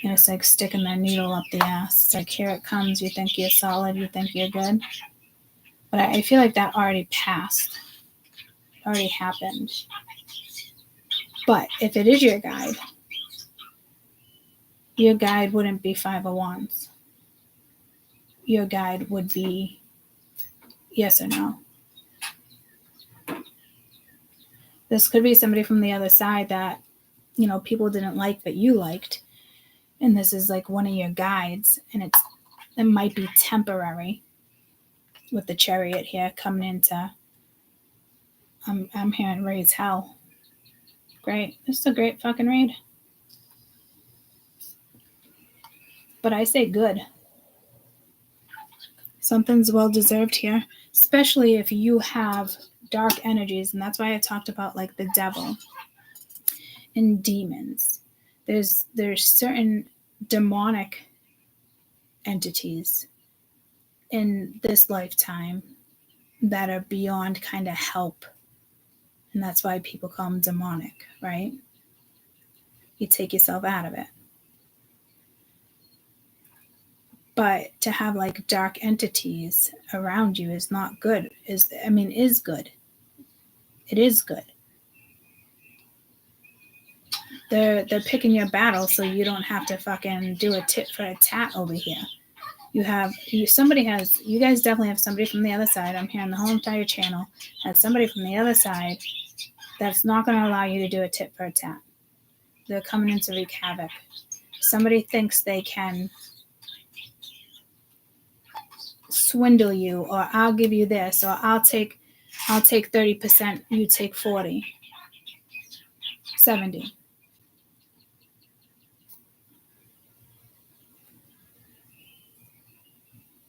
A: and it's like sticking their needle up the ass. It's like, here it comes. You think you're solid. You think you're good. But I feel like that already passed. It already happened. But if it is your guide wouldn't be Five of Wands. Your guide would be yes or no. This could be somebody from the other side that, people didn't like but you liked. And this is like one of your guides, and it might be temporary with the Chariot here coming into, I'm hearing raise hell. Great. This is a great fucking read. But I say good. Something's well deserved here, especially if you have dark energies, and that's why I talked about like the devil and demons. There's certain demonic entities in this lifetime that are beyond kind of help, and that's why people call them demonic, right? You take yourself out of it. But to have like dark entities around you is not good. Is good. It is good. They're picking your battle so you don't have to fucking do a tit for a tat over here. You guys definitely have somebody from the other side. I'm hearing the whole entire channel has somebody from the other side that's not going to allow you to do a tit for a tat. They're coming in to wreak havoc. Somebody thinks they can swindle you, or I'll give you this, or I'll take 30%, you take 40, 70.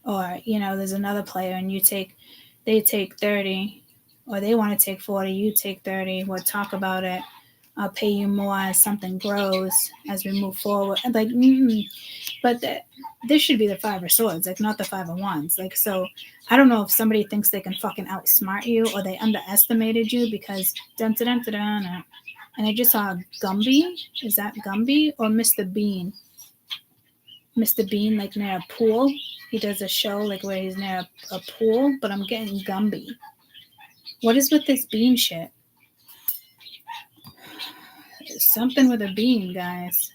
A: Or, there's another player and they take 30, or they want to take 40, you take 30, we'll talk about it. I'll pay you more as something grows, as we move forward. Like, but this should be the 5 of swords, like not the 5 of wands. Like, so I don't know if somebody thinks they can fucking outsmart you, or they underestimated you because dun dun dun dun. And I just saw Gumby. Is that Gumby or Mr. Bean? Mr. Bean, like near a pool. He does a show like where he's near a pool, but I'm getting Gumby. What is with this bean shit? Something with a bean, guys.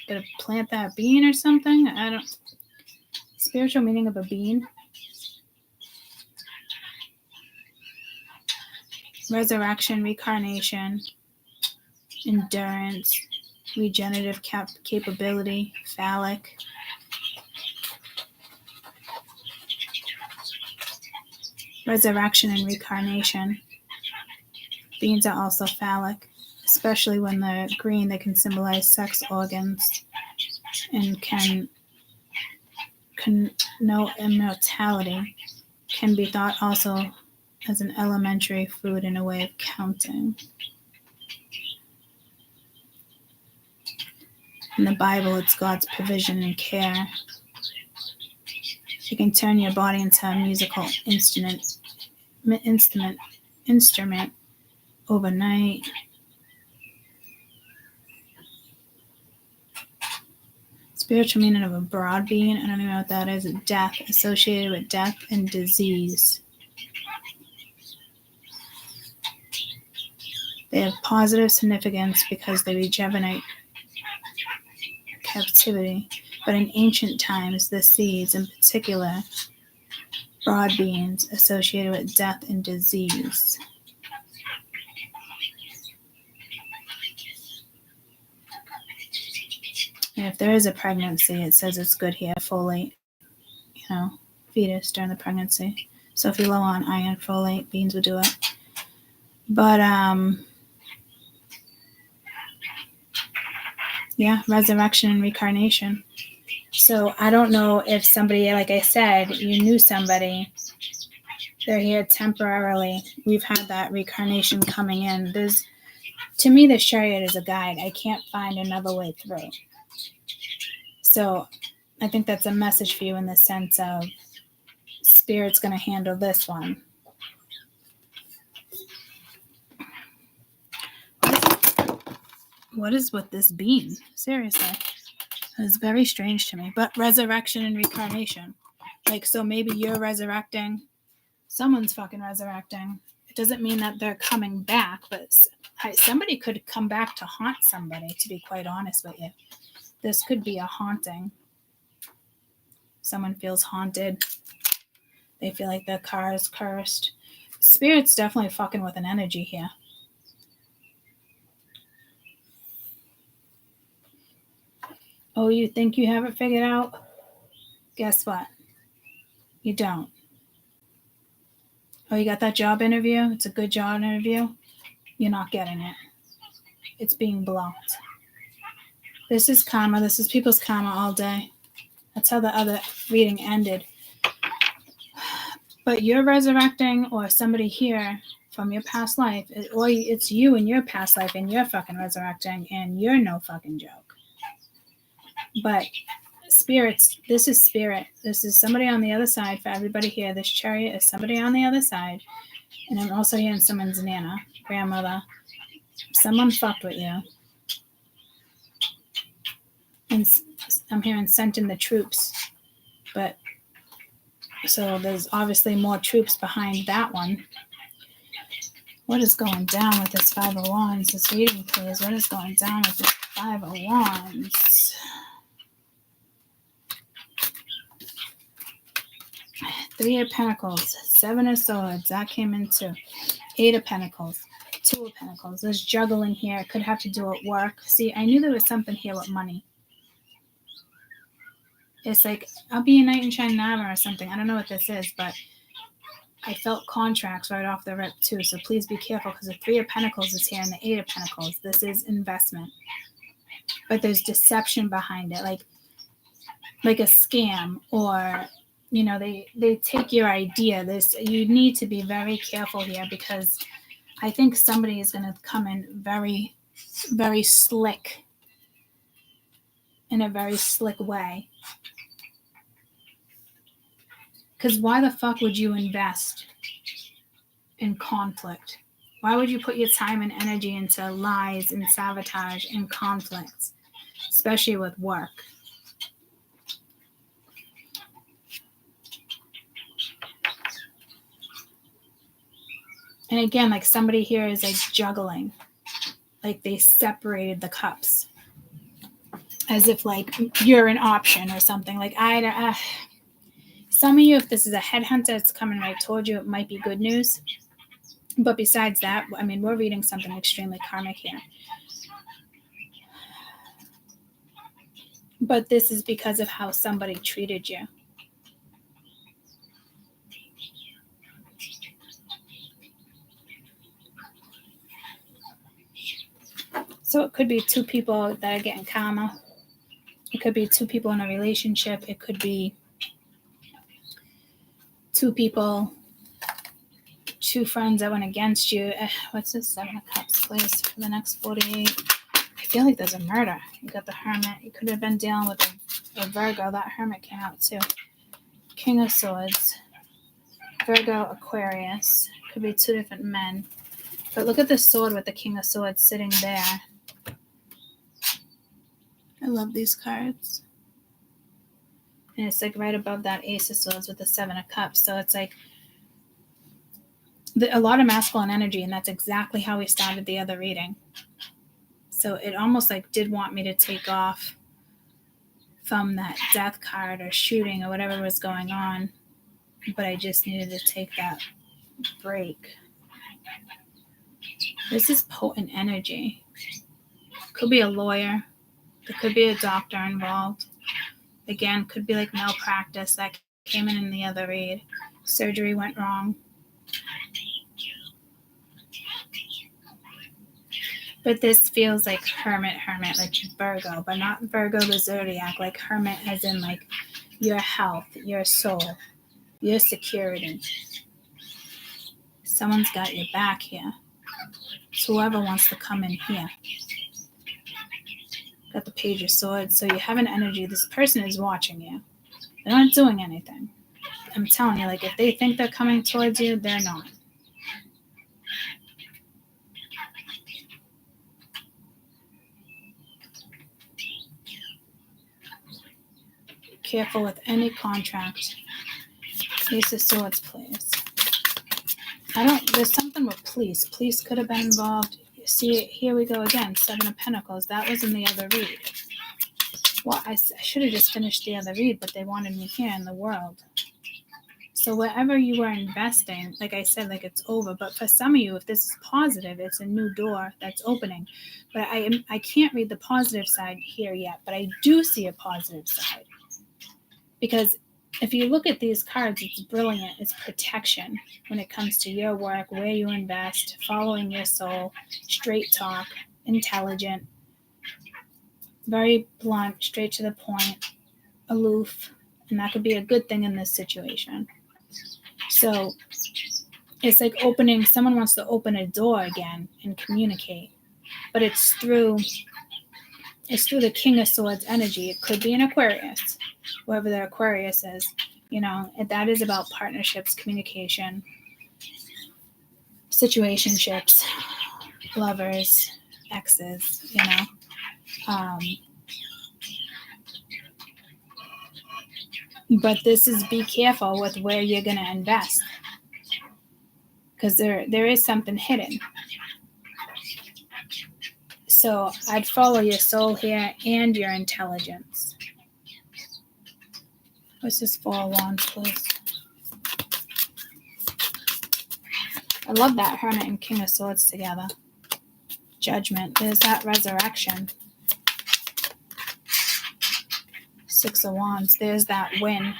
A: Better plant that bean or something? I don't. Spiritual meaning of a bean. Resurrection, reincarnation, endurance, regenerative capability, phallic. Resurrection and reincarnation. Beans are also phallic, especially when they're green. They can symbolize sex organs and can know immortality. Can be thought also as an elementary food and a way of counting. In the Bible, it's God's provision and care. You can turn your body into a musical instrument overnight. Spiritual meaning of a broad bean, I don't even know what that is. Death, associated with death and disease. They have positive significance because they regenerate captivity. But in ancient times, the seeds, in particular, broad beans, associated with death and disease. And if there is a pregnancy, it says it's good here, folate, fetus during the pregnancy. So if you're low on iron, folate, beans would do it. But, resurrection and reincarnation. So I don't know if somebody, like I said, you knew somebody, they're here temporarily. We've had that reincarnation coming in. To me, the chariot is a guide. I can't find another way through. So I think that's a message for you in the sense of Spirit's going to handle this one. What is with this bean? Seriously. It's very strange to me. But resurrection and reincarnation. Like, so maybe you're resurrecting. Someone's fucking resurrecting. It doesn't mean that they're coming back, but somebody could come back to haunt somebody, to be quite honest with you. This could be a haunting. Someone feels haunted. They feel like their car is cursed. Spirit's definitely fucking with an energy here. Oh, you think you have it figured out? Guess what? You don't. Oh, you got that job interview? It's a good job interview? You're not getting it. It's being blocked. This is karma. This is people's karma all day. That's how the other reading ended. But you're resurrecting, or somebody here from your past life, or it's you in your past life and you're fucking resurrecting and you're no fucking joke. But spirits, this is spirit. This is somebody on the other side for everybody here. This chariot is somebody on the other side. And I'm also hearing someone's nana, grandmother. Someone fucked with you. And I'm hearing sent in the troops. But so there's obviously more troops behind that one. What is going down with this Five of Wands? This reading, please. What is going down with this Five of Wands? Three of Pentacles, Seven of Swords. That came into Eight of Pentacles, Two of Pentacles. There's juggling here. It could have to do with work. See, I knew there was something here with money. It's like, I'll be a knight in shining armor or something. I don't know what this is, but I felt contracts right off the rip too. So please be careful because the Three of Pentacles is here and the Eight of Pentacles. This is investment. But there's deception behind it, like a scam, or you know, they take your idea. You need to be very careful here because I think somebody is going to come in very, very slick, in a very slick way. Because why the fuck would you invest in conflict? Why would you put your time and energy into lies and sabotage and conflicts, especially with work? And again, like somebody here is like juggling, like they separated the cups as if like you're an option or something. Like some of you, if this is a headhunter that's coming right toward you, it might be good news. But besides that, I mean, we're reading something extremely karmic here. But this is because of how somebody treated you. So it could be two people that are getting karma. It could be two people in a relationship. It could be two friends that went against you. What's this? Seven of Cups, please, for the next 48. I feel like there's a murder. You got the Hermit. You could have been dealing with a Virgo. That Hermit came out too. King of Swords. Virgo, Aquarius. Could be two different men. But look at the sword with the King of Swords sitting there. I love these cards. And it's like right above that Ace of Swords with the Seven of Cups. So it's like a lot of masculine energy, and that's exactly how we started the other reading. So it almost like did want me to take off from that death card or shooting or whatever was going on. But I just needed to take that break. This is potent energy. Could be a lawyer. There could be a doctor involved. Again, could be like malpractice that came in the other read. Surgery went wrong. But this feels like Hermit, like Virgo, but not Virgo the Zodiac, like Hermit as in like your health, your soul, your security. Someone's got your back here. So whoever wants to come in here. Got the Page of Swords. So you have an energy. This person is watching you. They're not doing anything. I'm telling you, like if they think they're coming towards you, they're not. Be careful with any contract. Ace of Swords, please. There's something with police. Police could have been involved. See, here we go again. Seven of Pentacles. That was in the other read. Well, I should have just finished the other read, but they wanted me here in the world. So wherever you are investing, like I said, like it's over. But for some of you, if this is positive, it's a new door that's opening. But I can't read the positive side here yet, but I do see a positive side. Because if you look at these cards, it's brilliant. It's protection when it comes to your work, where you invest, following your soul, straight talk, intelligent, very blunt, straight to the point, aloof, and that could be a good thing in this situation. So It's like someone wants to open a door again and communicate. But it's through the King of Swords energy. It could be an Aquarius, whoever the Aquarius is. And that is about partnerships, communication, situationships, lovers, exes, But this is be careful with where you're going to invest. Because there is something hidden. So I'd follow your soul here and your intelligence. What's this 4 of Wands, please? I love that Hermit and King of Swords together. Judgment. There's that resurrection. 6 of Wands. There's that win.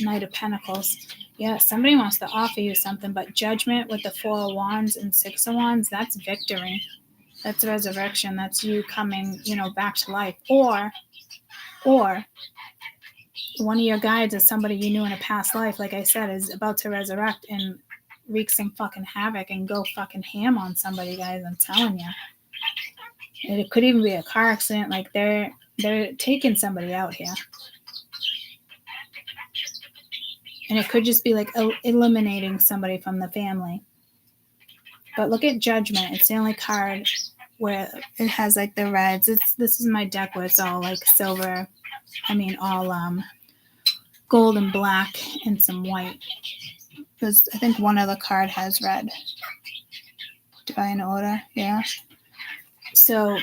A: Knight of Pentacles. Yeah, somebody wants to offer you something, but Judgment with the 4 of Wands and 6 of Wands, that's victory. That's resurrection. That's you coming, back to life. Or one of your guides is somebody you knew in a past life, like I said, is about to resurrect and wreak some fucking havoc and go fucking ham on somebody, guys. I'm telling you. And it could even be a car accident. Like they're taking somebody out here. And it could just be like eliminating somebody from the family. But look at Judgment. It's the only card where it has like the reds. This is my deck where it's all like silver. All gold and black and some white. Because I think one other card has red. Divine Order, yeah. So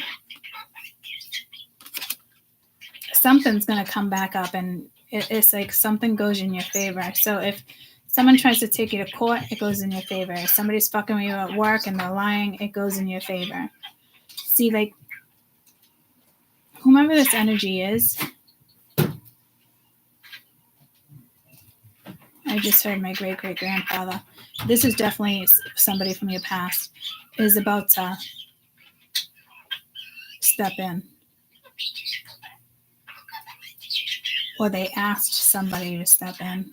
A: something's going to come back up, and it's like something goes in your favor. So if someone tries to take you to court, it goes in your favor. If somebody's fucking with you at work and they're lying, it goes in your favor. See, like, whomever this energy is, I just heard my great-great-grandfather. This is definitely somebody from your past is about to step in. Or they asked somebody to step in.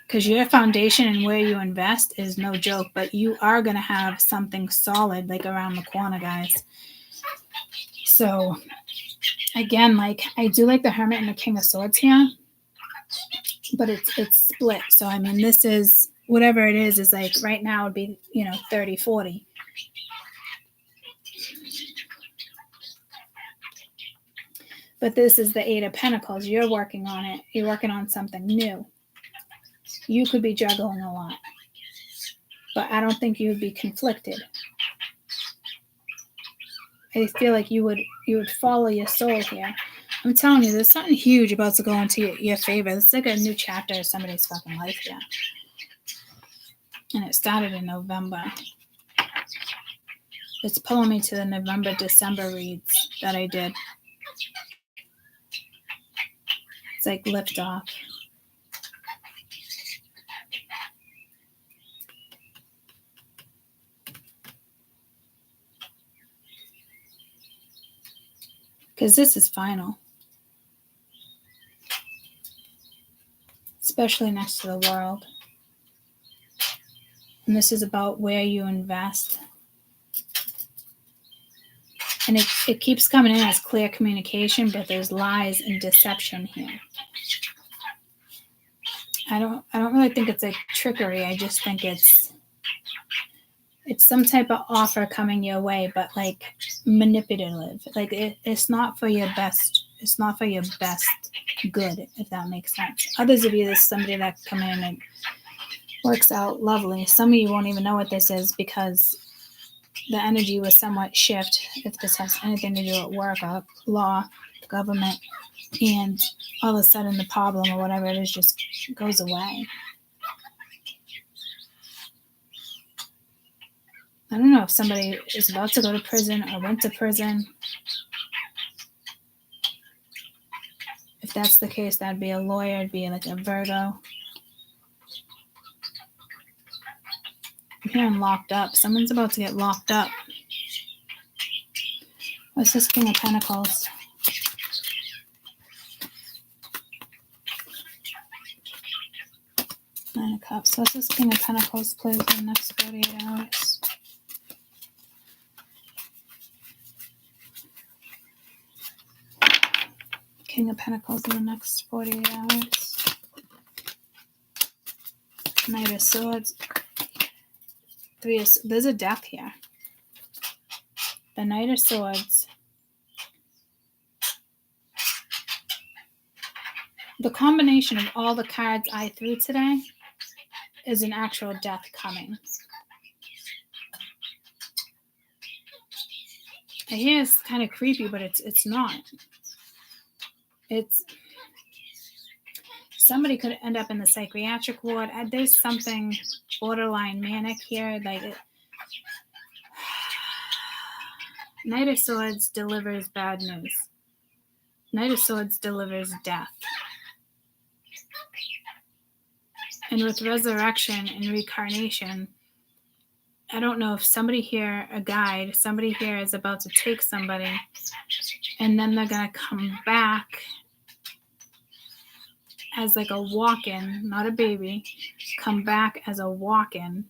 A: Because your foundation and where you invest is no joke, but you are going to have something solid like around the corner, guys. So, again, like I do like the Hermit and the King of Swords here, but it's split. So, this is, whatever it is like right now would be, 30, 40. But this is the 8 of Pentacles. You're working on it. You're working on something new. You could be juggling a lot, but I don't think you would be conflicted. I feel like you would follow your soul here. I'm telling you, there's something huge about to go into your favor. It's like a new chapter of somebody's fucking life here. And it started in November. It's pulling me to the November, December reads that I did. It's like liftoff. Because this is final. Especially next to the world. And this is about where you invest. And it keeps coming in as clear communication, but there's lies and deception here. I don't really think it's like trickery. I just think it's some type of offer coming your way, but like manipulative. Like it's not for your best. It's not for your best good, if that makes sense. Others of you, there's somebody that come in and works out lovely. Some of you won't even know what this is because the energy was somewhat shift. If this has anything to do with work or law, government, and all of a sudden the problem or whatever it is just goes away. I don't know if somebody is about to go to prison or went to prison. If that's the case, that'd be a lawyer. It'd be like a Virgo. I'm hearing locked up. Someone's about to get locked up. What's this King of Pentacles? Nine of Cups. So this is King of Pentacles, please, in the next 48 hours. King of Pentacles in the next 48 hours. Knight of Swords. There's a death here. The Knight of Swords. The combination of all the cards I threw today is an actual death coming. I hear it's kind of creepy, but it's not. It's somebody could end up in the psychiatric ward. There's something borderline manic here. Knight of Swords delivers bad news. Knight of Swords delivers death. And with resurrection and reincarnation, I don't know if somebody here, a guide, somebody here is about to take somebody, and then they're going to come back as like a walk-in, not a baby, come back as a walk-in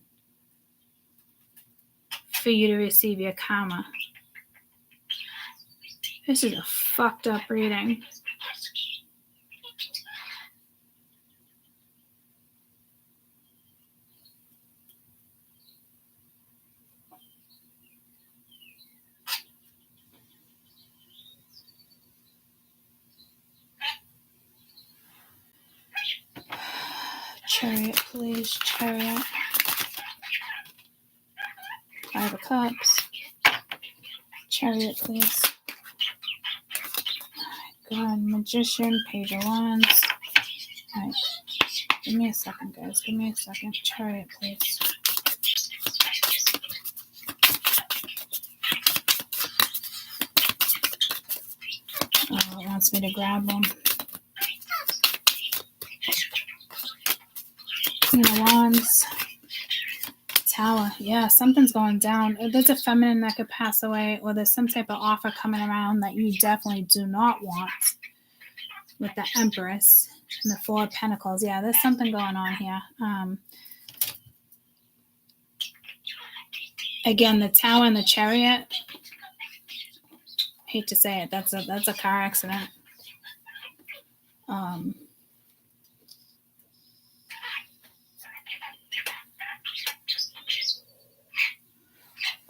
A: for you to receive your karma. This is a fucked up reading. Chariot, please. Chariot. Five of Cups. Chariot, please. God, Magician, Page of Wands. Alright. Give me a second, guys. Give me a second. Chariot, please. Oh, it wants me to grab one. Queen of Wands. Tower. Yeah, something's going down. There's a feminine that could pass away, or there's some type of offer coming around that you definitely do not want. With the Empress and the Four of Pentacles. Yeah, there's something going on here. Again, the Tower and the Chariot. Hate to say it, that's a car accident.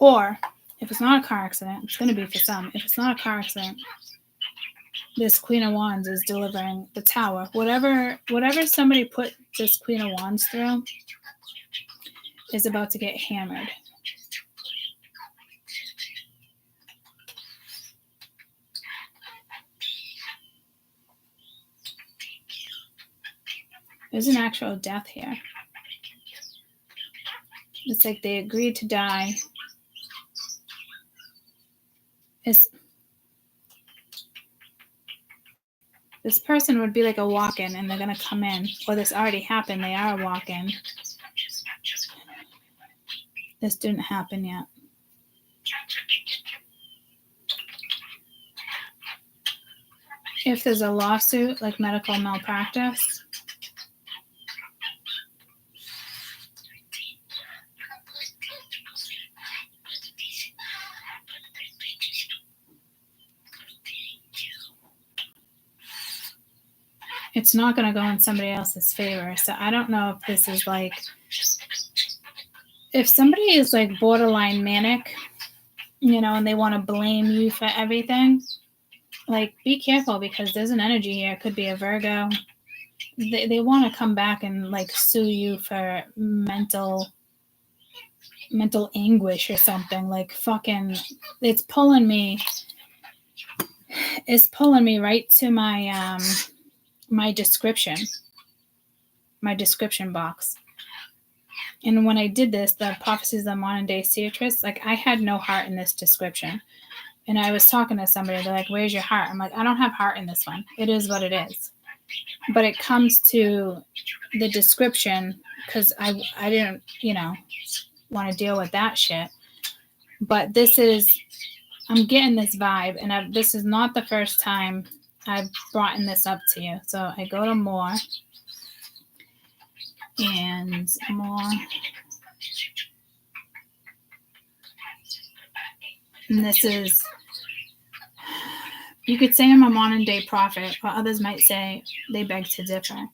A: Or, if it's not a car accident, it's going to be for some. If it's not a car accident, this Queen of Wands is delivering the Tower. Whatever somebody put this Queen of Wands through is about to get hammered. There's an actual death here. It's like they agreed to die. This person would be like a walk-in, and they're going to come in. Or this already happened. They are a walk-in. This didn't happen yet. If there's a lawsuit, like medical malpractice, it's not going to go in somebody else's favor. So I don't know if this is like, if somebody is like borderline manic, and they want to blame you for everything, like be careful, because there's an energy here. It could be a Virgo. They want to come back and like sue you for mental anguish or something. Like fucking, it's pulling me right to my my description box. And when I did this, the Prophecies of the Modern Day Seeress, like I had no heart in this description. And I was talking to somebody, they're like, where's your heart? I'm like, I don't have heart in this one. It is what it is. But it comes to the description, because I didn't, want to deal with that shit. But I'm getting this vibe, and this is not the first time I've brought this up to you. So I go to more, and more. And this is, you could say I'm a modern day prophet, or others might say they beg to differ.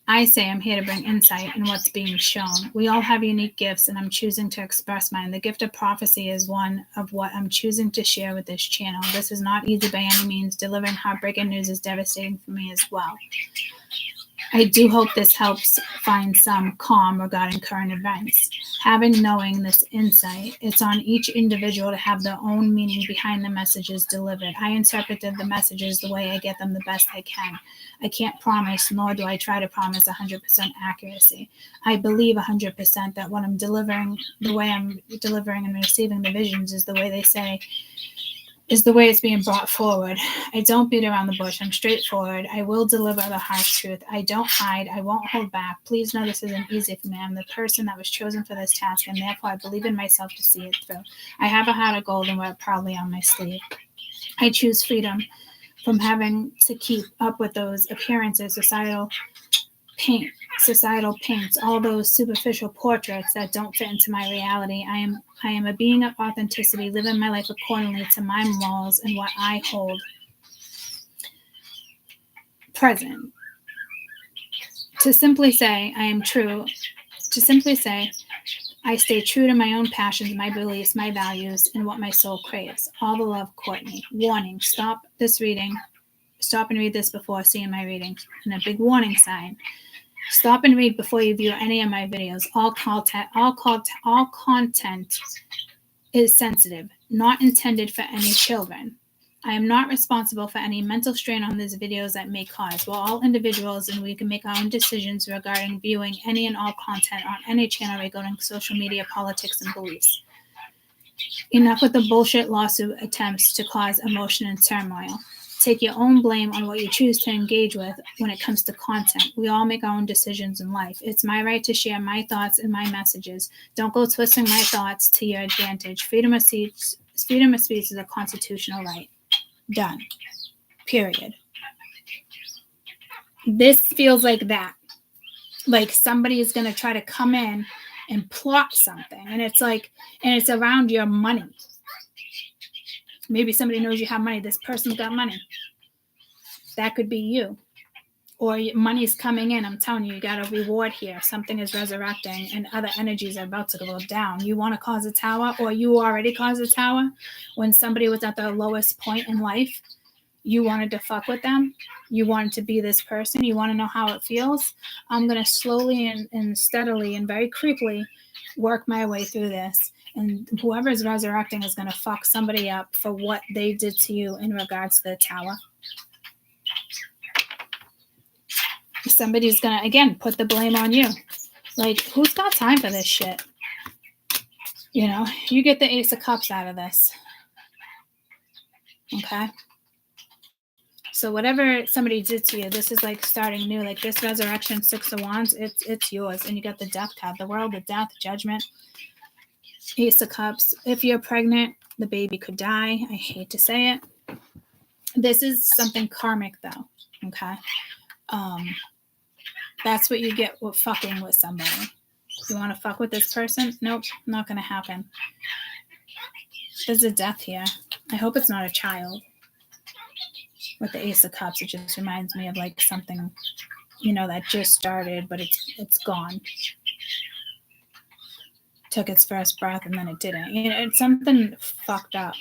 A: I say I'm here to bring insight in what's being shown. We all have unique gifts, and I'm choosing to express mine. The gift of prophecy is one of what I'm choosing to share with this channel. This is not easy by any means. Delivering heartbreaking news is devastating for me as well. I do hope this helps find some calm regarding current events. Knowing this insight, it's on each individual to have their own meaning behind the messages delivered. I interpreted the messages the way I get them the best I can. I can't promise, nor do I try to promise 100% accuracy. I believe 100% that what I'm delivering, the way I'm delivering and receiving the visions is the way they say, is the way it's being brought forward. I don't beat around the bush. I'm straightforward. I will deliver the harsh truth. I don't hide. I won't hold back. Please know this isn't easy for me. I'm the person that was chosen for this task, and therefore I believe in myself to see it through. I have a heart of gold and wear it proudly on my sleeve. I choose freedom from having to keep up with those appearances, societal paints, all those superficial portraits that don't fit into my reality. I am a being of authenticity, living my life accordingly to my morals and what I hold present. To simply say I am true, to simply say I stay true to my own passions, my beliefs, my values, and what my soul craves. All the love, Courtney. Warning, stop this reading. Stop and read this before seeing my readings. And a big warning sign. Stop and read before you view any of my videos. All content is sensitive, not intended for any children. I am not responsible for any mental strain on these videos that may cause. We're all individuals, and we can make our own decisions regarding viewing any and all content on any channel regarding social media, politics, and beliefs. Enough with the bullshit lawsuit attempts to cause emotion and turmoil. Take your own blame on what you choose to engage with when it comes to content. We all make our own decisions in life. It's my right to share my thoughts and my messages. Don't go twisting my thoughts to your advantage. Freedom of speech is a constitutional right. Done. Period. This feels like that. Like somebody is going to try to come in and plot something. And it's like, and it's around your money. Maybe somebody knows you have money. This person's got money. That could be you. Or money's coming in. I'm telling you, you got a reward here. Something is resurrecting and other energies are about to go down. You want to cause a tower, or you already caused a tower when somebody was at their lowest point in life. You wanted to fuck with them. You wanted to be this person. You want to know how it feels. I'm going to slowly and steadily and very creepily work my way through this. And whoever is resurrecting is going to fuck somebody up for what they did to you in regards to the tower. Somebody's going to, again, put the blame on you. Like, who's got time for this shit? You know, you get the Ace of Cups out of this. Okay? So whatever somebody did to you, this is like starting new. Like this resurrection, Six of Wands, it's yours. And you got the Death card, the world, the death, judgment, Ace of Cups. If you're pregnant, the baby could die. I hate to say it. This is something karmic, though. Okay? That's what you get with fucking with somebody. You want to fuck with this person? Nope, not going to happen. There's a death here. I hope it's not a child. With the Ace of Cups, it just reminds me of like something, you know, that just started, but it's gone. Took its first breath and then it didn't. You know, it's something fucked up.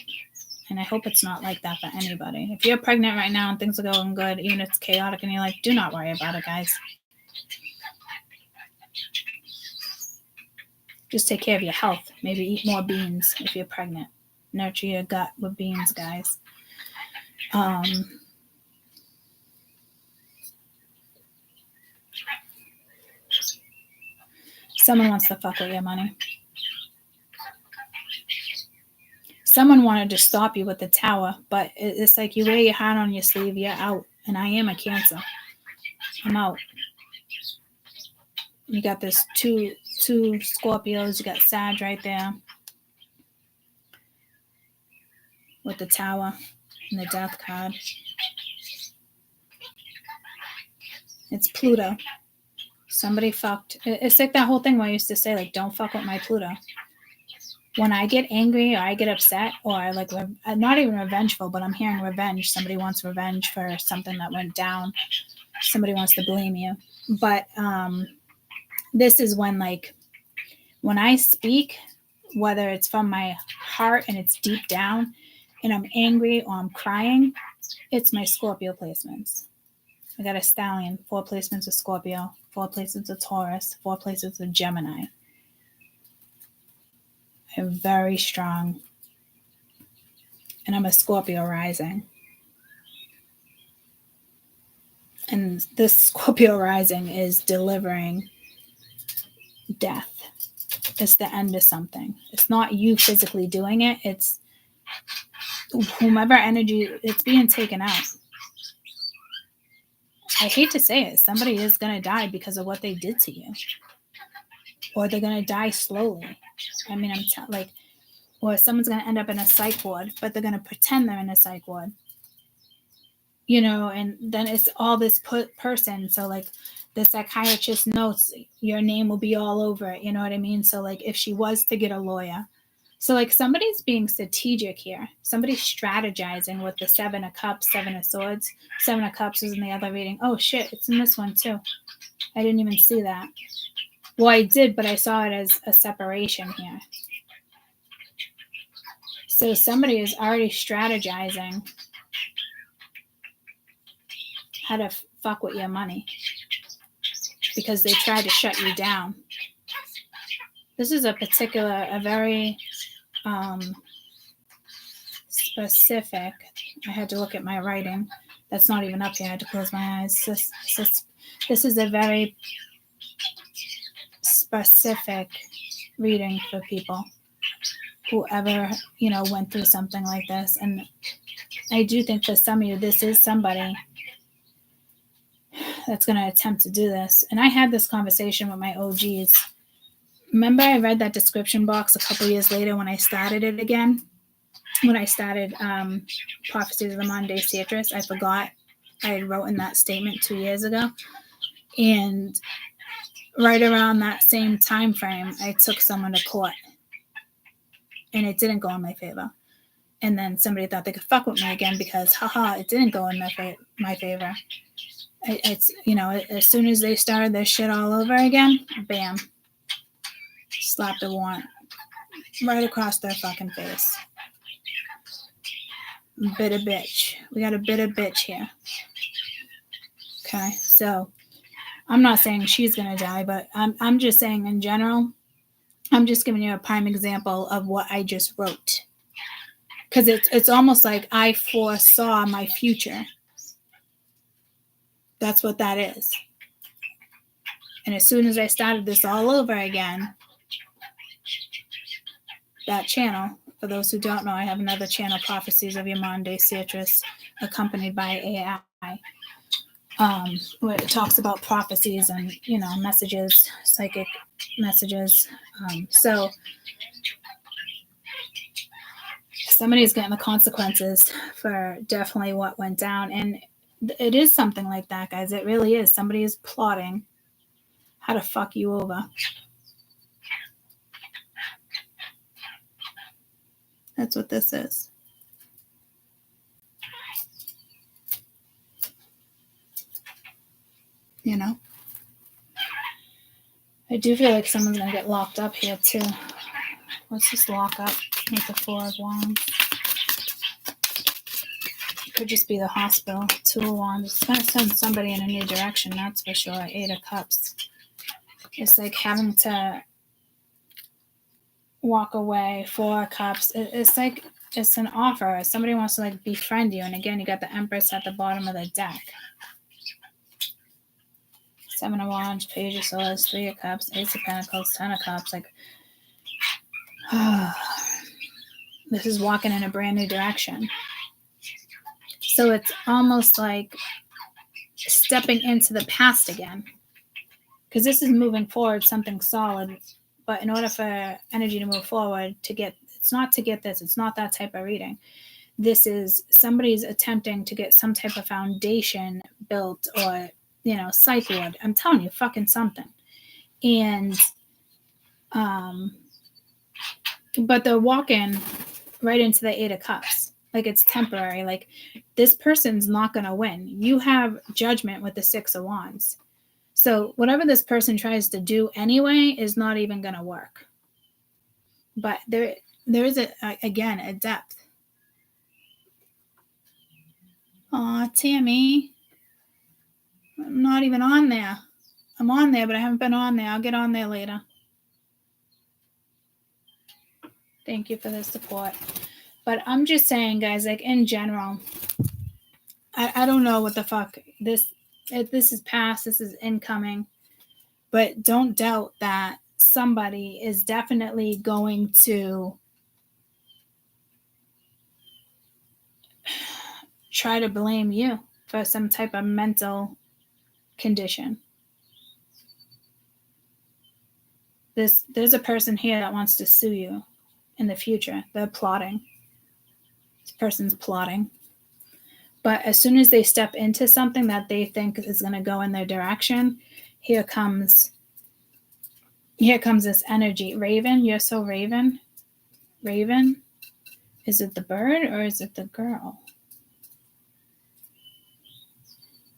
A: And I hope it's not like that for anybody. If you're pregnant right now and things are going good, even if it's chaotic and you're like, do not worry about it, guys. Just take care of your health. Maybe eat more beans if you're pregnant. Nurture your gut with beans, guys. Someone wants to fuck with your money. Someone wanted to stop you with the tower, but it's like you wear your heart on your sleeve, you're out. And I am a Cancer. I'm out. You got this two Scorpios. You got Sag right there. With the tower and the Death card. It's Pluto. Somebody fucked. It's like that whole thing where I used to say, like, don't fuck with my Pluto. When I get angry or I get upset or I like, not even revengeful, but I'm hearing revenge. Somebody wants revenge for something that went down. Somebody wants to blame you. But this is when, like, when I speak, whether it's from my heart and it's deep down and I'm angry or I'm crying, it's my Scorpio placements. I got a stallion, 4 placements of Scorpio, 4 placements of Taurus, 4 placements of Gemini. I'm very strong. And I'm a Scorpio rising. And this Scorpio rising is delivering death. It's the end of something. It's not you physically doing it. It's whomever energy, it's being taken out. I hate to say it. Somebody is going to die because of what they did to you. Or they're going to die slowly. I mean, or someone's going to end up in a psych ward, but they're going to pretend they're in a psych ward. You know, and then it's all this person. So, like, the psychiatrist notes your name will be all over it. You know what I mean? So, like, if she was to get a lawyer. So, like, somebody's being strategic here. Somebody's strategizing with the 7 of Cups, 7 of Swords. 7 of Cups was in the other reading. Oh, shit, it's in this one, too. I didn't even see that. Well, I did, but I saw it as a separation here. So somebody is already strategizing how to fuck with your money because they tried to shut you down. This is a very specific. I had to look at my writing. That's not even up here. I had to close my eyes. This is a very specific reading for people who ever, went through something like this. And I do think for some of you, this is somebody that's going to attempt to do this. And I had this conversation with my OGs. Remember I read that description box a couple years later when I started it again? When I started Prophecies of the Modern Day Citrus, I forgot I had written that statement 2 years ago. And right around that same time frame, I took someone to court. And it didn't go in my favor. And then somebody thought they could fuck with me again because, it didn't go in my favor. It's, as soon as they started their shit all over again, bam, slapped a warrant right across their fucking face. Bitter bitch. We got a bitter bitch here. Okay, so I'm not saying she's gonna die, but I'm just saying in general, I'm just giving you a prime example of what I just wrote. Because it's almost like I foresaw my future. That's what that is. And as soon as I started this all over again, that channel, for those who don't know, I have another channel, Prophecies of Your Modern Day Citrus, accompanied by AI, where it talks about prophecies and, messages, psychic messages. So somebody's getting the consequences for definitely what went down. And it is something like that, guys. It really is. Somebody is plotting how to fuck you over. That's what this is. I do feel like someone's going to get locked up here, too. Let's just lock up with the 4 of Wands. It could just be the hospital. 2 of Wands. It's going to send somebody in a new direction, that's for sure. 8 of Cups. It's like having to walk away. 4 of Cups. It's like it's an offer. Somebody wants to like befriend you. And again, you got the Empress at the bottom of the deck. 7 of Wands, Page of Swords, 3 of Cups, 8 of Pentacles, 10 of Cups. Like, this is walking in a brand new direction. So it's almost like stepping into the past again. Because this is moving forward, something solid. But in order for energy to move forward, it's not to get this. It's not that type of reading. This is somebody's attempting to get some type of foundation built or psych ward. I'm telling you, fucking something. And, but they're walking right into the Eight of Cups. Like, it's temporary. Like, this person's not going to win. You have judgment with the Six of Wands. So whatever this person tries to do anyway is not even going to work. But there is, again, a depth. Aw, Tammy. I'm not even on there. I'm on there, but I haven't been on there. I'll get on there later. Thank you for the support. But I'm just saying, guys, like, in general, I don't know what the fuck this is past, this is incoming, but don't doubt that somebody is definitely going to try to blame you for some type of mental condition. There's a person here that wants to sue you in the future. They're plotting. This person's plotting. But as soon as they step into something that they think is going to go in their direction, here comes this energy. Raven, you're so Raven. Raven, is it the bird or is it the girl?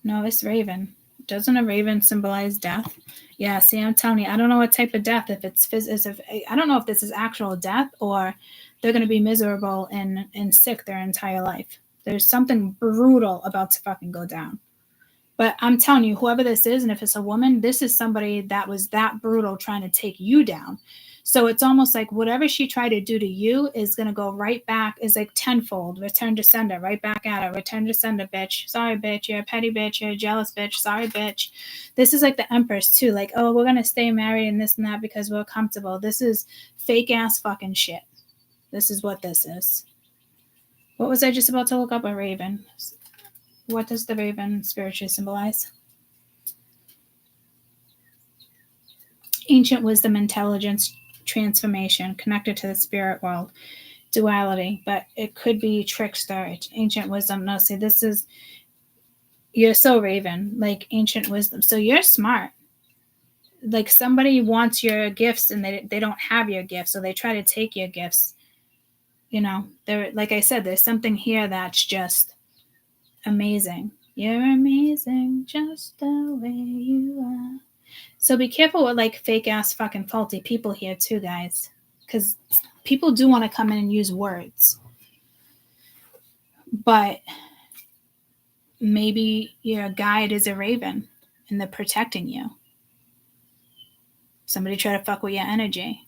A: No, it's Raven. Doesn't a raven symbolize death? Yeah, see, I'm telling you, I don't know what type of death. If it's I don't know if this is actual death or they're going to be miserable and sick their entire life. There's something brutal about to fucking go down. But I'm telling you, whoever this is, and if it's a woman, this is somebody that was that brutal trying to take you down. So it's almost like whatever she tried to do to you is going to go right back, is like tenfold. Return to sender, right back at her. Return to sender, bitch. Sorry, bitch. You're a petty bitch. You're a jealous bitch. Sorry, bitch. This is like the Empress, too. Like, oh, we're going to stay married and this and that because we're comfortable. This is fake-ass fucking shit. This is what this is. What was I just about to look up? A raven. What does the raven spiritually symbolize? Ancient wisdom, intelligence, transformation, connected to the spirit world, duality, but it could be trickster, ancient wisdom. No, see, this is, you're so Raven, like ancient wisdom. So you're smart. Like somebody wants your gifts and they don't have your gifts, so they try to take your gifts. There, like I said, there's something here that's just amazing. You're amazing just the way you are. So be careful with like fake ass fucking faulty people here too, guys. Because people do want to come in and use words. But maybe your guide is a raven and they're protecting you. Somebody try to fuck with your energy.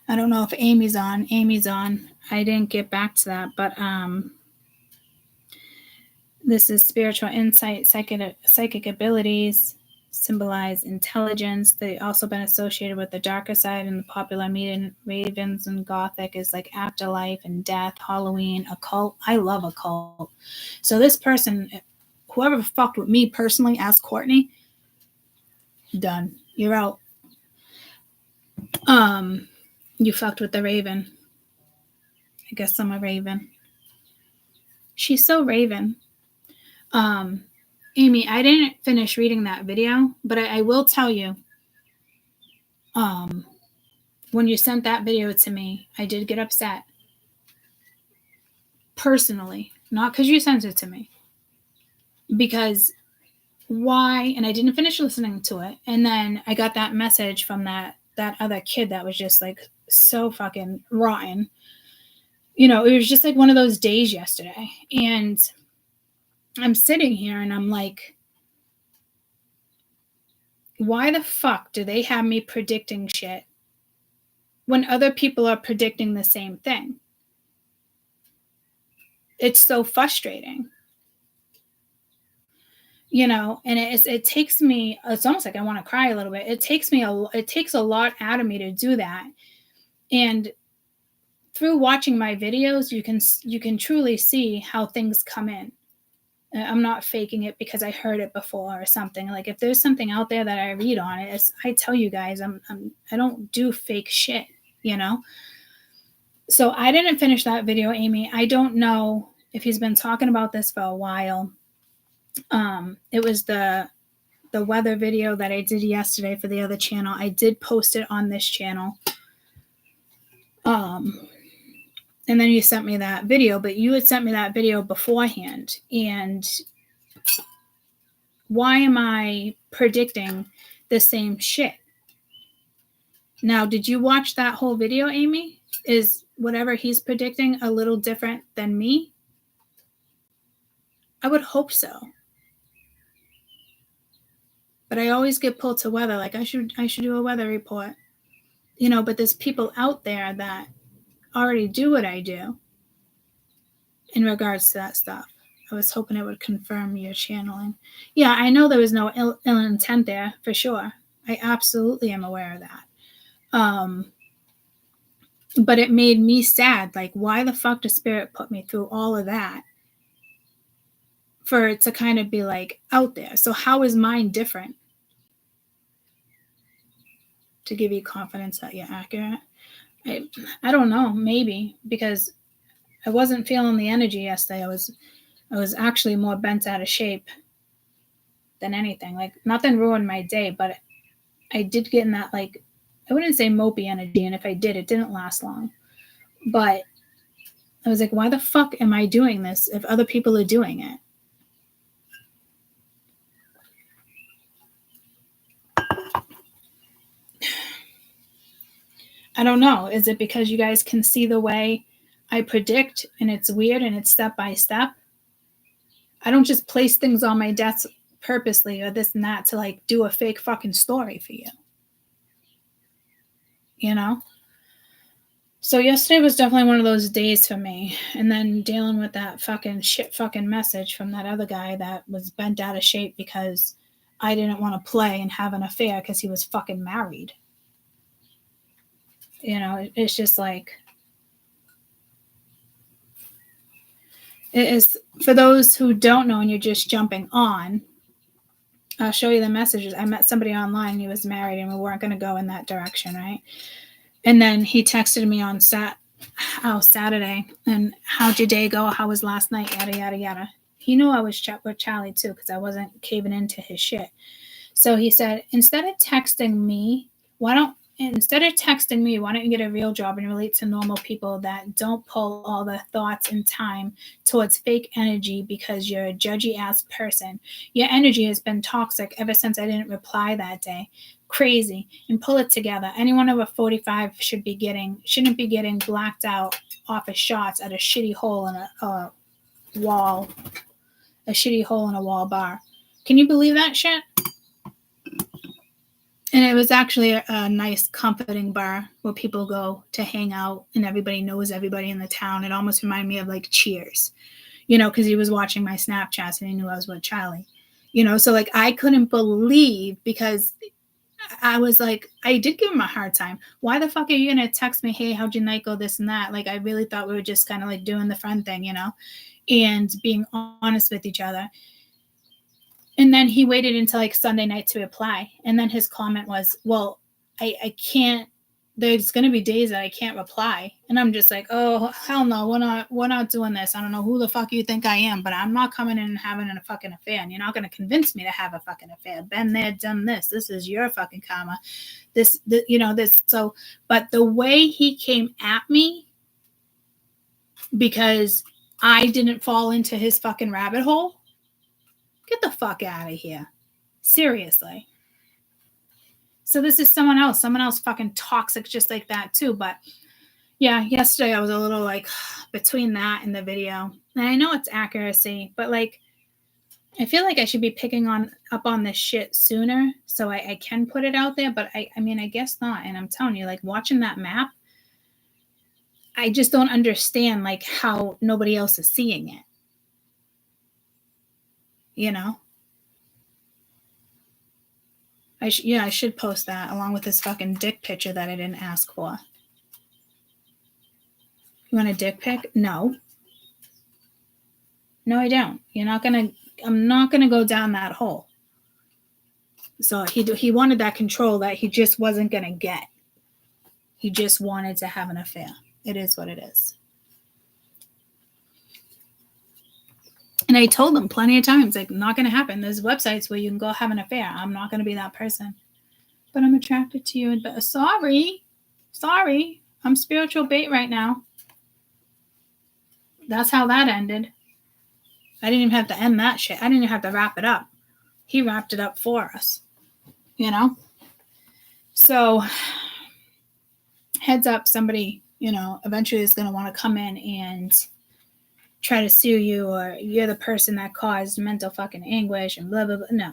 A: I don't know if Amy's on. Amy's on. I didn't get back to that, but this is spiritual insight, psychic abilities, symbolize intelligence. They've also been associated with the darker side in the popular media. Ravens and Gothic is like afterlife and death, Halloween, occult. I love occult. So this person, whoever fucked with me personally as Courtney, done. You're out. You fucked with the raven. I guess I'm a raven. She's so Raven. Amy, I didn't finish reading that video, but I will tell you, when you sent that video to me, I did get upset. Personally, not because you sent it to me. Because why? And I didn't finish listening to it. And then I got that message from that other kid that was just like so fucking rotten. It was just like one of those days yesterday. And I'm sitting here and I'm like, why the fuck do they have me predicting shit when other people are predicting the same thing? It's so frustrating. And it takes me, it's almost like I want to cry a little bit. It takes a lot out of me to do that. And through watching my videos, you can truly see how things come in. I'm not faking it because I heard it before or something. Like if there's something out there that I read on it, I tell you guys, I don't do fake shit, So I didn't finish that video, Amy. I don't know if he's been talking about this for a while. It was the weather video that I did yesterday for the other channel. I did post it on this channel. And then you sent me that video, but you had sent me that video beforehand. And why am I predicting the same shit? Now, did you watch that whole video, Amy? Is whatever he's predicting a little different than me? I would hope so. But I always get pulled to weather. Like I should do a weather report. You know, but there's people out there that already do what I do in regards to that stuff. I was hoping it would confirm your channeling. Yeah, I know there was no ill intent there for sure. I absolutely am aware of that. But it made me sad. Like, why the fuck does Spirit put me through all of that for it to kind of be like out there? So how is mine different? To give you confidence that you're accurate? I don't know, maybe, because I wasn't feeling the energy yesterday. I was actually more bent out of shape than anything. Like, nothing ruined my day, but I did get in that, like, I wouldn't say mopey energy, and if I did, it didn't last long. But I was like, why the fuck am I doing this if other people are doing it? I don't know. Is it because you guys can see the way I predict and it's weird and it's step by step? I don't just place things on my desk purposely or this and that to like do a fake fucking story for you. You know? So yesterday was definitely one of those days for me. And then dealing with that fucking shit fucking message from that other guy that was bent out of shape because I didn't want to play and have an affair because he was fucking married. You know, it's just like, it is, for those who don't know and you're just jumping on, I'll show you the messages. I met somebody online, he was married, and we weren't going to go in that direction, right? And then he texted me on Saturday, and how'd your day go? How was last night? Yada, yada, yada. He knew I was with Charlie too, because I wasn't caving into his shit. So he said, instead of texting me, why don't you get a real job and relate to normal people that don't pull all the thoughts and time towards fake energy because you're a judgy ass person. Your energy has been toxic ever since I didn't reply that day. Crazy. And pull it together. Anyone over 45 shouldn't be getting blacked out off of shots at a shitty hole in a wall bar. Can you believe that shit? And it was actually a nice, comforting bar where people go to hang out and everybody knows everybody in the town. It almost reminded me of like Cheers, you know, because he was watching my Snapchats and he knew I was with Charlie, you know. So like I couldn't believe, because I was like, I did give him a hard time. Why the fuck are you going to text me, hey, how'd your night go, this and that? Like I really thought we were just kind of like doing the friend thing, you know, and being honest with each other. And then he waited until like Sunday night to reply. And then his comment was, well, I can't, there's going to be days that I can't reply. And I'm just like, oh, hell no, we're not doing this. I don't know who the fuck you think I am, but I'm not coming in and having a fucking affair. And you're not going to convince me to have a fucking affair. Been there, done this. This is your fucking karma. So, but the way he came at me, because I didn't fall into his fucking rabbit hole, get the fuck out of here. Seriously. So this is someone else fucking toxic just like that too. But yeah, yesterday I was a little like between that and the video. And I know it's accuracy, but like I feel like I should be picking up on this shit sooner so I can put it out there. But I mean, I guess not. And I'm telling you, like watching that map, I just don't understand like how nobody else is seeing it. You know? I should post that along with this fucking dick picture that I didn't ask for. You want a dick pic? No. No, I don't. I'm not gonna go down that hole. So he wanted that control that he just wasn't gonna get. He just wanted to have an affair. It is what it is. And I told them plenty of times, like, not going to happen. There's websites where you can go have an affair. I'm not going to be that person. But I'm attracted to you. But sorry. I'm spiritual bait right now. That's how that ended. I didn't even have to end that shit. I didn't even have to wrap it up. He wrapped it up for us. You know? So, heads up, somebody, eventually is going to want to come in and try to sue you, or you're the person that caused mental fucking anguish and blah, blah, blah. No.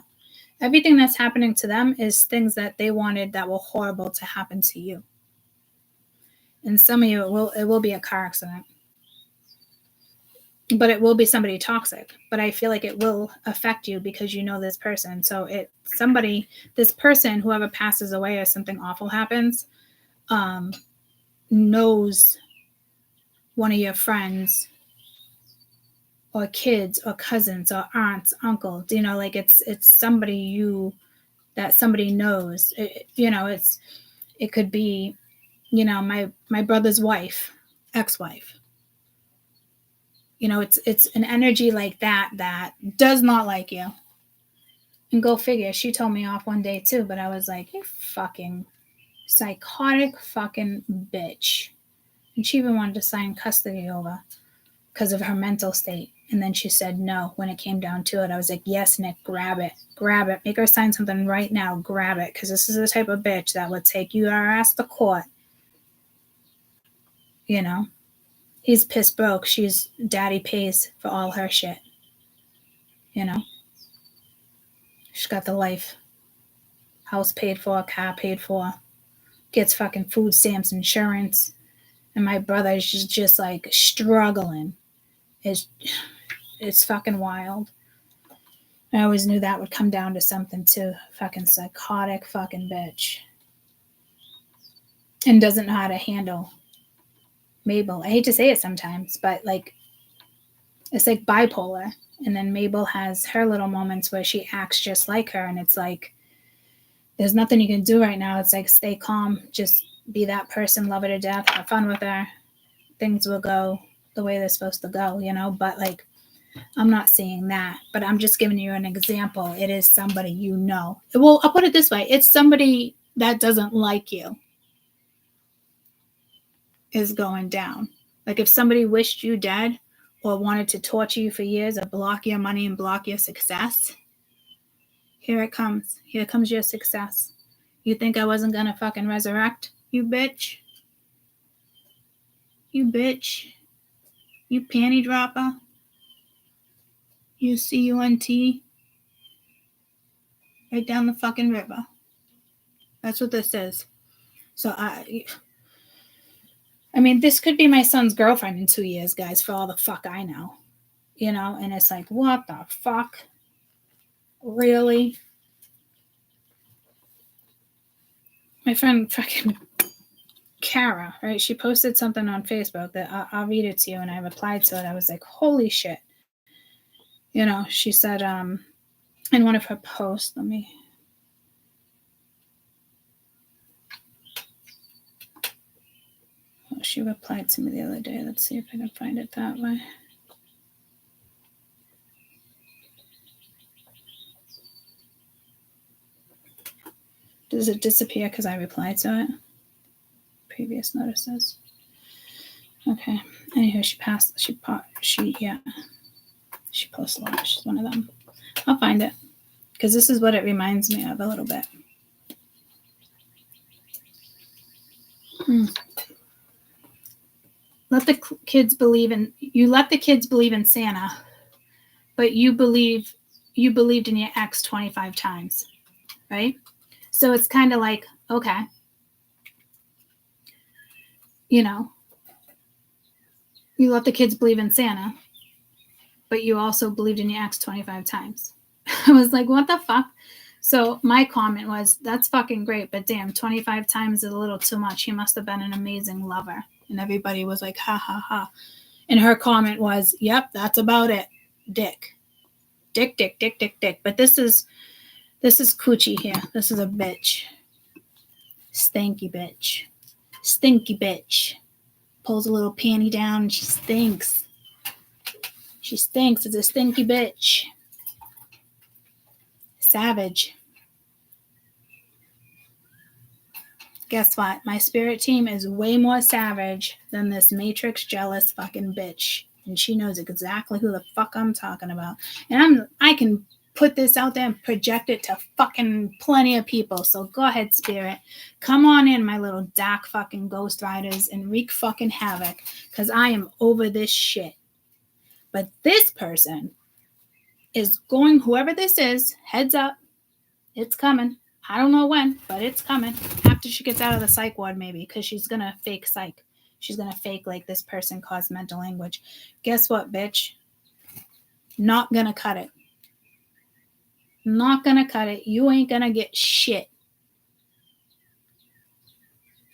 A: Everything that's happening to them is things that they wanted that were horrible to happen to you. And some of you, it will be a car accident. But it will be somebody toxic. But I feel like it will affect you because you know this person. So this person, whoever passes away or something awful happens, knows one of your friends or kids or cousins or aunts, uncles, it's somebody that somebody knows. It could be, my brother's wife, ex-wife. It's an energy like that does not like you. And go figure, she told me off one day too, but I was like, you fucking psychotic fucking bitch. And she even wanted to sign custody over because of her mental state. And then she said no when it came down to it. I was like, yes, Nick, grab it. Make her sign something right now. Grab it. Because this is the type of bitch that would take your ass to court. He's pissed broke. Daddy pays for all her shit. She's got the life. House paid for, car paid for. Gets fucking food stamps, insurance. And my brother is just like struggling. It's fucking wild. I always knew that would come down to something too. Fucking psychotic fucking bitch. And doesn't know how to handle Mabel. I hate to say it sometimes, but it's like bipolar. And then Mabel has her little moments where she acts just like her. And it's like, there's nothing you can do right now. It's like, stay calm. Just be that person, love her to death, have fun with her. Things will go the way they're supposed to go, But I'm not saying that, but I'm just giving you an example. It is somebody you know. Well, I'll put it this way. It's somebody that doesn't like you is going down. Like if somebody wished you dead or wanted to torture you for years or block your money and block your success, here it comes. Here comes your success. You think I wasn't going to fucking resurrect? You bitch. You bitch. You panty dropper. You CUNT. Right down the fucking river. That's what this is. So I mean, this could be my son's girlfriend in 2 years, guys, for all the fuck I know. And it's like, what the fuck? Really? My friend fucking Kara, right? She posted something on Facebook that I'll read it to you, and I replied to it. I was like, holy shit. She said, in one of her posts, she replied to me the other day. Let's see if I can find it that way. Does it disappear because I replied to it? Previous notices. Okay. Anywho, she posts a lot. She's one of them. I'll find it because this is what it reminds me of a little bit. Let the kids believe in Santa, but you believed in your ex 25 times, right? So it's kind of like, okay, you let the kids believe in Santa, but you also believed in your ex 25 times. I was like, what the fuck? So my comment was, that's fucking great, but damn, 25 times is a little too much. He must have been an amazing lover. And everybody was like, ha, ha, ha. And her comment was, yep, that's about it. Dick. But this is coochie here. This is a bitch. Stinky bitch. Pulls a little panty down and she stinks. She stinks. It's a stinky bitch. Savage. Guess what? My spirit team is way more savage than this matrix jealous fucking bitch. And she knows exactly who the fuck I'm talking about. And I can put this out there and project it to fucking plenty of people. So go ahead, spirit. Come on in, my little dark fucking ghost riders, and wreak fucking havoc. Because I am over this shit. But this person is going, whoever this is, heads up. It's coming. I don't know when, but it's coming. After she gets out of the psych ward, maybe, because she's going to fake psych. She's going to fake like this person caused mental anguish. Guess what, bitch? Not going to cut it. Not going to cut it. You ain't going to get shit.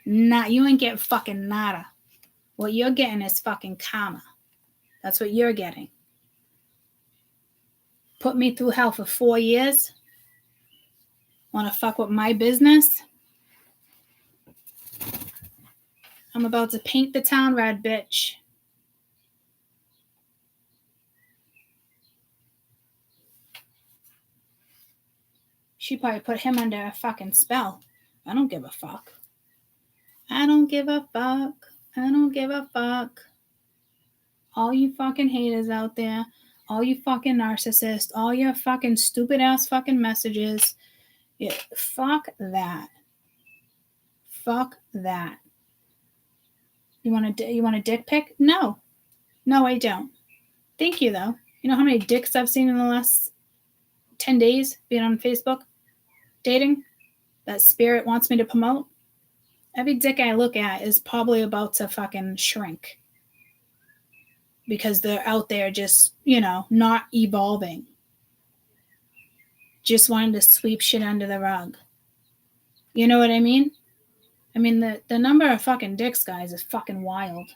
A: You ain't getting fucking nada. What you're getting is fucking karma. That's what you're getting. Put me through hell for 4 years. Want to fuck with my business? I'm about to paint the town red, bitch. She probably put him under a fucking spell. I don't give a fuck. I don't give a fuck. I don't give a fuck. All you fucking haters out there, all you fucking narcissists, all your fucking stupid ass fucking messages. Yeah, fuck that. Fuck that. You want a dick pic? No. No, I don't. Thank you, though. You know how many dicks I've seen in the last 10 days being on Facebook? Dating? That spirit wants me to promote? Every dick I look at is probably about to fucking shrink. Because they're out there just, not evolving. Just wanting to sweep shit under the rug. You know what I mean? I mean, the number of fucking dicks, guys, is fucking wild.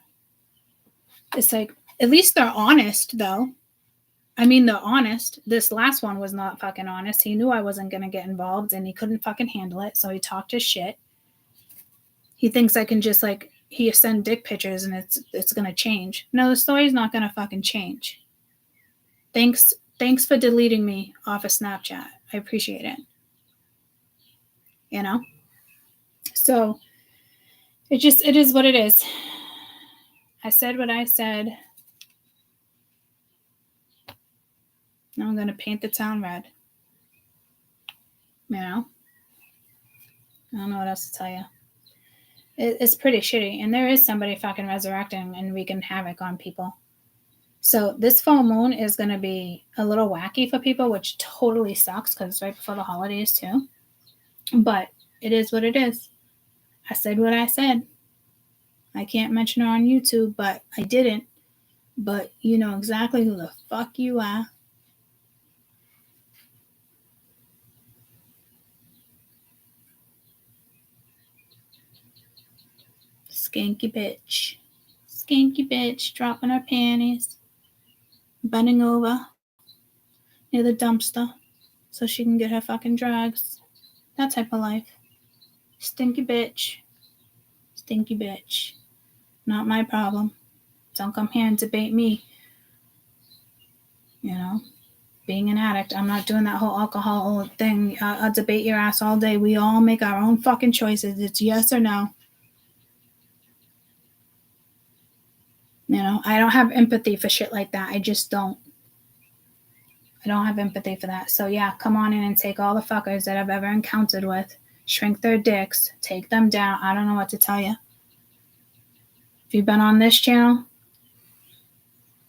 A: It's like, at least they're honest, though. I mean, they're honest. This last one was not fucking honest. He knew I wasn't going to get involved, and he couldn't fucking handle it, so he talked his shit. He thinks I can just, he send dick pictures and it's going to change. No, the story's not going to fucking change. Thanks for deleting me off of Snapchat. I appreciate it. So it is what it is. I said what I said. Now I'm going to paint the town red. I don't know what else to tell you. It's pretty shitty. And there is somebody fucking resurrecting and wreaking havoc on people. So this full moon is going to be a little wacky for people, which totally sucks because it's right before the holidays too. But it is what it is. I said what I said. I can't mention her on YouTube, but I didn't. But you know exactly who the fuck you are. Skanky bitch. Skanky bitch dropping her panties. Bending over near the dumpster so she can get her fucking drugs. That type of life. Stinky bitch. Stinky bitch. Not my problem. Don't come here and debate me. Being an addict. I'm not doing that whole alcohol thing. I'll debate your ass all day. We all make our own fucking choices. It's yes or no. I don't have empathy for shit like that. I just don't. I don't have empathy for that. So yeah, come on in and take all the fuckers that I've ever encountered with. Shrink their dicks. Take them down. I don't know what to tell you. If you've been on this channel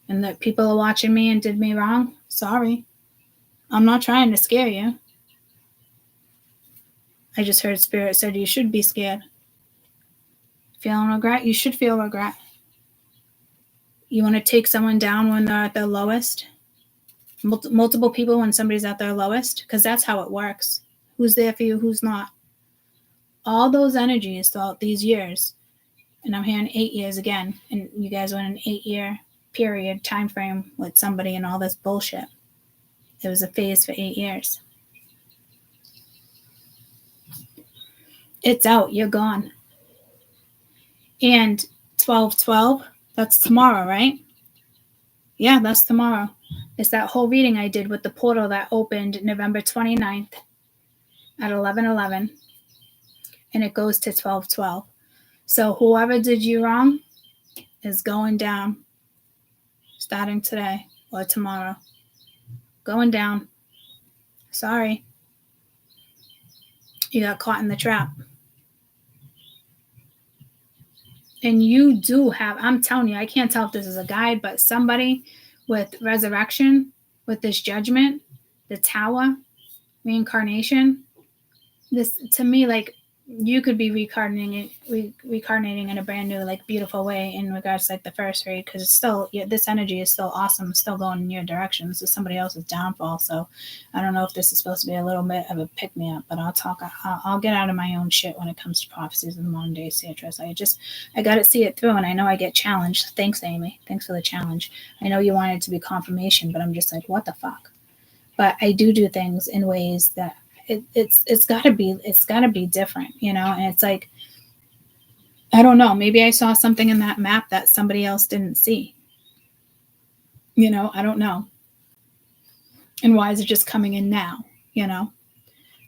A: and that people are watching me and did me wrong, sorry. I'm not trying to scare you. I just heard Spirit said you should be scared. Feeling regret? You should feel regret. You want to take someone down when they're at their lowest? Multiple people when somebody's at their lowest? Because that's how it works. Who's there for you, who's not? All those energies throughout these years, and I'm here in 8 years again, and you guys went an 8-year period time frame with somebody and all this bullshit. It was a phase for 8 years. It's out. You're gone. And 12/12, that's tomorrow, right? Yeah, that's tomorrow. It's that whole reading I did with the portal that opened November 29th at 11:11, and it goes to 12:12. So whoever did you wrong is going down starting today or tomorrow. Going down. Sorry. You got caught in the trap. And you do have, I'm telling you, I can't tell if this is a guide, but somebody with resurrection, with this judgment, the tower, reincarnation, this to me, like, you could be reincarnating in a brand new, like, beautiful way in regards to, like, the first read, because it's still, this energy is still awesome, it's still going in your direction. This is somebody else's downfall. So I don't know if this is supposed to be a little bit of a pick me up, but I'll get out of my own shit when it comes to prophecies in the modern day Beatrice. I got to see it through, and I know I get challenged. Thanks, Amy. Thanks for the challenge. I know you wanted it to be confirmation, but I'm just like, what the fuck? But I do things in ways that it's gotta be different, and it's like, I don't know, maybe I saw something in that map that somebody else didn't see, I don't know. And why is it just coming in now?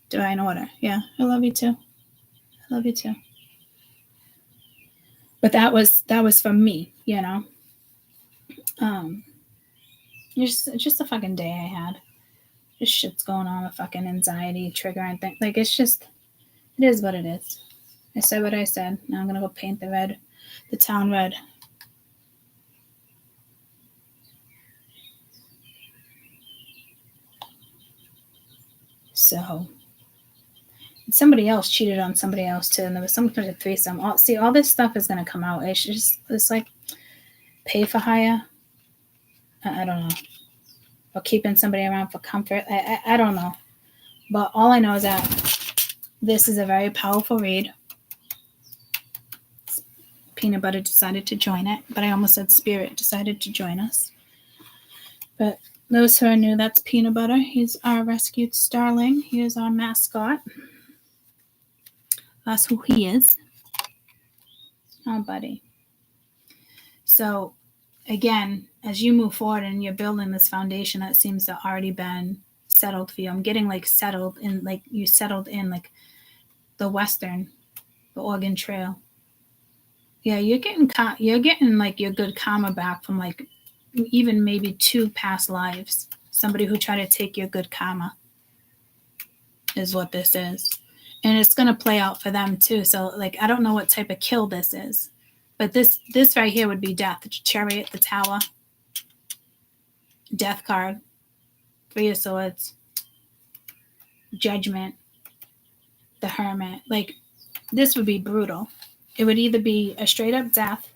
A: Divine order. Yeah, I love you too. But that was from me, just a fucking day I had. Just shit's going on with fucking anxiety, trigger, and things. Like, it is what it is. I said what I said. Now I'm gonna go paint the town red. So somebody else cheated on somebody else too, and there was some kind of threesome. All this stuff is gonna come out. It's like pay for hire. I don't know. Or keeping somebody around for comfort. I don't know. But all I know is that this is a very powerful read. Peanut Butter decided to join it, but I almost said Spirit decided to join us. But those who are new, that's Peanut Butter. He's our rescued starling. He is our mascot. That's who he is. Oh, buddy. So, again, as you move forward and you're building this foundation that seems to already been settled for you, I'm getting like settled in, like you settled in like the Oregon Trail. Yeah, you're getting like your good karma back from like even maybe 2 past lives. Somebody who tried to take your good karma is what this is. And it's going to play out for them too. So like, I don't know what type of kill this is, but this right here would be death. The Chariot, the Tower, Death card, 3 of Swords, Judgment, the Hermit. Like, this would be brutal. It would either be a straight up death,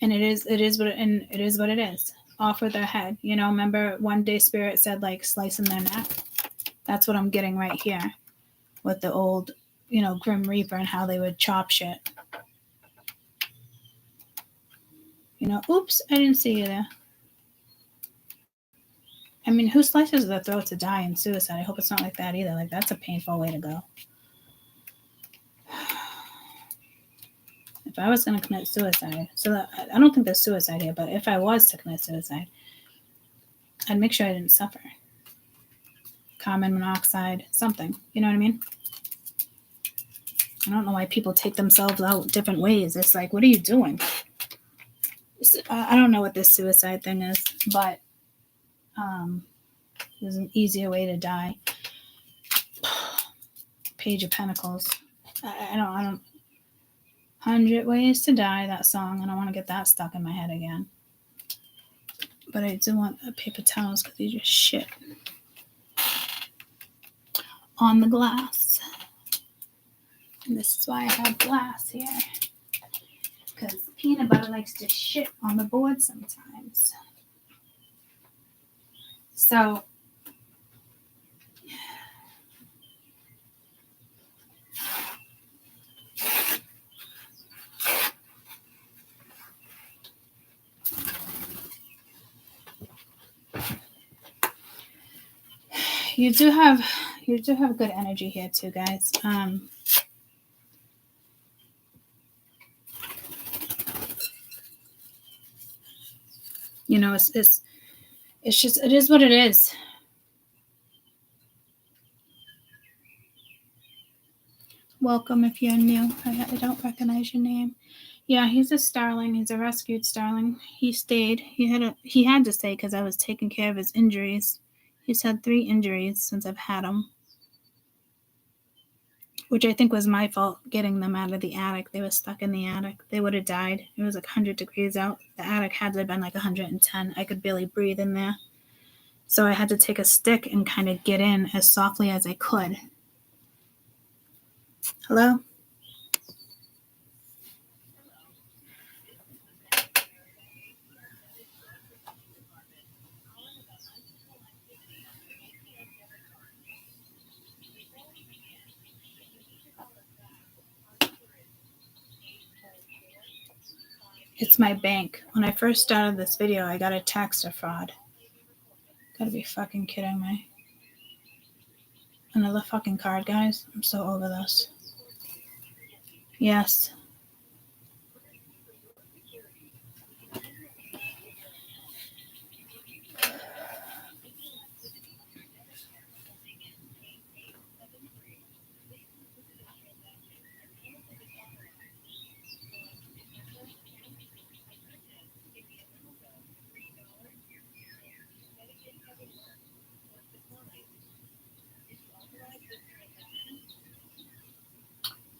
A: and it is what it is. Off with their head. Remember one day Spirit said like slicing their neck? That's what I'm getting right here with the old, Grim Reaper and how they would chop shit. Oops, I didn't see you there. I mean, who slices their throat to die in suicide? I hope it's not like that either. Like, that's a painful way to go. If I was going to commit suicide, I don't think there's suicide here, but if I was to commit suicide, I'd make sure I didn't suffer. Carbon monoxide, something. You know what I mean? I don't know why people take themselves out different ways. It's like, what are you doing? I don't know what this suicide thing is, but there's an easier way to die. Page of Pentacles. I don't. 100 Ways to Die, that song. I don't want to get that stuck in my head again. But I do want paper towels because these are shit. On the glass. And this is why I have glass here. Because Peanut Butter likes to shit on the board sometimes. So, you do have good energy here too, guys. You know, it's just, it is what it is. Welcome if you're new. I don't recognize your name. Yeah, he's a starling. He's a rescued starling. He stayed. He had to stay because I was taking care of his injuries. He's had 3 injuries since I've had him, which I think was my fault getting them out of the attic. They were stuck in the attic. They would have died. It was like 100 degrees out. The attic had to have been like 110. I could barely breathe in there. So I had to take a stick and kind of get in as softly as I could. Hello? It's my bank. When I first started this video, I got a text of fraud. Gotta be fucking kidding me. Another fucking card, guys. I'm so over this. Yes.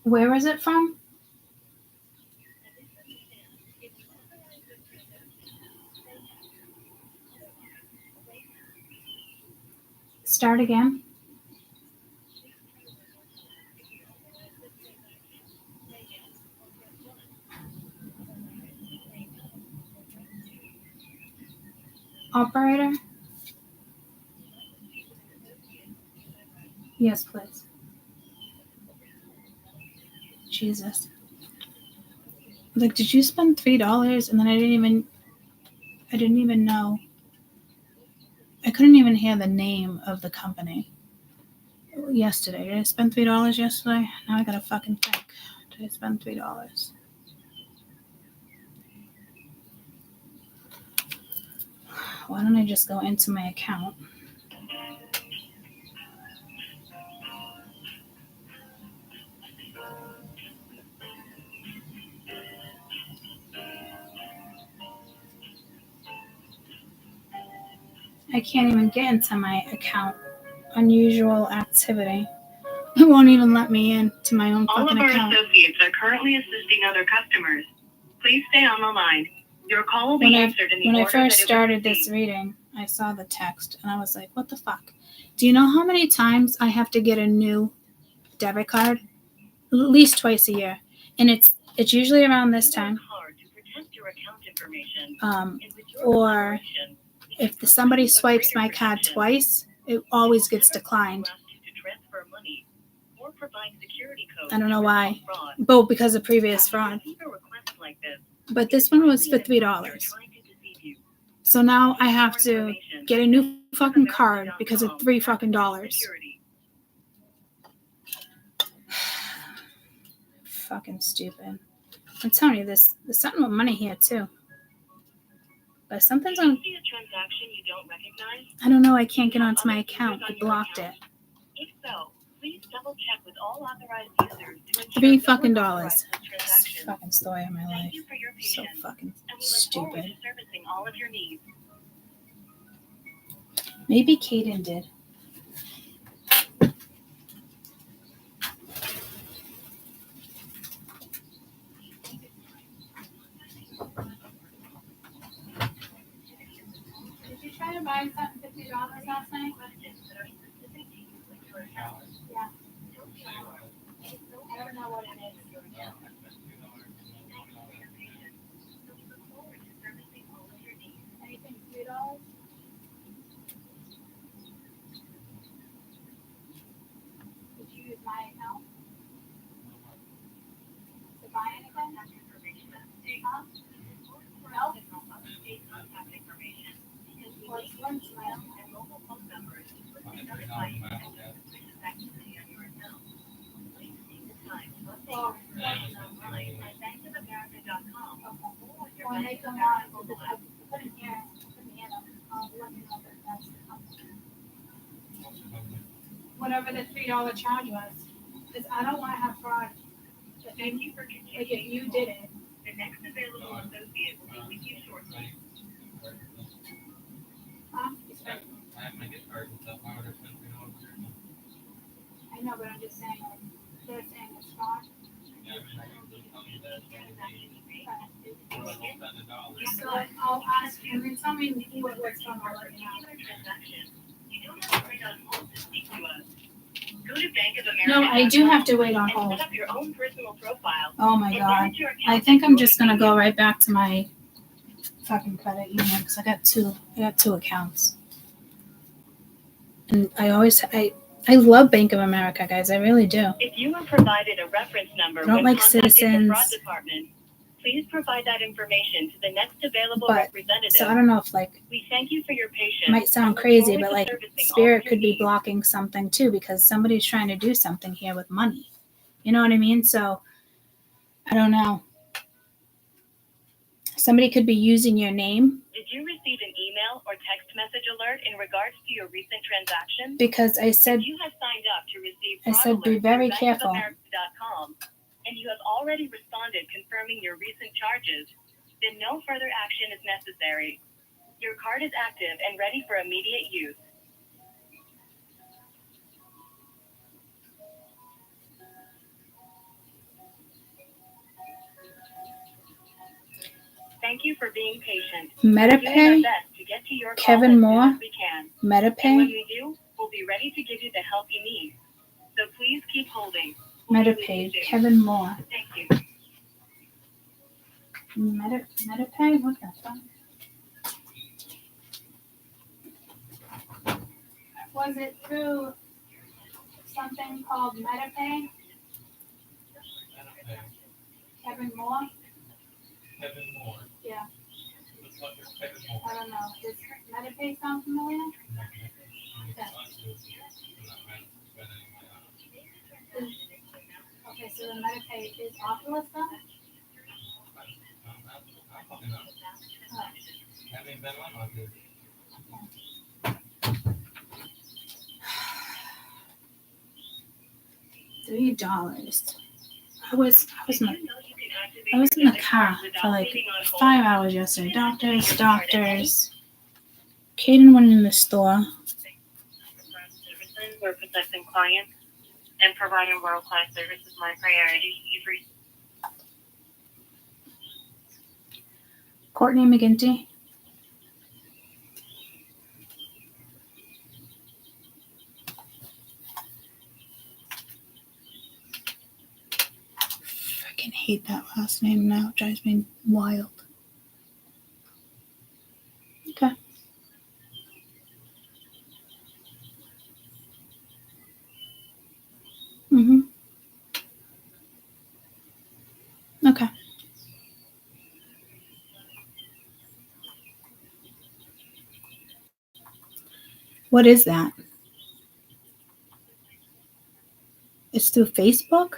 A: Where is it from? Start again. Operator? Yes, please. Jesus. Like, did you spend $3? And then I didn't even know. I couldn't even hear the name of the company yesterday. Did I spend $3 yesterday? Now I gotta fucking think. Did I spend $3? Why don't I just go into my account? I can't even get into my account. Unusual activity. It won't even let me in to my own fucking account.
B: All of our associates are currently assisting other customers. Please stay on the line. Your call will be answered in the order that it was
A: When I first started this reading, I saw the text and I was like, what the fuck? Do you know how many times I have to get a new debit card? At least twice a year. And it's usually around this time. Or if somebody swipes my card twice, it always gets declined. I don't know why. Both because of previous fraud. But this one was for $3. So now I have to get a new fucking card because of $3 fucking dollars. Fucking stupid. I'm telling you, there's something with money here too. But something's on. I don't know. I can't get onto my account. I blocked it.
B: If so, please double check with all authorized users
A: $3 fucking dollars. Fucking story of my life. So fucking stupid.
B: Servicing all of your needs.
A: Maybe Kaden did. Did you try to buy something $50 last night? Yeah. I don't know what it is. Anything $3? Did you use my account to buy anything? Huh? No? What's lunch, ma'am? Oh, That's whatever the $3 charge was. Because I don't want to have fraud.
B: Thank you for
A: Like if you did it.
B: The next available associate will be with you shortly.
A: Huh?
C: I have my gift card and stuff. Why would I spend $3?
A: I know, but I'm just saying, like, they're saying it's fraud.
C: Yeah, I mean, I can just tell you that it's going to be more than $1,000.
A: So I'll ask, and then tell me what's going on right now.
B: You don't have to wait on hold to speak to us. Go to Bank of America.
A: No, I do have to wait on
B: and
A: hold.
B: set up your own personal profile.
A: Oh my
B: and
A: god.
B: manage your account
A: I think I'm just gonna go right back to my fucking credit union because I got two accounts. And I love Bank of America, guys. I really do.
B: If you were provided a reference number
A: I don't
B: when
A: like
B: contacting
A: Citizens.
B: the fraud department, please provide that information to the next available
A: But
B: representative.
A: so I don't know if like
B: We thank you for your patience.
A: it might sound
B: and look
A: crazy,
B: forward
A: but
B: to
A: like
B: servicing all
A: Spirit
B: of your
A: could be
B: needs.
A: blocking something too because somebody's trying to do something here with money. You know what I mean? So I don't know. Somebody could be using your name
B: Did you receive an email or text message alert in regards to your recent transaction?
A: because I said
B: If you have signed up to receive
A: I
B: fraud
A: said be
B: alerts
A: very
B: through
A: careful.
B: bankofamerica.com, and you have already responded confirming your recent charges, then no further action is necessary. Your card is active and ready for immediate use. Thank you for being patient. We're doing our
A: MetaPay,
B: best to get to your call
A: Kevin
B: as soon
A: Moore,
B: as we can. And when
A: MetaPay,
B: we do, we'll be ready to give you the help you need. So please keep holding. We'll be with you
A: MetaPay,
B: soon.
A: Kevin Moore.
B: Thank you.
A: MetaPay, what the fuck? Was it through something called MetaPay? Kevin Moore?
C: Kevin Moore.
A: Yeah.
C: Looks like it's Kevin Moore.
A: I don't know. Does MetaPay sound familiar? Okay, so the MetaPay is off the list then? $3. I was in the car for like 5 hours yesterday. Doctors. Kaden went in the store.
B: We're protecting clients and providing world-class service is my priority.
A: Courtney McGinty. Freaking hate that last name now. It drives me wild. Okay. Okay. What is that? It's through Facebook?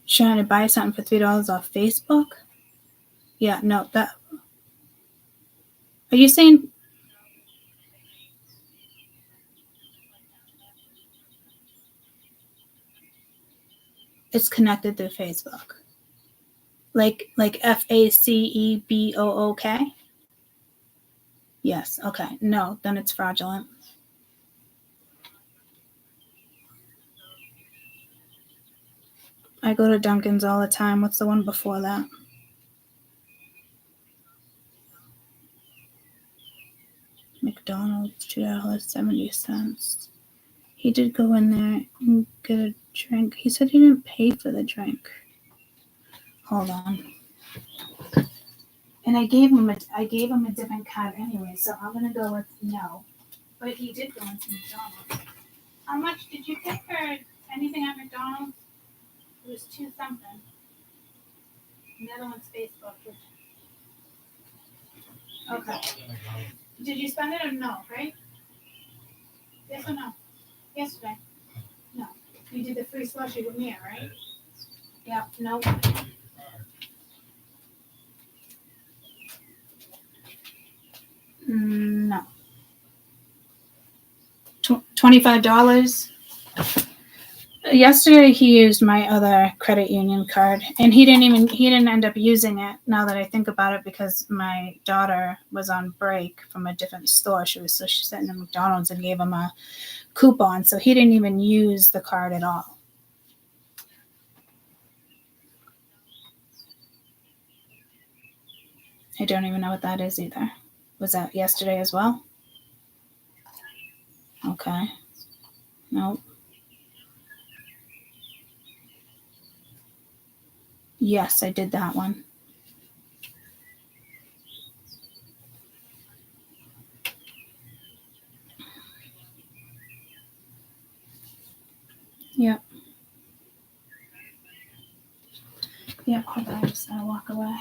A: Trying to buy something for $3 off Facebook? Yeah, no, that. Are you saying? It's connected through Facebook. Like FACEBOOK? Yes, okay. No, then it's fraudulent. I go to Dunkin's all the time. What's the one before that? McDonald's, $2.70. He did go in there and get a drink. He said he didn't pay for the drink. Hold on. And I gave him a different card anyway, so I'm gonna go with no. But he did go into McDonald's. How much did you pay for anything at McDonald's? It was $2 something. And the other one's Facebook. Okay. Did you spend it or no, right? Yes or no? Yesterday. No. You did the free slushy with me, right? Yeah, no. $25. Yesterday he used my other credit union card, and he didn't end up using it, now that I think about it, because my daughter was on break from a different store. She was sitting at McDonald's and gave him a coupon, so he didn't even use the card at all. I don't even know what that is either. Was that yesterday as well? Okay. Nope. Yes, I did that one. Yep. Yep, hold on, I'm just gonna walk away.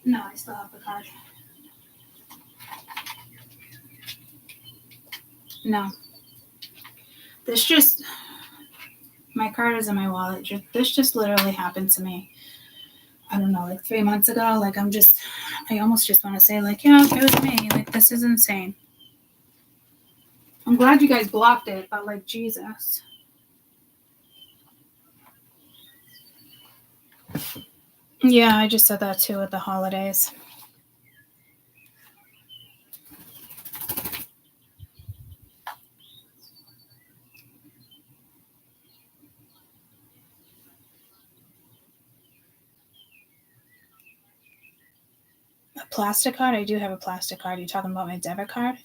A: No, I still have the card. No. My card is in my wallet. This just literally happened to me. I don't know, like 3 months ago. Like, I almost just want to say, like, yeah, it was me. Like, this is insane. I'm glad you guys blocked it, but like, Jesus. Yeah, I just said that too at the holidays. A plastic card? I do have a plastic card. You talking about my debit card?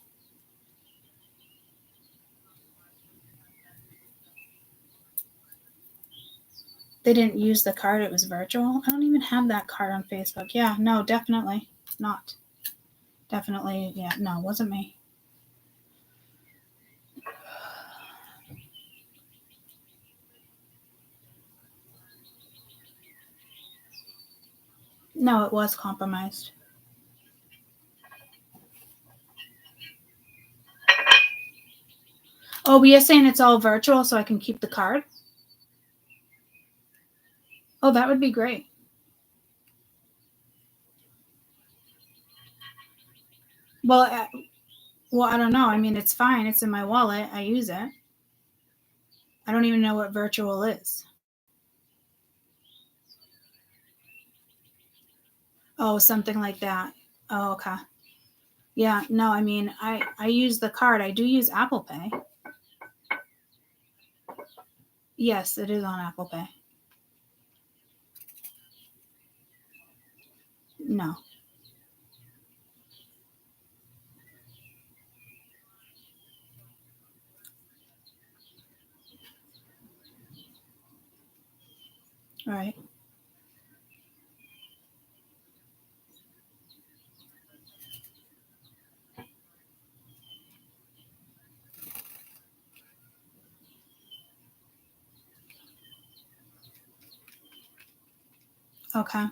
A: They didn't use the card. It was virtual. I don't even have that card on Facebook. Yeah, no, definitely not. Definitely, yeah, no, it wasn't me. No, it was compromised. Oh, but you're saying it's all virtual so I can keep the card? Oh, that would be great. Well, I don't know. I mean, it's fine. It's in my wallet. I use it. I don't even know what virtual is. Oh, something like that. Oh, okay. Yeah, no, I mean, I use the card. I do use Apple Pay. Yes, it is on Apple Pay. No. All right. Okay.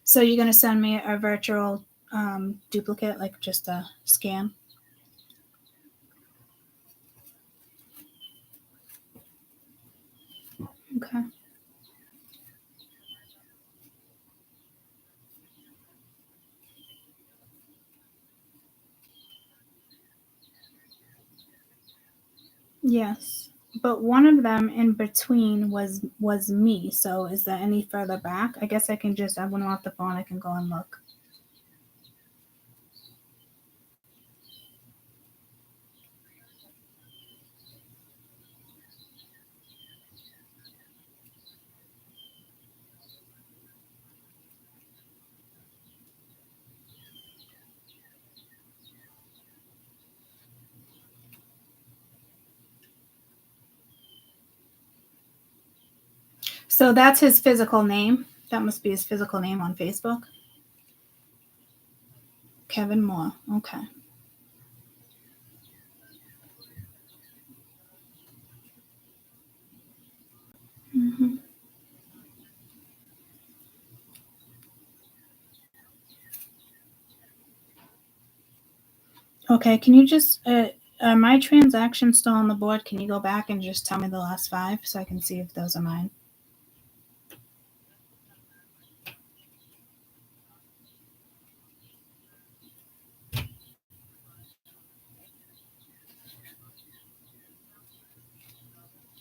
A: So you're going to send me a virtual duplicate, like just a scan? Okay. Yes. But one of them in between was me. So is there any further back? I guess I can just, when I'm off the phone, I can go and look. So that's his physical name. That must be his physical name on Facebook. Kevin Moore. Okay. Mm-hmm. Okay, can you just, are my transactions still on the board? Can you go back and just tell me the last 5 so I can see if those are mine?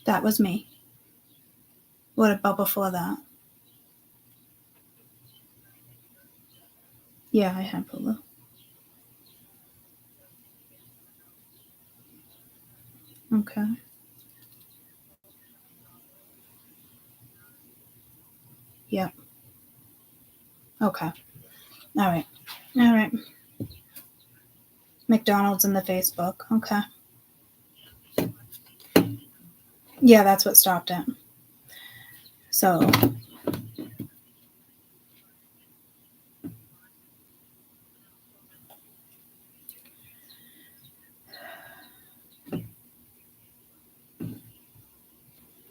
A: That was me. What about before that? Yeah, I had Hulu. Okay. Yep. Okay. All right. All right. McDonald's and the Facebook. Okay. Yeah, that's what stopped it. So, all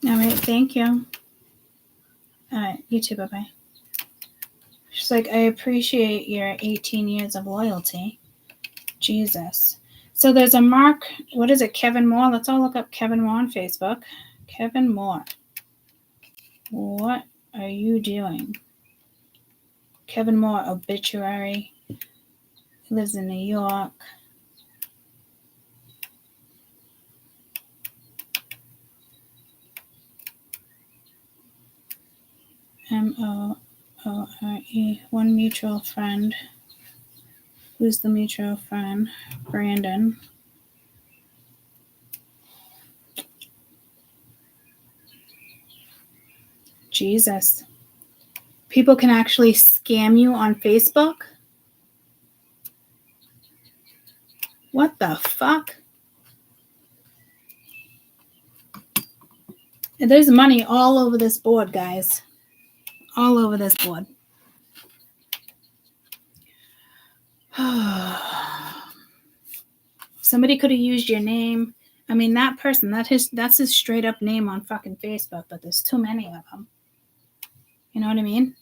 A: right. Thank you. All right. You too. Bye-bye. She's like, I appreciate your 18 years of loyalty. Jesus. So there's a Mark, what is it, Kevin Moore? Let's all look up Kevin Moore on Facebook. Kevin Moore. What are you doing? Kevin Moore, obituary. He lives in New York. Moore. One mutual friend. Who's the mutual friend? Brandon. Jesus. People can actually scam you on Facebook? What the fuck? There's money all over this board, guys. All over this board. Somebody could have used your name. I mean, that person, that's his straight up name on fucking Facebook, but there's too many of them. You know what I mean?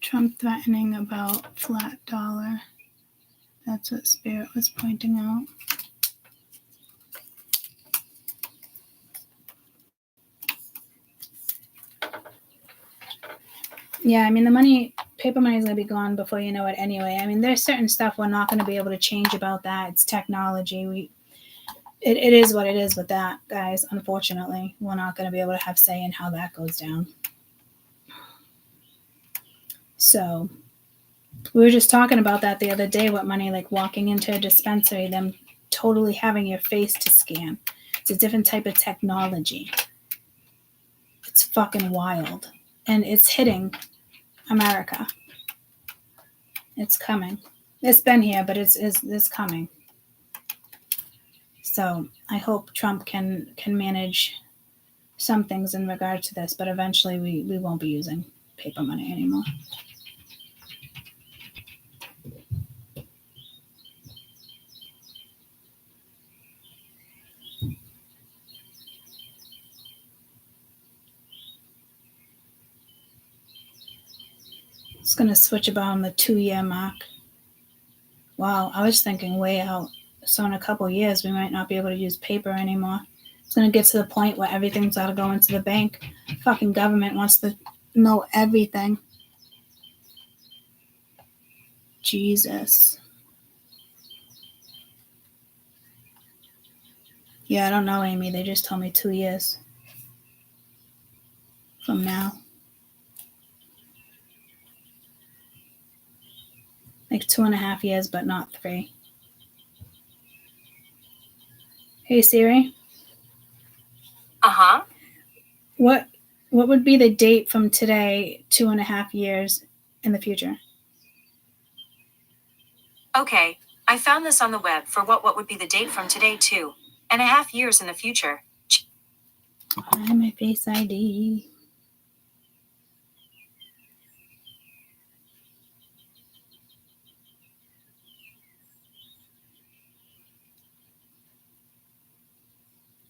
A: Trump threatening about flat dollar. That's what Spirit was pointing out. Yeah, I mean, paper money is going to be gone before you know it anyway. I mean, there's certain stuff we're not going to be able to change about that. It's technology. It is what it is with that, guys. Unfortunately, we're not going to be able to have say in how that goes down. So we were just talking about that the other day with money, like walking into a dispensary, them totally having your face to scan. It's a different type of technology. It's fucking wild. And it's hitting America. It's coming. It's been here, but it's coming. So I hope Trump can manage some things in regard to this, but eventually we won't be using paper money anymore. It's going to switch about the 2-year mark. Wow, I was thinking way out. So in a couple years, we might not be able to use paper anymore. It's going to get to the point where everything's got to go into the bank. Fucking government wants to know everything. Jesus. Yeah, I don't know, Amy. They just told me 2 years from now. Like 2.5 years, but not 3. Hey, Siri.
B: Uh-huh.
A: What would be the date from today 2.5 years in the future?
B: Okay, I found this on the web for what would be the date from today 2.5 years in the future.
A: Hi, my Face ID.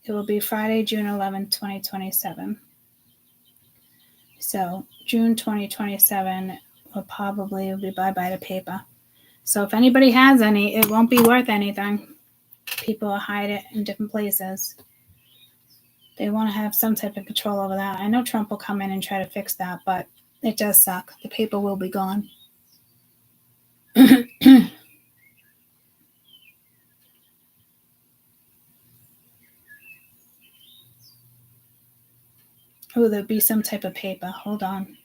A: It will be Friday, June 11th, 2027. So June 2027 will probably be bye-bye to paper. So if anybody has any, it won't be worth anything. People will hide it in different places. They want to have some type of control over that. I know Trump will come in and try to fix that, but it does suck. The paper will be gone. Oh, there'll be some type of paper. Hold on.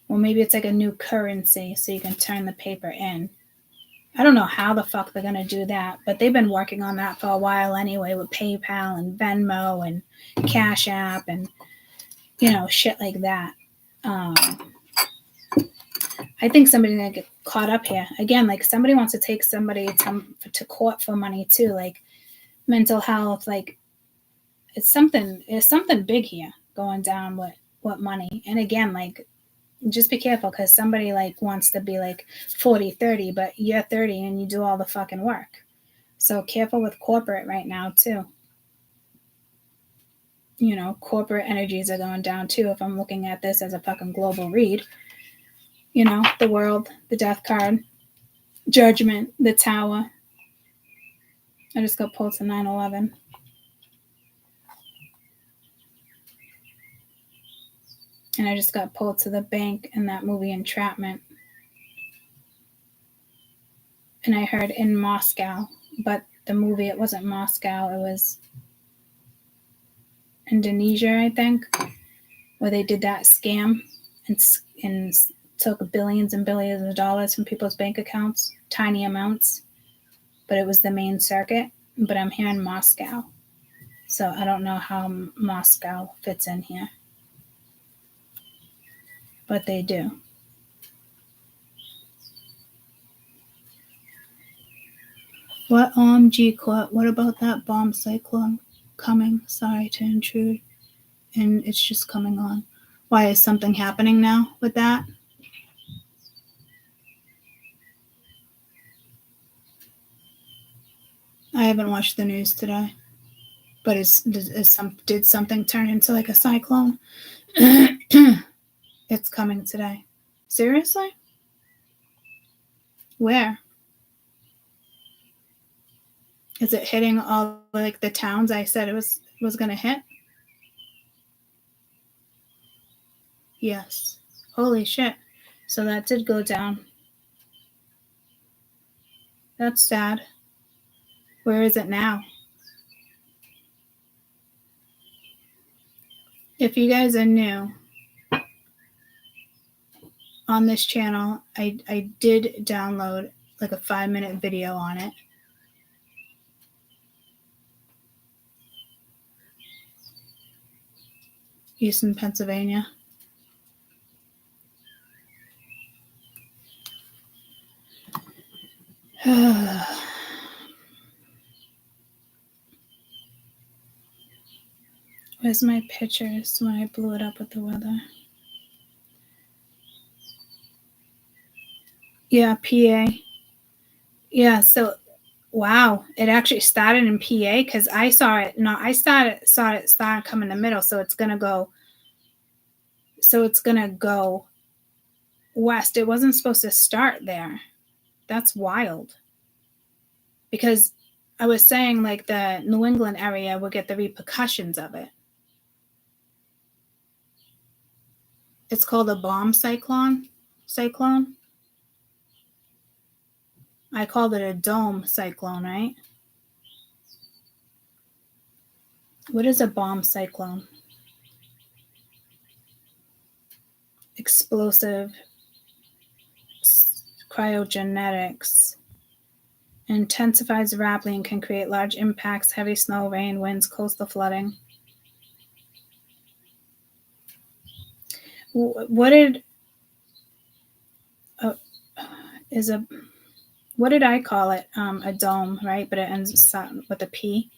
A: Well, maybe it's like a new currency so you can turn the paper in. I don't know how the fuck they're going to do that, but they've been working on that for a while anyway with PayPal and Venmo and Cash App and, shit like that. I think somebody's going to get caught up here. Again, like somebody wants to take somebody to court for money too, like mental health. Like it's something big here going down with money. And again, like, just be careful because somebody like wants to be like 40, 30, but you're 30 and you do all the fucking work. So careful with corporate right now too. Corporate energies are going down too. If I'm looking at this as a fucking global read, the world, the death card, judgment, the tower. I just got pulled to 9/11. And I just got pulled to the bank in that movie Entrapment. And I heard in Moscow, but the movie, it wasn't Moscow, it was Indonesia, I think, where they did that scam and took billions and billions of dollars from people's bank accounts, tiny amounts, but it was the main circuit. But I'm here in Moscow, so I don't know how Moscow fits in here. But they do. What OMG Court? What about that bomb cyclone coming? Sorry to intrude. And it's just coming on. Why is something happening now with that? I haven't watched the news today. But did something turn into like a cyclone? It's coming today. Seriously? Where? Is it hitting all like the towns I said it was going to hit? Yes. Holy shit. So that did go down. That's sad. Where is it now? If you guys are new on this channel, I did download like a 5-minute video on it. Eastern Pennsylvania. Where's my pictures when I blew it up with the weather? Yeah, PA. Yeah, so wow, it actually started in PA because I saw it. No, I saw it start come in the middle, so it's gonna go. So it's gonna go west. It wasn't supposed to start there. That's wild. Because I was saying like the New England area will get the repercussions of it. It's called a bomb cyclone. I called it a dome cyclone, right? What is a bomb cyclone? Explosive, cryogenetics, intensifies rapidly and can create large impacts, heavy snow, rain, winds, coastal flooding. What did what did I call it? A dome, right? But it ends with a P.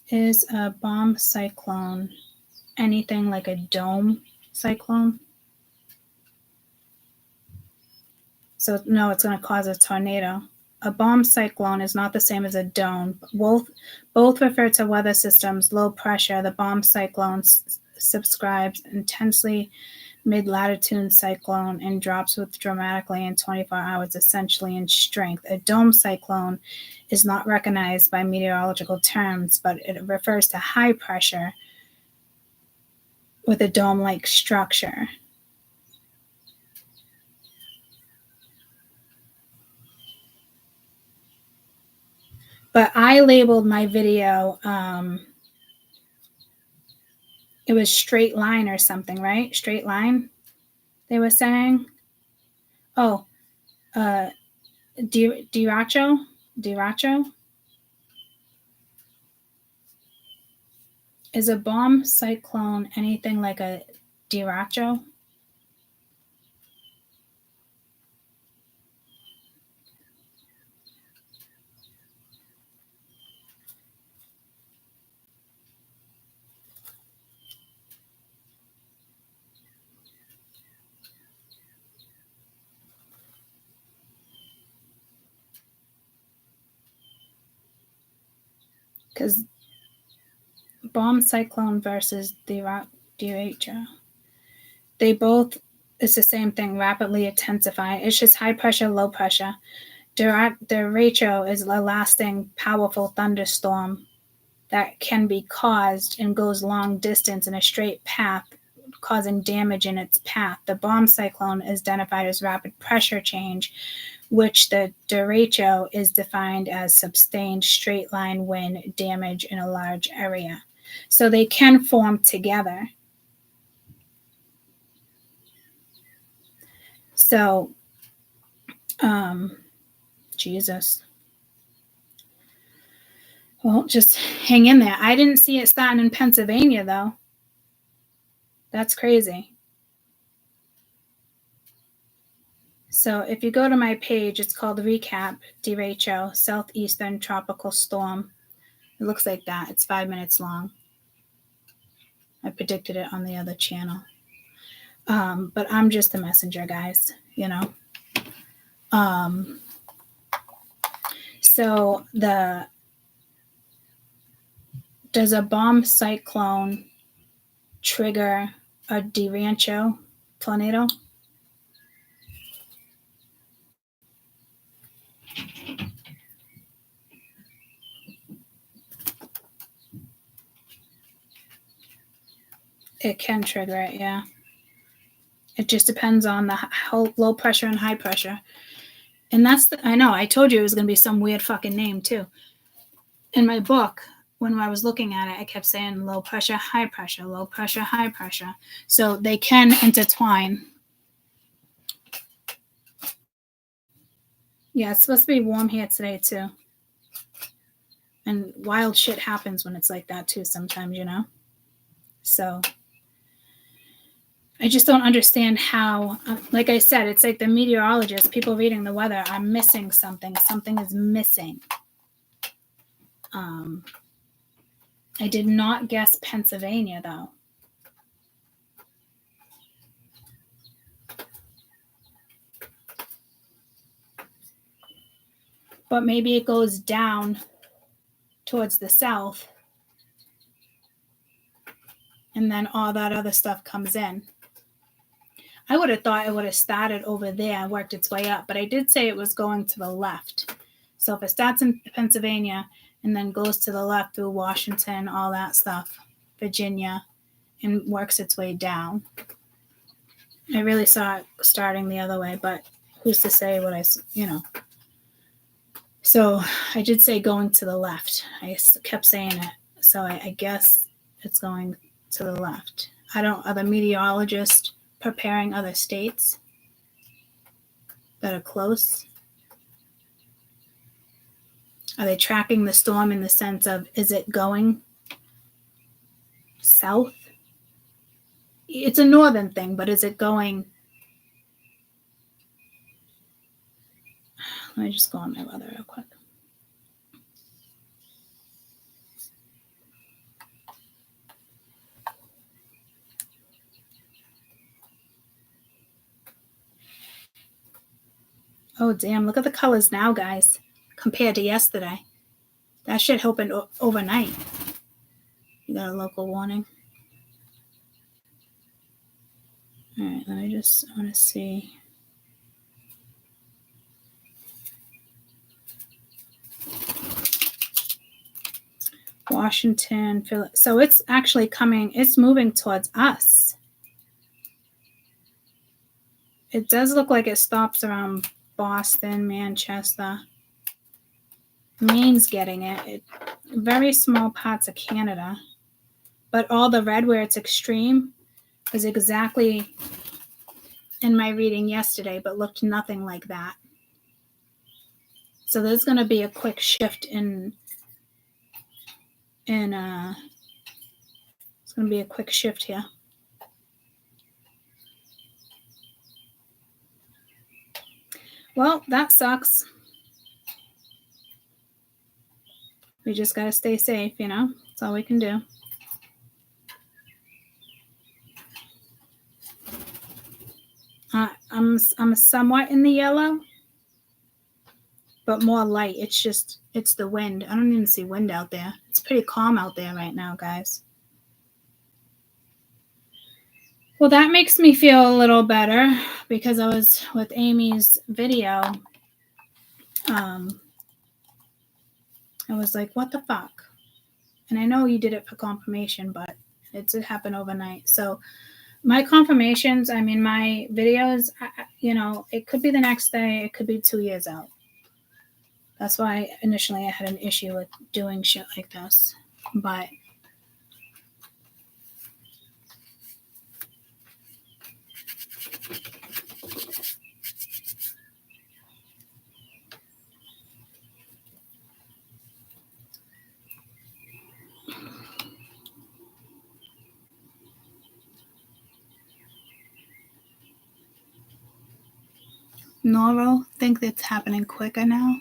A: Is a bomb cyclone anything like a dome cyclone? So no, it's going to cause a tornado. A bomb cyclone is not the same as a dome. Both refer to weather systems, low pressure. The bomb cyclone subscribes intensely mid-latitude cyclone and drops with dramatically in 24 hours, essentially in strength. A dome cyclone is not recognized by meteorological terms, but it refers to high pressure with a dome-like structure. But I labeled my video, it was straight line or something, right? Straight line, they were saying. Oh, Diracho? Is a bomb cyclone anything like a Diracho? Because bomb cyclone versus derecho, they both, it's the same thing, rapidly intensify. It's just high pressure, low pressure. Derecho is a lasting, powerful thunderstorm that can be caused and goes long distance in a straight path, causing damage in its path. The bomb cyclone is identified as rapid pressure change, which the derecho is defined as sustained straight line wind damage in a large area. So they can form together. So, Jesus. Well, just hang in there. I didn't see it starting in Pennsylvania, though. That's crazy. So if you go to my page, it's called Recap Derecho Southeastern Tropical Storm. It looks like that. It's 5 minutes long. I predicted it on the other channel. But I'm just the messenger, guys, you know. So does a bomb cyclone trigger a derecho tornado? It can trigger it, yeah. It just depends on the low pressure and high pressure. And I know, I told you it was going to be some weird fucking name too. In my book, when I was looking at it, I kept saying low pressure, high pressure, low pressure, high pressure. So they can intertwine. Yeah, it's supposed to be warm here today too. And wild shit happens when it's like that too sometimes, you know? So I just don't understand how, like I said, it's like the meteorologists, people reading the weather are missing something. Something is missing. I did not guess Pennsylvania, though. But maybe it goes down towards the south, and then all that other stuff comes in. I would have thought it would have started over there and worked its way up, but I did say it was going to the left. So if it starts in Pennsylvania and then goes to the left through Washington, all that stuff, Virginia, and works its way down. I really saw it starting the other way, but who's to say what So I did say going to the left. I kept saying it. So I guess it's going to the left. Are the meteorologists preparing other states? that are close? Are they tracking the storm in the sense of, is it going south? It's a northern thing, but is it going? Let me just go on my weather real quick. Oh, damn. Look at the colors now, guys, compared to yesterday. That shit happened overnight. You got a local warning. All right, I want to see. Washington, so it's actually coming, it's moving towards us. It does look like it stops around Boston, Manchester. Maine's getting it. Very small parts of Canada. But all the red where it's extreme is exactly in my reading yesterday, but looked nothing like that. So there's going to be a quick shift it's going to be a quick shift here. Well, that sucks. We just got to stay safe, you know? That's all we can do. I'm somewhat in the yellow, but more light. It's the wind. I don't even see wind out there. It's pretty calm out there right now, guys. Well, that makes me feel a little better because I was with Amy's video. I was like, what the fuck? And I know you did it for confirmation, but it did happen overnight. So my confirmations, I mean, my videos, you know, it could be the next day. It could be 2 years out. That's why initially I had an issue with doing shit like this. But Noro think it's happening quicker now.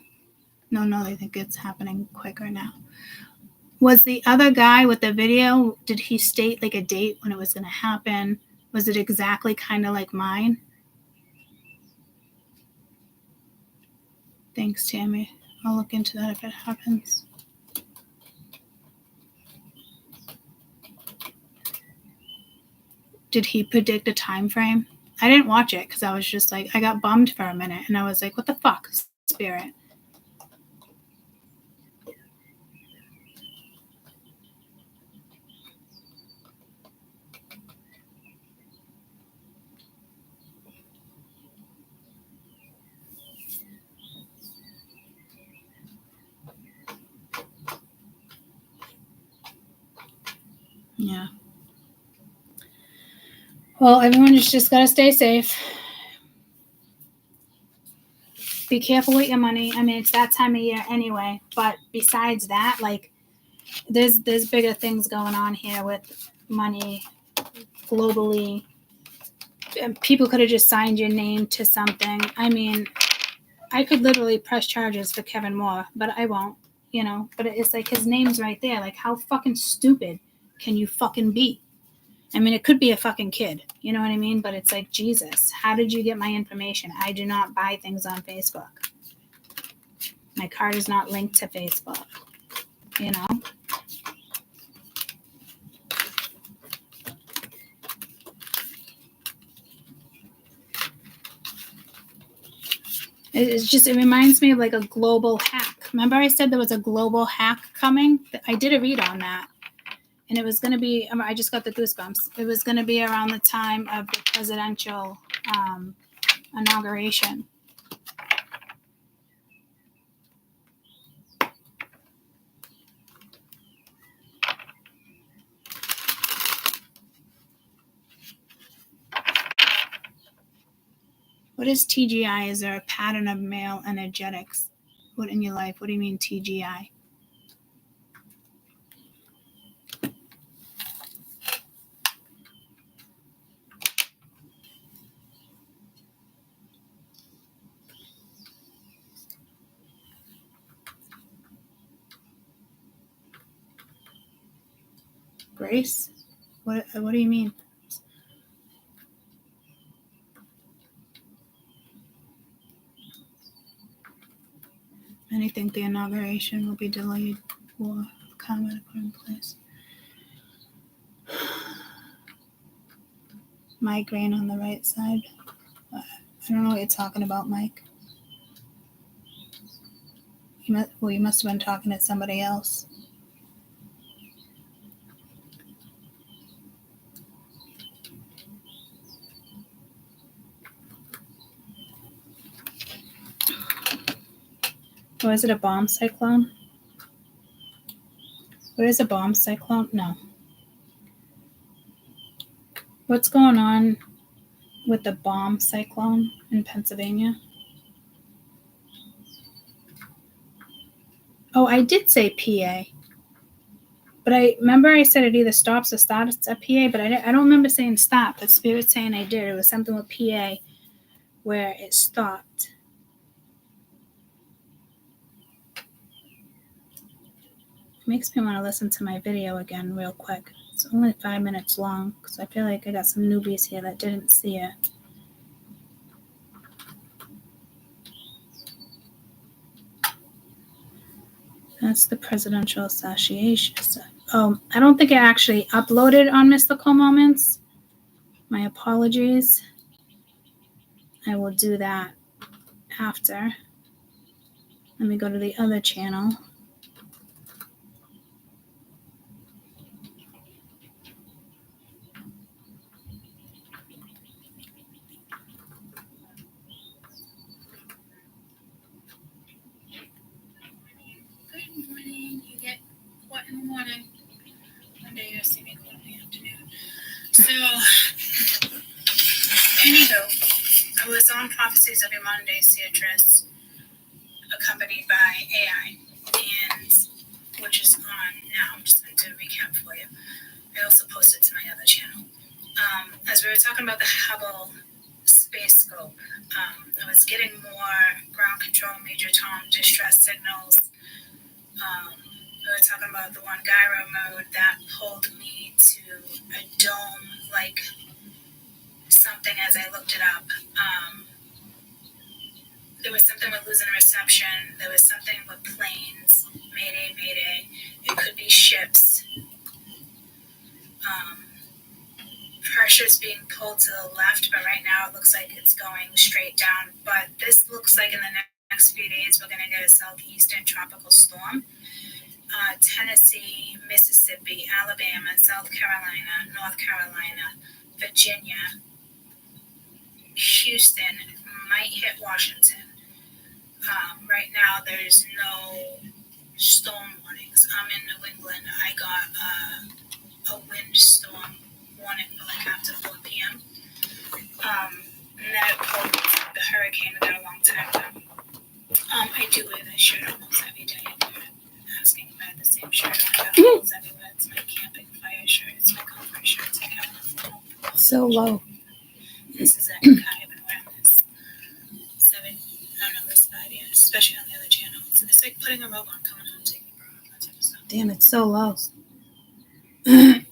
A: No, they think it's happening quicker now. Was the other guy with the video, did he state like a date when it was going to happen? Was it exactly kind of like mine? Thanks, Tammy. I'll look into that if it happens. Did he predict a time frame? I didn't watch it because I was just like, I got bummed for a minute and I was like, what the fuck, Spirit? Yeah. Well, everyone's just got to stay safe. Be careful with your money. I mean, it's that time of year anyway. But besides that, like, there's bigger things going on here with money globally. People could have just signed your name to something. I mean, I could literally press charges for Kevin Moore, but I won't, you know. But it's like his name's right there. Like, how fucking stupid can you fucking be? I mean, it could be a fucking kid, you know what I mean? But it's like, Jesus, how did you get my information? I do not buy things on Facebook. My card is not linked to Facebook, you know? It reminds me of like a global hack. Remember I said there was a global hack coming? I did a read on that. And it was going to be, I just got the goosebumps. It was going to be around the time of the presidential inauguration. What is TGI? Is there a pattern of male energetics? What in your life? What do you mean TGI? Grace? What do you mean? Many think the inauguration will be delayed for comment put in place. Migraine on the right side. I don't know what you're talking about, Mike. You must have been talking to somebody else. Or is it a bomb cyclone? What is a bomb cyclone? No. What's going on with the bomb cyclone in Pennsylvania? Oh, I did say PA. But I remember I said it either stops or starts at PA, but I don't remember saying stop. But Spirit's saying I did. It was something with PA where it stopped. It makes me want to listen to my video again real quick. It's only 5 minutes long because I feel like I got some newbies here that didn't see it. That's the presidential association. Oh, I don't think I actually uploaded on Mystical Moments. My apologies. I will do that after. Let me go to the other channel. Good morning. You get what in the morning? Monday you'll see me go in the afternoon. So, anywho, I was on Prophecies Every Monday, Beatrice, accompanied by AI, and which is on now. I'm just going to do a recap for you. I also posted to my other channel. As we were talking about the Hubble space scope, I was getting more ground control, major tone, distress signals. We were talking about the one gyro mode that pulled me to a dome-like something as I looked it up. There was something with losing reception. There was something with planes. Mayday, mayday. It could be ships. Pressure's being pulled to the left, but right now it looks like it's going straight down. But this looks like in the next few days we're going to get a southeastern tropical storm. Tennessee, Mississippi, Alabama, South Carolina, North Carolina, Virginia, Houston might hit Washington. Right now there's no storm warnings. I'm in New England. I got a windstorm warning for like after 4 p.m. And then it pulled the hurricane we got a long time ago. I do wear this shirt almost every day. Asking if I had the same shirt. I got holes everywhere. It's my camping fire shirt. It's my comfort shirt. It's my cabin.
D: So low.
A: This is it. I've been wearing this 5 years, especially on the other channel. It's like putting a robe on, coming home, taking a bra off, that type of stuff.
D: Damn, it's so low.
A: I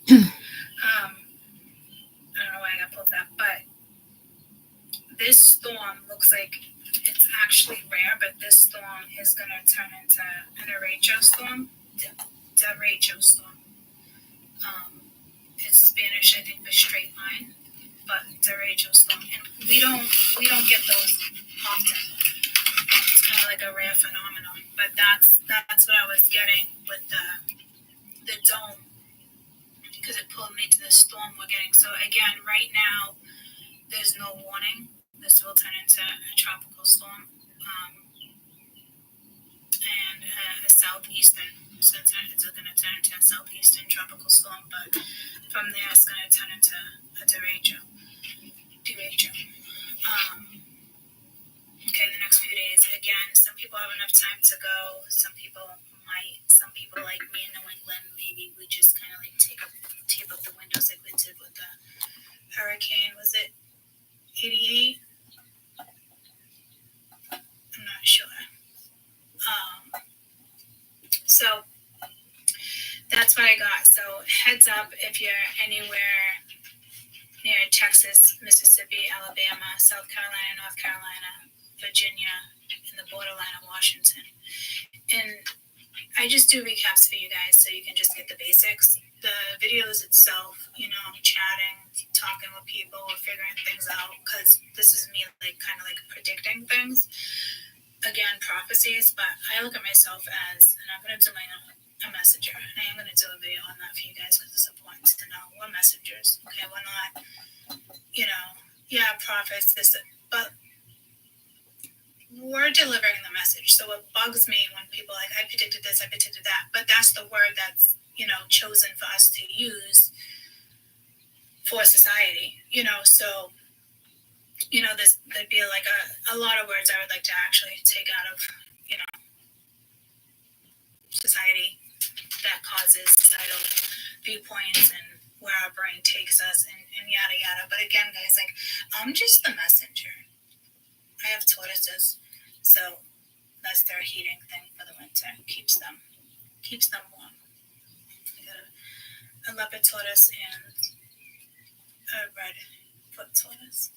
A: don't know why I got pulled that, but this storm looks like it's actually rare, but this storm is going to turn into an derecho storm. Derecho storm. It's Spanish, I think, for straight line, but derecho storm. And we don't get those often. It's kind of like a rare phenomenon, but that's what I was getting with the dome, because it pulled me to the storm we're getting. So again, right now, there's no warning. This will turn into a tropical storm, and a southeastern. It's going to turn into a southeastern tropical storm, but from there it's going to turn into a derecho. Okay, the next few days. Again, some people have enough time to go. Some people might. Some people like me in New England, maybe we just kind of like tape up the windows like we did with the hurricane. Was it 88? I'm not sure. So that's what I got. So heads up if you're anywhere near Texas, Mississippi, Alabama, South Carolina, North Carolina, Virginia, and the borderline of Washington. And I just do recaps for you guys so you can just get the basics. The videos itself, chatting, talking with people, figuring things out, because this is me like kind of like predicting things. Again, prophecies, but I look at myself as, and I'm going to do a messenger, and I am going to do a video on that for you guys because it's important to know we're messengers. Okay, we're not, prophets, this, but we're delivering the message. So it bugs me when people are like, I predicted this, I predicted that, but that's the word that's, chosen for us to use for society, so, there'd be like a lot of words I would like to actually take out of, society that causes societal viewpoints and where our brain takes us and yada yada. But again, guys, like, I'm just the messenger. I have tortoises, so that's their heating thing for the winter. Keeps them warm. I got a leopard tortoise and a red foot tortoise.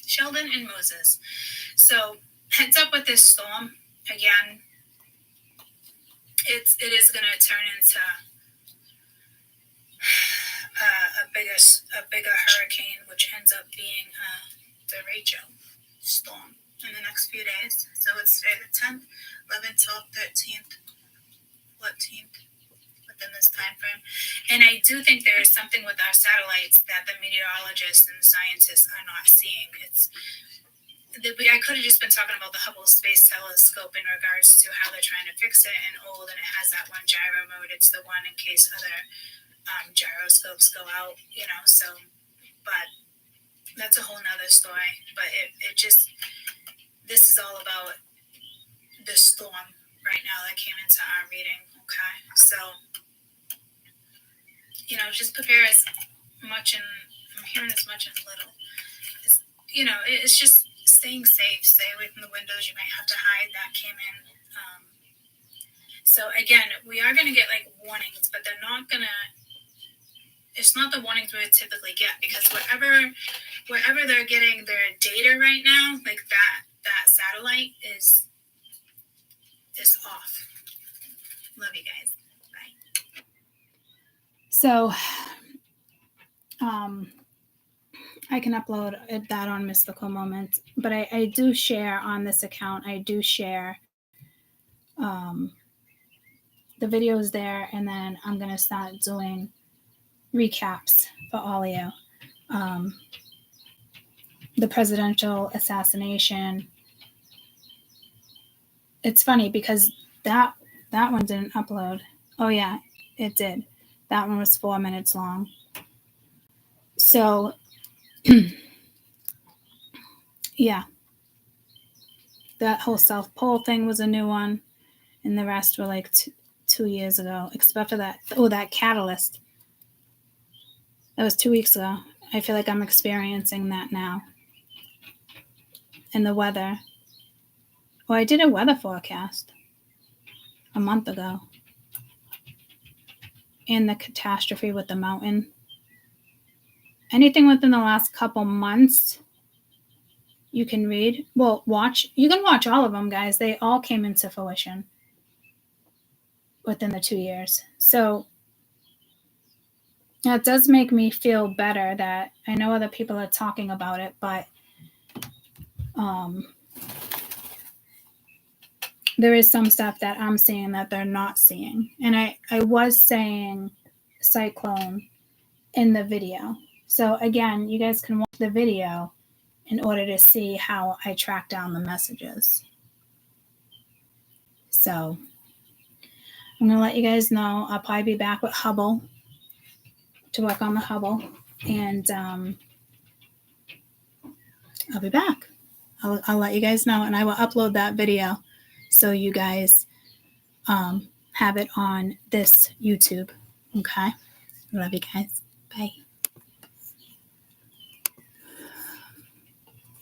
A: Sheldon and Moses. So heads up with this storm. Again, it is going to turn into a bigger hurricane, which ends up being the Rachel storm in the next few days. So it's today the 10th, 11th, 12th, 13th, 14th, within this time frame. And I do think there is something with our satellites that the meteorologists and the scientists are not seeing. I could have just been talking about the Hubble Space Telescope in regards to how they're trying to fix it and old, and it has that one gyro mode. It's the one in case other gyroscopes go out, so, but that's a whole nother story. But it just, this is all about the storm right now that came into our reading, okay? So, just prepare as much, and I'm hearing as much and little. It's just staying safe, stay away from the windows. You might have to hide. That came in. So again, we are going to get like warnings, but they're not going to, it's not the warnings we would typically get, because wherever they're getting their data right now, like that satellite is off. Love you guys. Bye. So, I can upload that on Mystical Moments, but I do share on this account. I do share the videos there, and then I'm going to start doing recaps for all of you. The presidential assassination. It's funny because that one didn't upload. Oh yeah, it did. That one was 4 minutes long. So yeah, that whole South Pole thing was a new one, and the rest were like 2 years ago, except for that. Oh, that catalyst. That was 2 weeks ago. I feel like I'm experiencing that now. And the weather. Well, I did a weather forecast a month ago. And the catastrophe with the mountain. Anything within the last couple months, you can read. Well, watch. You can watch all of them, guys. They all came into fruition within the 2 years. So that does make me feel better that I know other people are talking about it, but there is some stuff that I'm seeing that they're not seeing. And I was saying cyclone in the video. So again, you guys can watch the video in order to see how I track down the messages. So I'm going to let you guys know. I'll probably be back with Hubble to work on the Hubble. And I'll be back. I'll let you guys know, and I will upload that video so you guys have it on this YouTube. Okay. Love you guys. Bye.